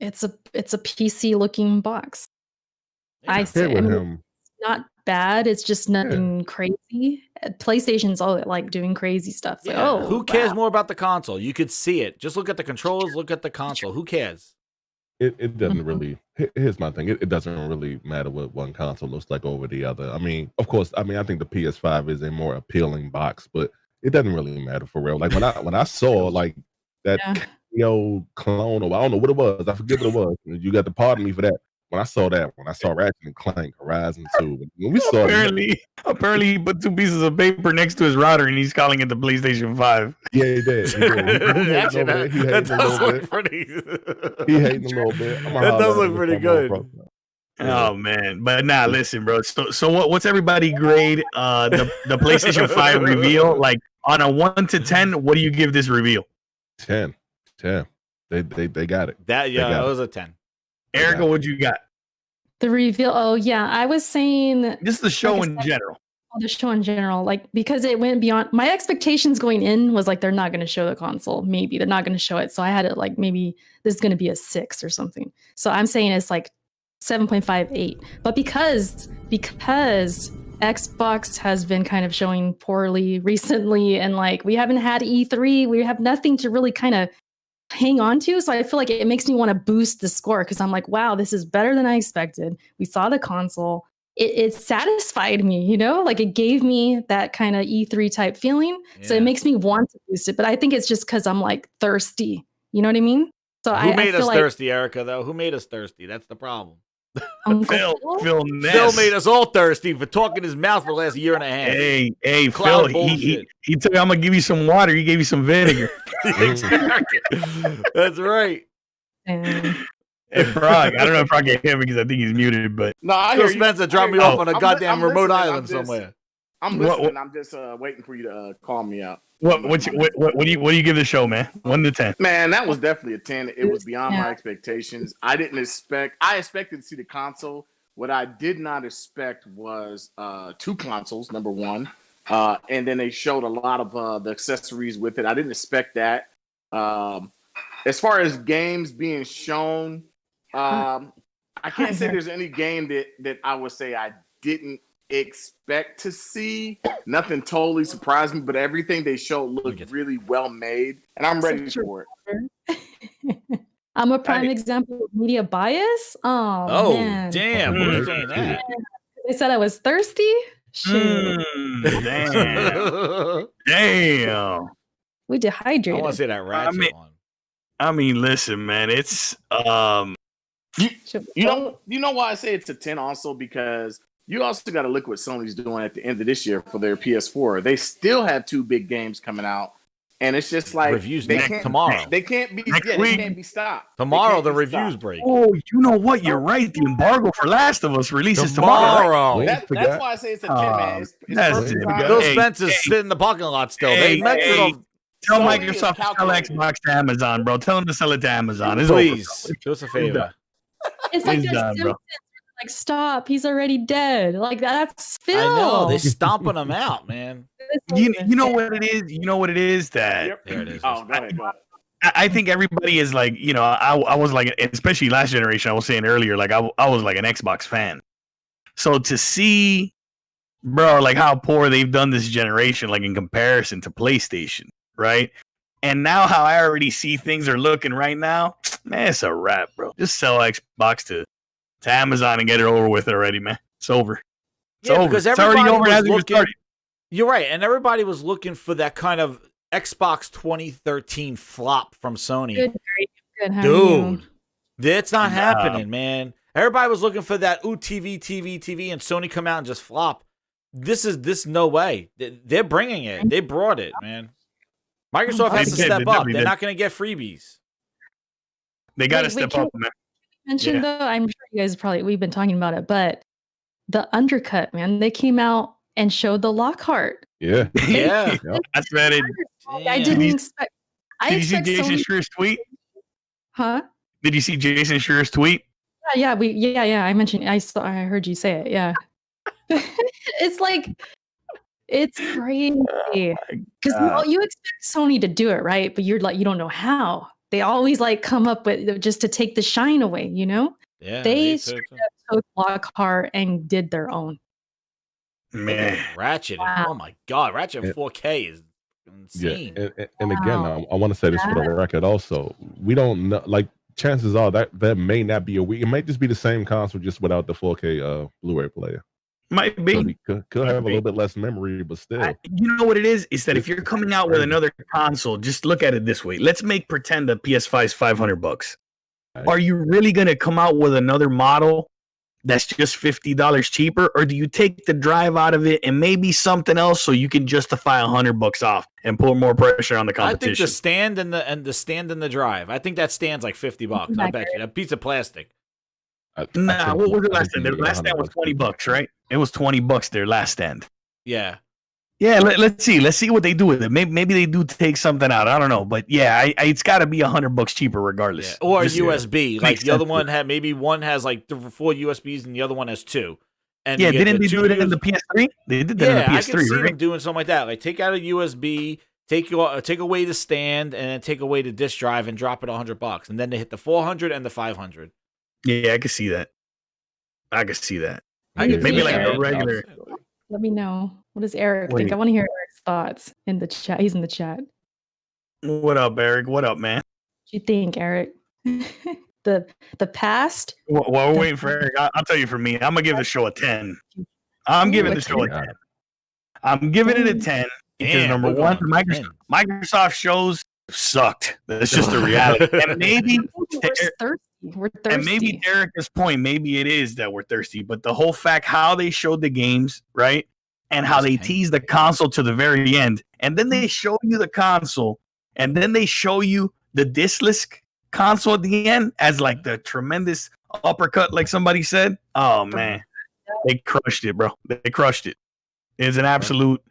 It's a PC looking box. I say it's not bad. It's just nothing crazy. PlayStation's all like doing crazy stuff. Like, who cares more about the console? You could see it. Just look at the controls. Look at the console. Who cares? It doesn't really. Here's my thing. It doesn't really matter what one console looks like over the other. I mean, of course, I think the PS5 is a more appealing box, but it doesn't really matter for real. Like when I saw like that clone, or I don't know what it was. I forget what it was. You got to pardon me for that. When I saw Ratchet and Clank Horizon 2, when we saw apparently he put two pieces of paper next to his router and he's calling it the PlayStation 5. Yeah, he did. That does look pretty. He hating a little bit. That does look pretty good. Oh man, but nah, listen, bro. So what's everybody grade the PlayStation 5 reveal? Like on a 1 to 10, what do you give this reveal? 10. They got it. That was a 10. Erica, what you got? The reveal. Oh yeah, I was saying this is the show in general. The show in general, like because it went beyond my expectations going in was like they're not going to show the console. Maybe they're not going to show it, so I had it like maybe this is going to be a 6 or something. So I'm saying it's like 7.58. But because Xbox has been kind of showing poorly recently, and like we haven't had E3, we have nothing to really kind of hang on to, so I feel like it makes me want to boost the score because I'm like, wow, this is better than I expected. We saw the console. It satisfied me, you know, like it gave me that kind of E3 type feeling. Yeah. So it makes me want to boost it. But I think it's just because I'm like thirsty. You know what I mean? So who made us thirsty, Erica? Though who made us thirsty? That's the problem. Phil made us all thirsty for talking his mouth for the last year and a half. Hey, Phil, he told you I'm gonna give you some water. He gave you some vinegar. Exactly. That's right. Hey, Frog, I don't know if I can hear him because I think he's muted, but no, I hear Spencer dropped me off on a goddamn remote island somewhere. I'm listening. I'm just waiting for you to call me out. What do you give the show, man? 1 to 10. Man, that was definitely a 10. It was beyond my expectations. I expected to see the console. What I did not expect was 2 consoles, number one. And then they showed a lot of the accessories with it. I didn't expect that. As far as games being shown, I can't say there's any game that I would say I didn't expect to see. Nothing totally surprised me, but everything they showed looked really well made, and I'm ready for it. I'm a prime example of media bias. Oh man. Damn! Who's saying that? They said I was thirsty. Shoot. Damn. We dehydrated. I want to say that Ratchet one. I mean, listen, man. It's you know why I say it's a 10 also, because you also got to look what Sony's doing at the end of this year for their PS4. They still have 2 big games coming out, and it's just like reviews tomorrow. They can't be they can't be stopped. Tomorrow the reviews break. Oh, you know what? You're right. The embargo for Last of Us releases tomorrow. That's why I say it's a 10, man. It's Phil Spencer's sitting in the parking lot still. Tell Microsoft to sell Xbox to Amazon, bro. Tell them to sell it to Amazon. It's Please, over, do us a favor. It's like like, stop, he's already dead. Like, that's Phil. I know, they're stomping him out, man. You know what it is? You know what it is? That there it is. Oh, go ahead. I think everybody is like, I was like, especially last generation, I was saying earlier, like I was like an Xbox fan. So to see, bro, like how poor they've done this generation, like in comparison to PlayStation, right? And now how I already see things are looking right now, man, it's a wrap, bro. Just sell Xbox to Amazon and get it over with already, man. It's over. It's over. Because it's already over as it started. You're right, and everybody was looking for that kind of Xbox 2013 flop from Sony. Good, dude, that's not happening, man. Everybody was looking for that TV, and Sony come out and just flop. This no way. They're bringing it. They brought it, man. Microsoft has to step up. They're not going to get freebies. They got to step up, man. Mentioned though, I'm sure you guys we've been talking about it, but the undercut, man, they came out and showed the Lockhart. Yeah. That's right. I didn't expect. Did you see Jason Schreier's tweet? Huh? Did you see Jason Schreier's tweet? Yeah. I mentioned. I heard you say it. Yeah. It's like, it's crazy because you expect Sony to do it, right? But you're like, you don't know how. They always like come up with just to take the shine away, you know? Yeah. They straight up took Lockhart and did their own. Man, Ratchet. Wow. Oh my God, Ratchet in 4K is insane. Yeah. And again, I want to say this for the record also. We don't know, like, chances are that may not be it might just be the same console, just without the 4K Blu-ray player. Might be. So could have a little bit less memory, but still. You know what it is? Is that if you're coming out with another console, just look at it this way. Let's pretend the PS5 is $500. Right. Are you really going to come out with another model that's just $50 cheaper, or do you take the drive out of it and maybe something else so you can justify $100 off and put more pressure on the competition? I think the stand and the drive. I think that stand's like $50. I bet you that piece of plastic. Nah, what was the last stand? The last stand was $20, right? It was $20 their last stand. Yeah. Yeah, let's see what they do with it. Maybe they do take something out. I don't know, but yeah, it's got to be $100 cheaper regardless. Yeah. Or USB. Like the other one one has like 4 USBs and the other one has 2. And yeah, didn't they do it in the PS3? They did that in the PS3, I can see right? them doing something like that. Like take out a USB, take away the stand, and then take away the disk drive and drop it $100, and then they hit the 400 and the 500. Yeah, I can see that. Maybe like a regular. Let me know. What does Eric think? I want to hear Eric's thoughts in the chat. He's in the chat. What up, Eric? What up, man? What do you think, Eric? the past? Well, we're waiting for Eric. I'll tell you, for me, I'm gonna give the show a 10. I'm giving the show a 10. I'm giving it a 10 because number one, Microsoft shows sucked. That's just the reality. And maybe we're thirsty. And maybe Erica's point, maybe it is that we're thirsty, but the whole fact how they showed the games, right? And how they tease the console to the very end. And then they show you the console, and then they show you the diskless console at the end as like the tremendous uppercut, like somebody said. Oh man. They crushed it, bro. They crushed it. It's an absolute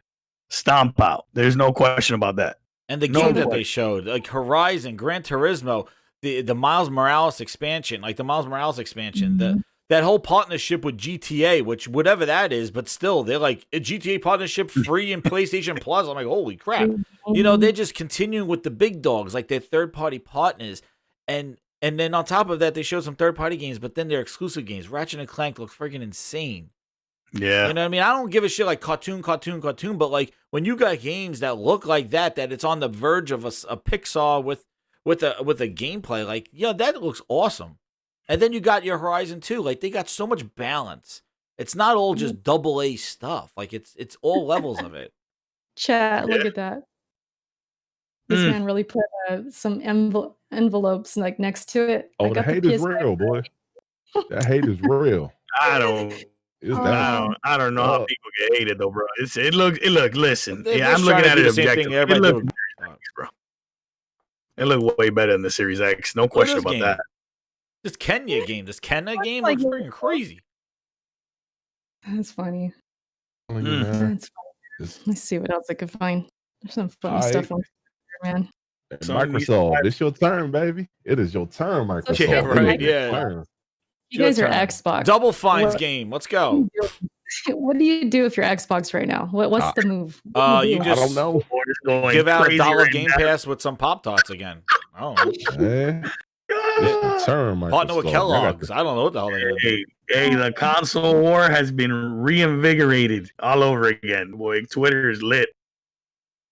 stomp out. There's no question about that. And the games that they showed, like Horizon, Gran Turismo, the Miles Morales expansion, that whole partnership with GTA, which whatever that is, but still, they're like a GTA partnership free in PlayStation Plus. I'm like, holy crap! You know, they're just continuing with the big dogs, like their third-party partners, and then on top of that, they showed some third-party games, but then their exclusive games. Ratchet and Clank looks freaking insane. Yeah. You know what I mean? I don't give a shit like cartoon, but like when you got games that look like that it's on the verge of a Pixar with a gameplay, like, yeah, that looks awesome. And then you got your Horizon 2, like they got so much balance. It's not all just AA stuff. Like it's all levels of it. Chat, look at that. This man really put some envelopes like next to it. Oh, the hate is real, boy. That hate is real. I don't know how people get hated though, bro. Listen. Yeah, I'm looking at it objectively. It looked way better than the Series X. No question about that. This Kenya game looks freaking crazy. That's funny. That's funny. Let's see what else I could find. There's some funny stuff on there, man. Microsoft, it's your turn, baby. It is your turn, Microsoft. Yeah, right. Yeah. You guys are Xbox. Double Fine's game. Let's go. What do you do if you're Xbox right now? What's the move? You just, I don't know. Give out $1 Game Pass with some Pop Tarts again. Oh, partner with Kellogg's. I don't know what the hell they do. Hey, the console war has been reinvigorated all over again. Boy, Twitter is lit.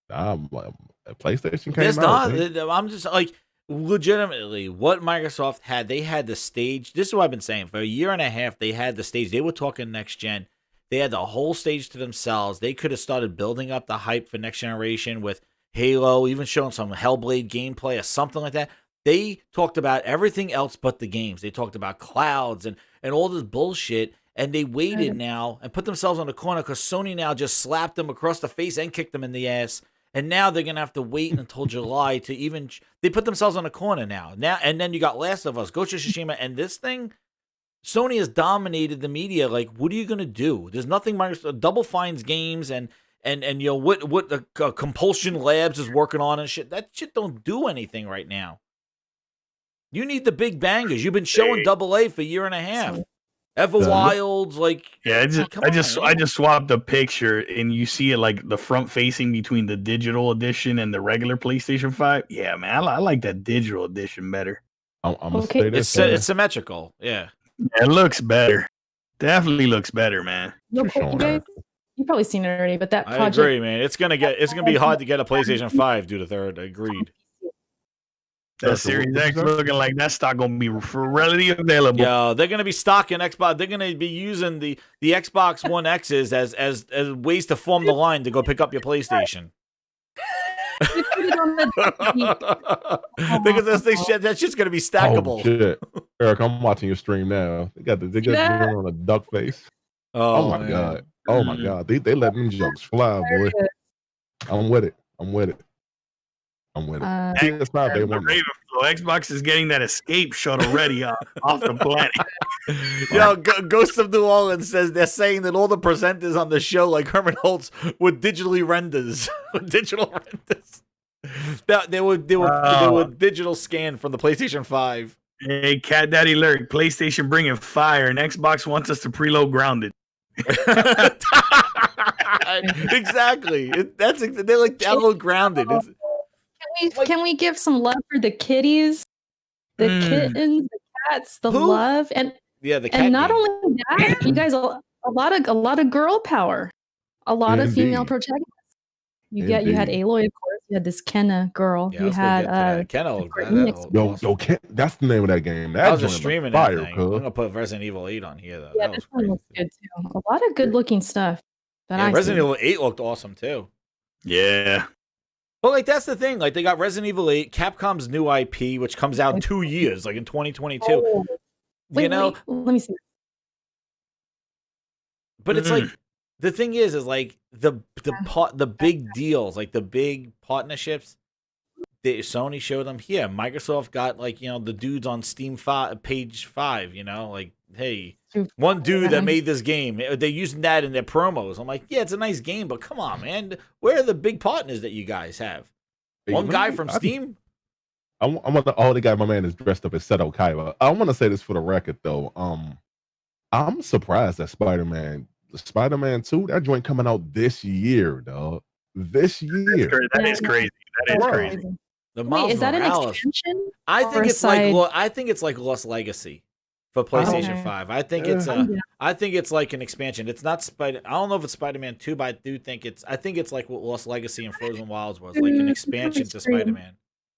PlayStation came out. I'm just like, legitimately, what Microsoft had, they had the stage. This is what I've been saying for a year and a half. They had the stage. They were talking next gen. They had the whole stage to themselves. They could have started building up the hype for next generation with Halo, even showing some Hellblade gameplay or something like that. They talked about everything else but the games. They talked about clouds and all this bullshit, and they waited now and put themselves on the corner because Sony now just slapped them across the face and kicked them in the ass. And now they're gonna have to wait until July to even. They put themselves on a corner now. And then you got Last of Us, Ghost of Tsushima, and this thing. Sony has dominated the media. Like, what are you gonna do? There's nothing. Microsoft Double Fine's games and you know what the Compulsion Labs is working on and shit. That shit don't do anything right now. You need the big bangers. You've been showing AA for a year and a half. Everwilds, like, yeah, I just swapped a picture and you see it like the front facing between the digital edition and the regular PlayStation 5. Yeah, man, I like that digital edition better. I'm gonna say this. It's symmetrical. Yeah, it looks better. Definitely looks better, man. You guys, you've probably seen it already, but that project. I agree, man. It's gonna be hard to get a PlayStation 5 due to third. Agreed. That Series X looking like that stock gonna be readily available. Yeah, they're gonna be stocking Xbox. They're gonna be using the Xbox One X's as ways to form the line to go pick up your PlayStation. Because that shit's gonna be stackable. Oh, shit. Eric, I'm watching your stream now. They got on a duck face. Oh my god. Oh my god. They let them jokes fly, boy. I'm with it. PS5, they want Xbox is getting that escape shot already off the planet. Yo, Ghost of New Orleans says they're saying that all the presenters on the show, like Herman Holtz, were digitally renders. Digital renders. They were digital scanned from the PlayStation 5. Hey, Cat Daddy Lurk, PlayStation bringing fire, and Xbox wants us to preload Grounded. Exactly. They like download Grounded. Can we give some love for the kitties, the kittens, the cats, the love, and the cat and not only that, you guys a lot of girl power, a lot of female protagonists. You had Aloy, of course. You had this Kenna girl. Yeah, you had Kenna. Ken, that's the name of that game. I was just streaming that thing. I'm gonna put Resident Evil 8 on here though. Yeah, this one looks good too. A lot of good looking stuff. Resident Evil 8 looked awesome too. Yeah. Well, like that's the thing. Like they got Resident Evil 8, Capcom's new IP, which comes out in 2 years, like in 2022. Oh, wait, let me see. But it's like the thing is like the big deals, like the big partnerships. Sony showed them here. Microsoft got like the dudes on Steam page 5. Like hey, one dude that made this game, they're using that in their promos. I'm like, yeah, it's a nice game, but come on, man. Where are the big partners that you guys have? One guy from Steam? I want the only guy my man is dressed up as Seto Kaiba. I want to say this for the record though. I'm surprised that Spider-Man 2, that joint coming out this year, dog. This year. That is crazy. That is crazy. The Wait, is that an Morales. extension? I or think a it's side? like Lost Legacy for PlayStation 5. I think it's like an expansion. It's not Spider. I don't know if it's Spider-Man 2, but I do think I think it's like what Lost Legacy and Frozen Wilds was, like an expansion to Spider-Man.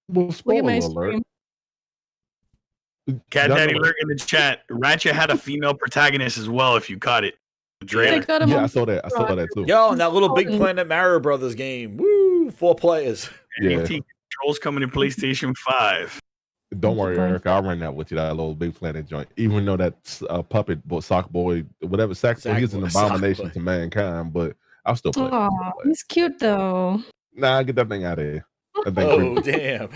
Well, spoiler alert. Cat Daddy lurk in the chat. Ratchet had a female protagonist as well. If you caught it, Yeah, I saw that. I saw that too. Yo, and that little Big Planet Mario Brothers game. Woo, 4 players. Yeah. Controls coming in PlayStation 5. Don't worry, Eric. I'll run that with you. That little Big Planet joint. Even though that puppet boy, sock boy, whatever, he's an abomination to mankind, but I'll still play. Oh, he's cute though. Nah, get that thing out of here. That thing Oh, damn.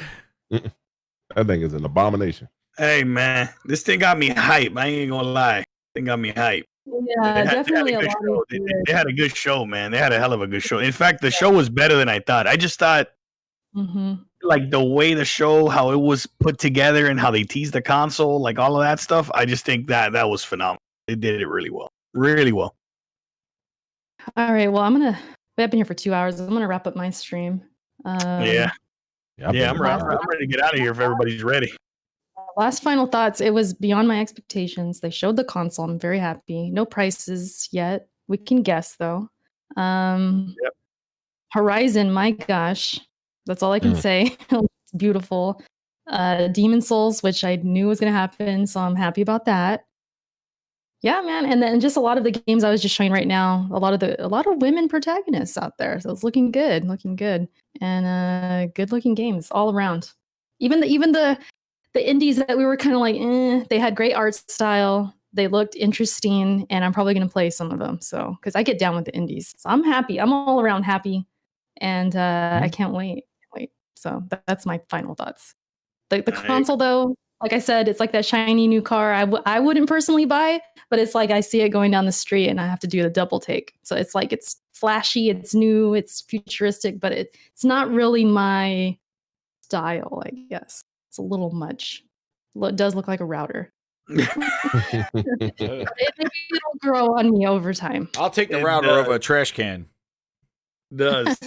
That thing is an abomination. Hey man, this thing got me hype. I ain't gonna lie. Thing got me hype. Yeah, definitely a lot of they had a good show, man. They had a hell of a good show. In fact, the show was better than I thought. I just thought, like the way the show, how it was put together, and how they teased the console, like all of that stuff. I just think that was phenomenal. They did it really well, really well. All right, well, I've been here for 2 hours. I'm gonna wrap up my stream. Yeah, I'm ready to get out of here if everybody's ready. Last final thoughts. It was beyond my expectations. They showed the console. I'm very happy. No prices yet. We can guess though. Horizon, my gosh. That's all I can say. It's beautiful. Demon Souls, which I knew was gonna happen, so I'm happy about that. Yeah, man. And then just a lot of the games I was just showing right now, a lot of women protagonists out there. So it's looking good. And good looking games all around. Even the indies that we were kind of like, they had great art style. They looked interesting, and I'm probably going to play some of them. So, because I get down with the indies. So I'm happy. I'm all around happy. And I can't wait. So that's my final thoughts. The console, though, like I said, it's like that shiny new car I wouldn't personally buy, but it's like I see it going down the street and I have to do the double take. So it's like it's flashy, it's new, it's futuristic, but it's not really my style, I guess. It's a little much. It does look like a router. Maybe it'll grow on me over time. I'll take the router over a trash can. Does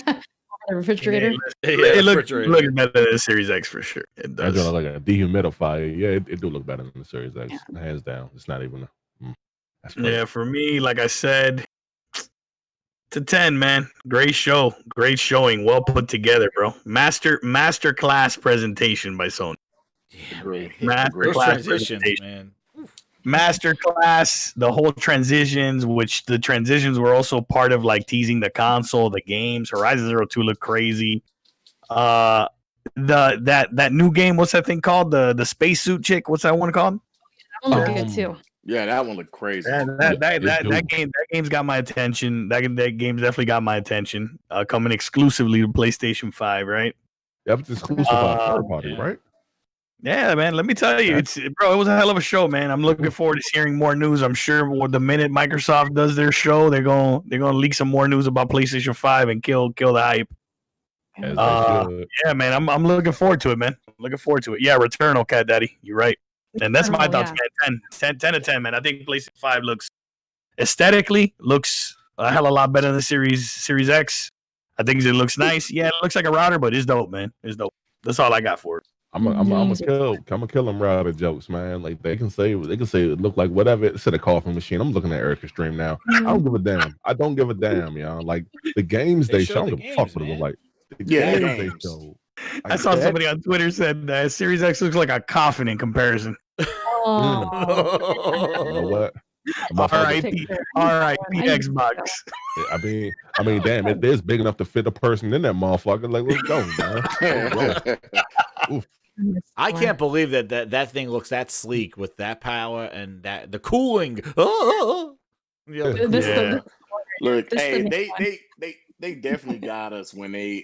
the refrigerator? It looks better than the Series X for sure. It does. That's like a dehumidifier. Yeah, it do look better than the Series X. Hands down. It's not even. That's crazy. Yeah, for me, like I said, to 10, man. Great show, great showing, well put together, bro. Master class presentation by Sony. Yeah, master class presentation, man. Master class, the whole transitions, which the transitions were also part of like teasing the console, the games. Horizon Zero 2 looked crazy. That new game, what's that thing called? The spacesuit chick, what's that one called? That one looked good too. Yeah, that one looked crazy. That game's got my attention. That game's definitely got my attention. Coming exclusively to PlayStation 5, right? That was exclusive on third party, right? Yeah, man. Let me tell you, it was a hell of a show, man. I'm looking forward to hearing more news. I'm sure the minute Microsoft does their show, they're gonna leak some more news about PlayStation 5 and kill the hype. Yeah, man. I'm looking forward to it, man. I'm looking forward to it. Yeah, Returnal, Cat Daddy. You're right. And that's my thoughts, man. 10 to 10, man. I think PlayStation 5 aesthetically looks a hell of a lot better than the Series X. I think it looks nice. Yeah, it looks like a router, but it's dope, man. It's dope. That's all I got for it. I'm gonna kill them router jokes, man. Like they can say it look like whatever. Instead of coffee machine, I'm looking at Erica's stream now. I don't give a damn. I don't give a damn, y'all. Like the games they show, the fuck with them. Like the games they show. I saw somebody on Twitter said that Series X looks like a coffin in comparison. Oh. You know what? R.I.P. Xbox. I mean, damn, it is big enough to fit a person in that motherfucker. Like, let's go, man. I can't believe that thing looks that sleek with that power and that the cooling. Look, hey, they definitely got us when they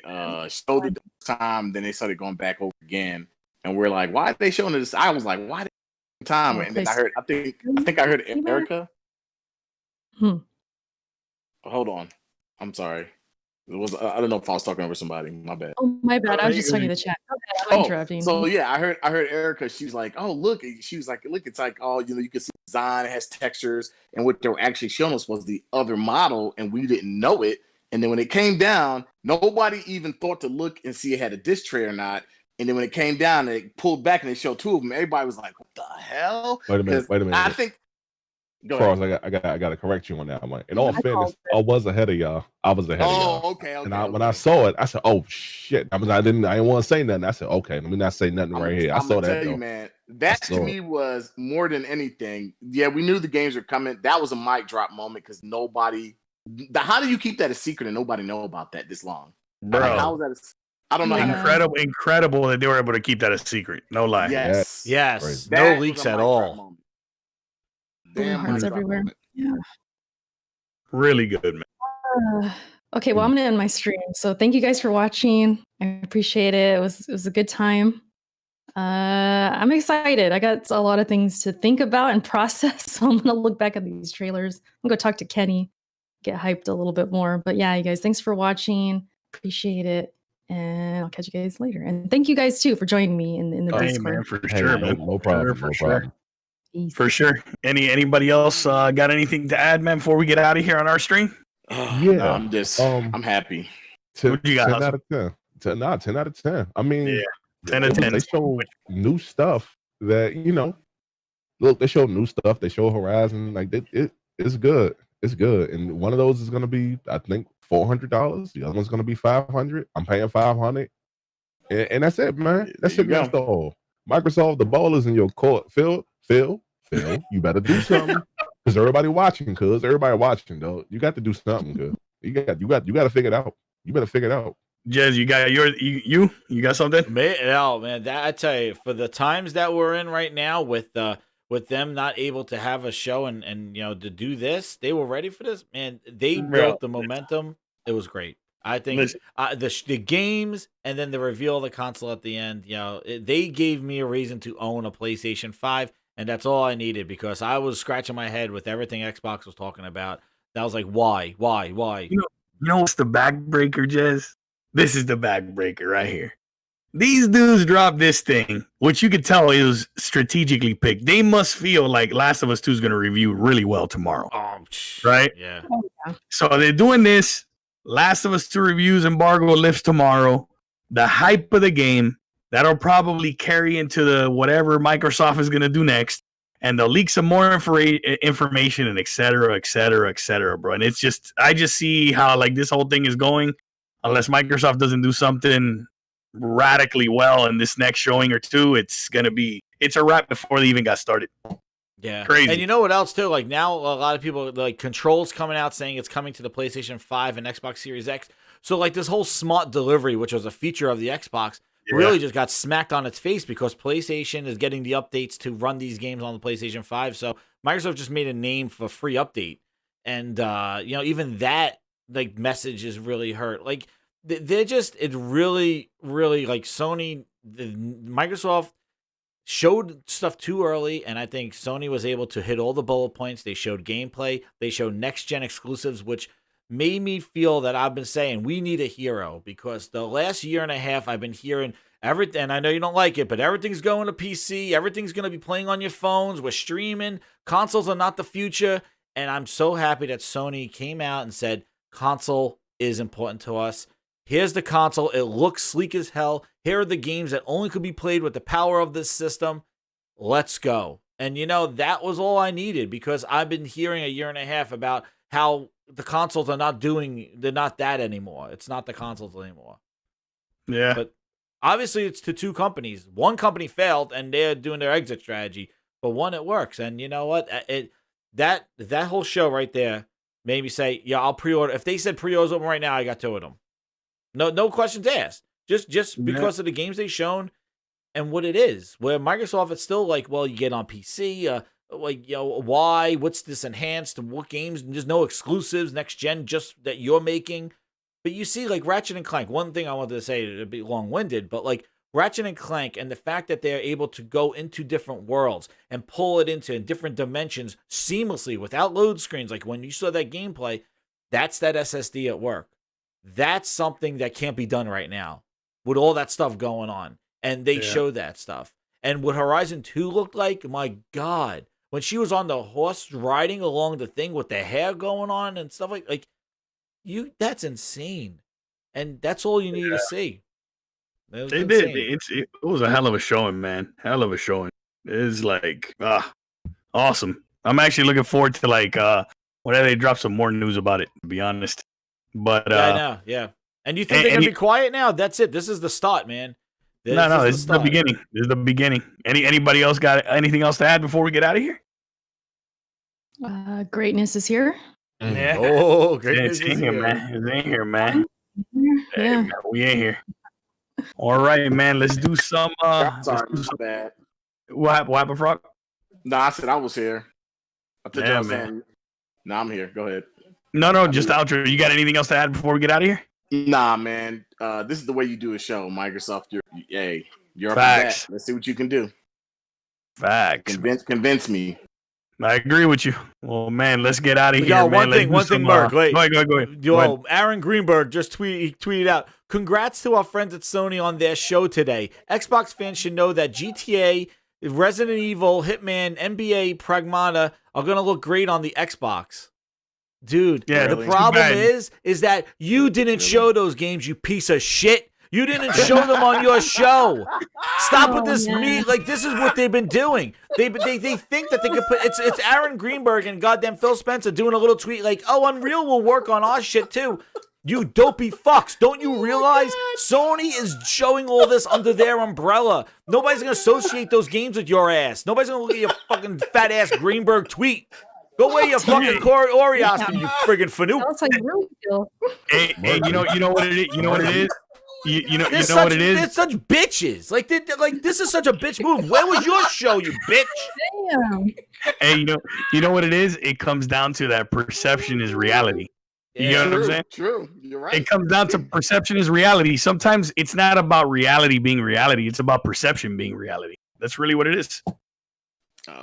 showed it the time. Then they started going back over again, and we're like, why are they showing this? I was like, why? time, and then I think I heard Erica. Hold on, I'm sorry. It was I don't know if I was talking over somebody. My bad. Oh, my bad. I was just talking to the chat. Okay, I'm interrupting. So yeah, I heard Erica. She's like, oh look, she was like, look, it's like, oh, you can see design, it has textures, and what they were actually showing us was the other model, and we didn't know it. And then when it came down, nobody even thought to look and see it had a disc tray or not. And then when it came down, and it pulled back and they showed two of them. Everybody was like, what the hell? Wait a minute. I think. Charles, I got to correct you on that one. In all fairness, I was ahead of y'all. Of y'all. Okay. And when I saw it, I said, "Oh shit!" I didn't want to say nothing. I said, "Okay, let me not say nothing right here." I saw that. Tell you, man, that to me was more than anything. Yeah, we knew the games were coming. That was a mic drop moment because nobody. How do you keep that a secret and nobody know about that this long, bro? How was that? I don't know. Incredible that they were able to keep that a secret. No lie. Yes. No leaks at all. Damn, hearts everywhere. Yeah. Really good, man. Okay, well, I'm gonna end my stream. So thank you guys for watching. I appreciate it. It was a good time. I'm excited. I got a lot of things to think about and process. So I'm gonna look back at these trailers. I'm gonna go talk to Kenny, get hyped a little bit more. But yeah, you guys, thanks for watching. Appreciate it. And I'll catch you guys later. And thank you guys too for joining me in the Discord. Man, for sure, man. No problem. For sure. For sure. Anybody else got anything to add, man, before we get out of here on our stream? Yeah, I'm happy. What you got? 10 out of 10. 10 out of 10. I mean, 10 out of 10. They show new stuff that look. They show new stuff. They show Horizon. Like it's good. It's good. And one of those is gonna be, I think, $400. The other one's gonna be $500. I'm paying $500, and that's it, man. That's it. That's all. Microsoft, the ball is in your court. Phil, you better do something because everybody watching. Though you got to do something. Good. You got to figure it out. You better figure it out. Jez, you got you got something? Man, that I tell you, for the times that we're in right now, with them not able to have a show and to do this, they were ready for this. Man, they built the momentum. It was great. I think the games and then the reveal of the console at the end, they gave me a reason to own a PlayStation 5. And that's all I needed, because I was scratching my head with everything Xbox was talking about. I was like, why? You know what's the backbreaker, Jez? This is the backbreaker right here. These dudes dropped this thing, which you could tell it was strategically picked. They must feel like Last of Us 2 is going to review really well tomorrow. Right? Yeah. So they're doing this. Last of Us 2 reviews embargo lifts tomorrow. The hype of the game. That'll probably carry into the whatever Microsoft is going to do next. And they'll leak some more information and et cetera, bro. And it's just, I just see how like this whole thing is going. Unless Microsoft doesn't do something radically well in this next showing or two, it's a wrap before they even got started. Yeah. Crazy. And you know what else too? Like now a lot of people, like Control's coming out saying it's coming to the PlayStation 5 and Xbox Series X. So like this whole smart delivery, which was a feature of the Xbox, really just got smacked on its face because PlayStation is getting the updates to run these games on the PlayStation 5. So Microsoft just made a name for free update. And, even that like message is really hurt. Like they're just, it really, really like Microsoft showed stuff too early. And I think Sony was able to hit all the bullet points. They showed gameplay. They showed next gen exclusives, which made me feel that I've been saying we need a hero, because the last year and a half I've been hearing everything, and I know you don't like it, but everything's going to PC, everything's going to be playing on your phones, we're streaming, consoles are not the future, and I'm so happy that Sony came out and said console is important to us. Here's the console, it looks sleek as hell, here are the games that only could be played with the power of this system, let's go. And that was all I needed, because I've been hearing a year and a half about how the consoles are they're not that anymore. It's not the consoles anymore. Yeah. But obviously it's to two companies. One company failed and they're doing their exit strategy, but one, it works. And you know what? That whole show right there made me say, yeah, I'll pre-order. If they said pre-orders open right now, I got two of them. No questions asked. Just because of the games they've shown and what it is. Where Microsoft, it's still like, well, you get on PC, why? What's this enhanced? What games? There's no exclusives, next gen, just that you're making. But you see, like Ratchet and Clank. One thing I wanted to say, to be long-winded, but like Ratchet and Clank and the fact that they're able to go into different worlds and pull it into different dimensions seamlessly without load screens, like when you saw that gameplay, that's that SSD at work. That's something that can't be done right now with all that stuff going on. And they show that stuff. And what Horizon 2 looked like, my God, when she was on the horse riding along the thing with the hair going on and stuff like that's insane. And that's all you need to see. They did. It was a hell of a showing, man. Hell of a showing. It's like awesome. I'm actually looking forward to whenever they drop some more news about it. To be honest, but I know, yeah. And you think they're gonna be quiet now? That's it. This is the start, man. This is the beginning. This is the beginning. Anybody else got anything else to add before we get out of here? Greatness is here. Yeah. Oh, greatness is here, man. It's in here, man. Yeah. Hey, man, we ain't here. All right, man. Let's do some. Sorry, my bad. What happened, Frog? No, I said I was here. I thought you were man. saying. No, I'm here. Go ahead. No, just outro. You got anything else to add before we get out of here? Nah, man. This is the way you do a show, Microsoft. You're up Facts. to that. Let's see what you can do. Facts. Convince me. I agree with you. Well, man, let's get out of here. Yo, man. one thing, Mark. Wait. Go ahead. Yo, Aaron Greenberg just tweeted out, congrats to our friends at Sony on their show today. Xbox fans should know that GTA, Resident Evil, Hitman, NBA, Pragmata are going to look great on the Xbox. Dude, the problem is that you didn't show those games, you piece of shit. You didn't show them on your show. Stop with this meat. Like, this is what they've been doing. They think that they could put it's Aaron Greenberg and goddamn Phil Spencer doing a little tweet like, oh, Unreal will work on our shit too. You dopey fucks. Don't you realize Sony is showing all this under their umbrella? Nobody's going to associate those games with your ass. Nobody's going to look at your fucking fat ass Greenberg tweet. Go wear your fucking Corey Austin, you friggin' fanook. That's like really cool. Hey, you know what it is? You know what it is? You know what it is? They're such bitches. Like this is such a bitch move. Where was your show, you bitch? Damn. Hey, you know what it is? It comes down to that perception is reality. You know what I'm saying? True. You're right. It comes down to perception is reality. Sometimes it's not about reality being reality. It's about perception being reality. That's really what it is.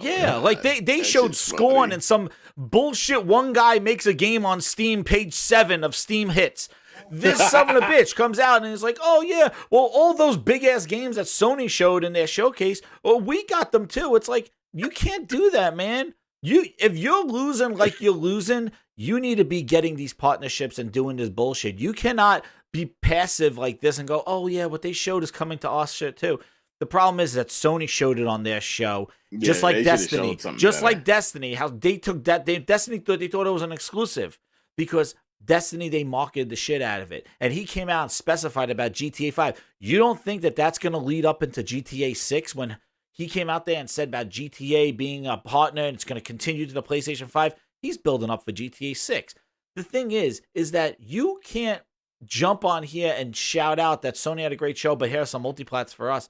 Yeah, like they showed Scorn and some bullshit. One guy makes a game on Steam, page 7 of Steam hits. This son of a bitch comes out and is like, oh yeah, well, all those big ass games that Sony showed in their showcase, well, we got them too. It's like, you can't do that, man. If you're losing like you're losing, you need to be getting these partnerships and doing this bullshit. You cannot be passive like this and go, oh yeah, what they showed is coming to us shit too. The problem is that Sony showed it on their show, just like Destiny. Just like Destiny, how they took that. Destiny they thought it was an exclusive because Destiny, they marketed the shit out of it. And he came out and specified about GTA 5. You don't think that that's going to lead up into GTA 6 when he came out there and said about GTA being a partner and it's going to continue to the PlayStation 5? He's building up for GTA 6. The thing is that you can't jump on here and shout out that Sony had a great show, but here's some multiplats for us.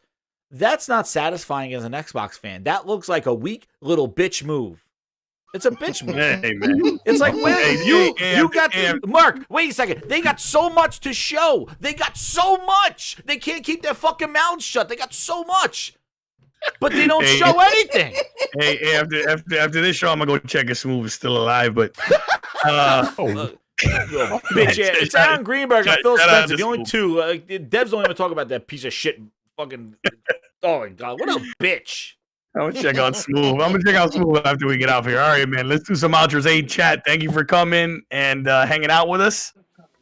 That's not satisfying as an Xbox fan. That looks like a weak little bitch move. It's a bitch move. Hey, man. It's like, Mark, wait a second. They got so much to show. They got so much. They can't keep their fucking mouths shut. They got so much. But they don't show anything. Hey, after this show, I'm going to go check if Smooth is still alive. But, bitch, yeah. It's Aaron Greenberg and Phil Spencer. The only two. Devs don't even talk about that piece of shit fucking. Oh, my God. What a bitch. I'm gonna check out Smooth. I'm gonna check out Smooth after we get off here. All right, man. Let's do some outros. Hey, chat. Thank you for coming and hanging out with us.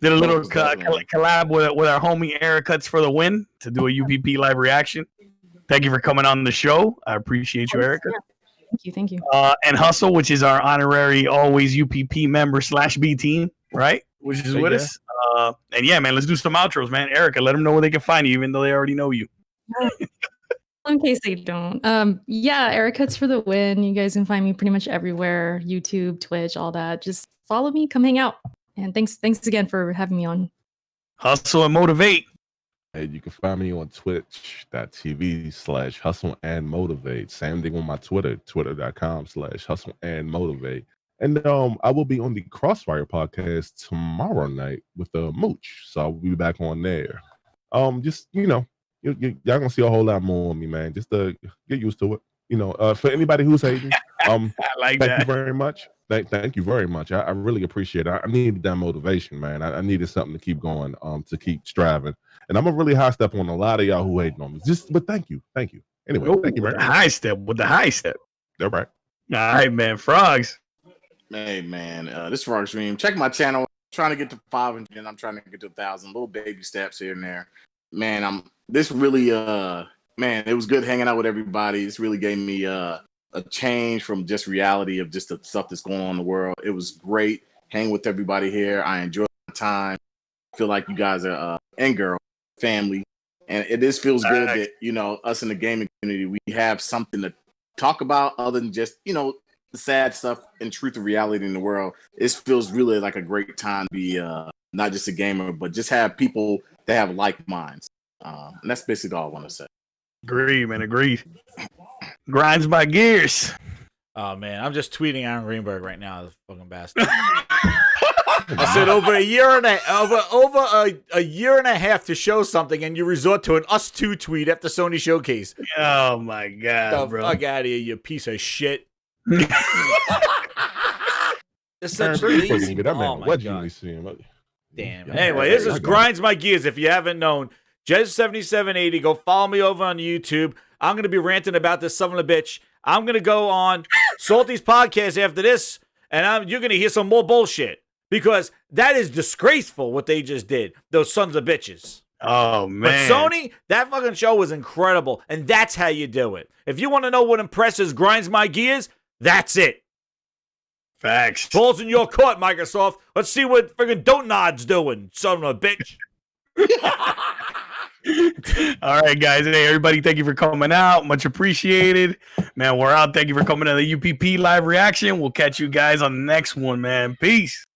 Did a little collab with our homie Eric Cuts for the win to do a UPP live reaction. Thank you for coming on the show. I appreciate you, Erica. Thank you. And Hustle, which is our honorary always UPP member /B team, right? Which is with us. And yeah, man, let's do some outros, man. Erica, let them know where they can find you, even though they already know you. In case they don't. Yeah, Eric Cuts for the win. You guys can find me pretty much everywhere. YouTube, Twitch, all that. Just follow me, come hang out. And thanks again for having me on. Hustle and motivate. Hey, you can find me on twitch.tv/hustle and motivate. Same thing on my Twitter, twitter.com/hustle and motivate. And I will be on the Crossfire podcast tomorrow night with Mooch. So I'll be back on there. Just, y'all gonna see a whole lot more of me, man. Just get used to it. For anybody who's hating, I like thank that. you very much. Thank you very much. I really appreciate it. I needed that motivation, man. I needed something to keep going, to keep striving. And I'm a really high step on a lot of y'all who hating on me. But thank you. Anyway, thank you very much. With the high step. All right. All right, man. Frogs. Hey, man. This is Frog's Dream. Check my channel. I'm trying to get to 500, and I'm trying to get to 1,000. Little baby steps here and there. Man, this really man, it was good hanging out with everybody. This really gave me a change from just reality of just the stuff that's going on in the world. It was great hanging with everybody here. I enjoyed my time. I feel like you guys are and girl family, and it just feels good that us in the gaming community, we have something to talk about other than just the sad stuff and truth of reality in the world. It feels really like a great time to be not just a gamer, but just have people that have like minds. And that's basically all I want to say. Agree, man. Agree. Grinds my gears. Oh man, I'm just tweeting Aaron Greenberg right now. This fucking bastard. I said over a year and a year and a half to show something, and you resort to an us two tweet at the Sony showcase. Oh my god, bro! Fuck out of here, you piece of shit. It's such lazy. Oh my god. Damn. Anyway, this is Grinds My Gears. If you haven't known, Jez7780. Go follow me over on YouTube. I'm gonna be ranting about this son of a bitch. I'm gonna go on Salty's podcast after this, and you're gonna hear some more bullshit because that is disgraceful what they just did. Those sons of bitches. Oh man. But Sony, that fucking show was incredible, and that's how you do it. If you want to know what impresses Grinds My Gears, that's it. Facts. Balls in your court, Microsoft. Let's see what friggin' Donut's doing, son of a bitch. All right, guys. Hey, everybody, thank you for coming out. Much appreciated. Man, we're out. Thank you for coming to the UPP live reaction. We'll catch you guys on the next one, man. Peace.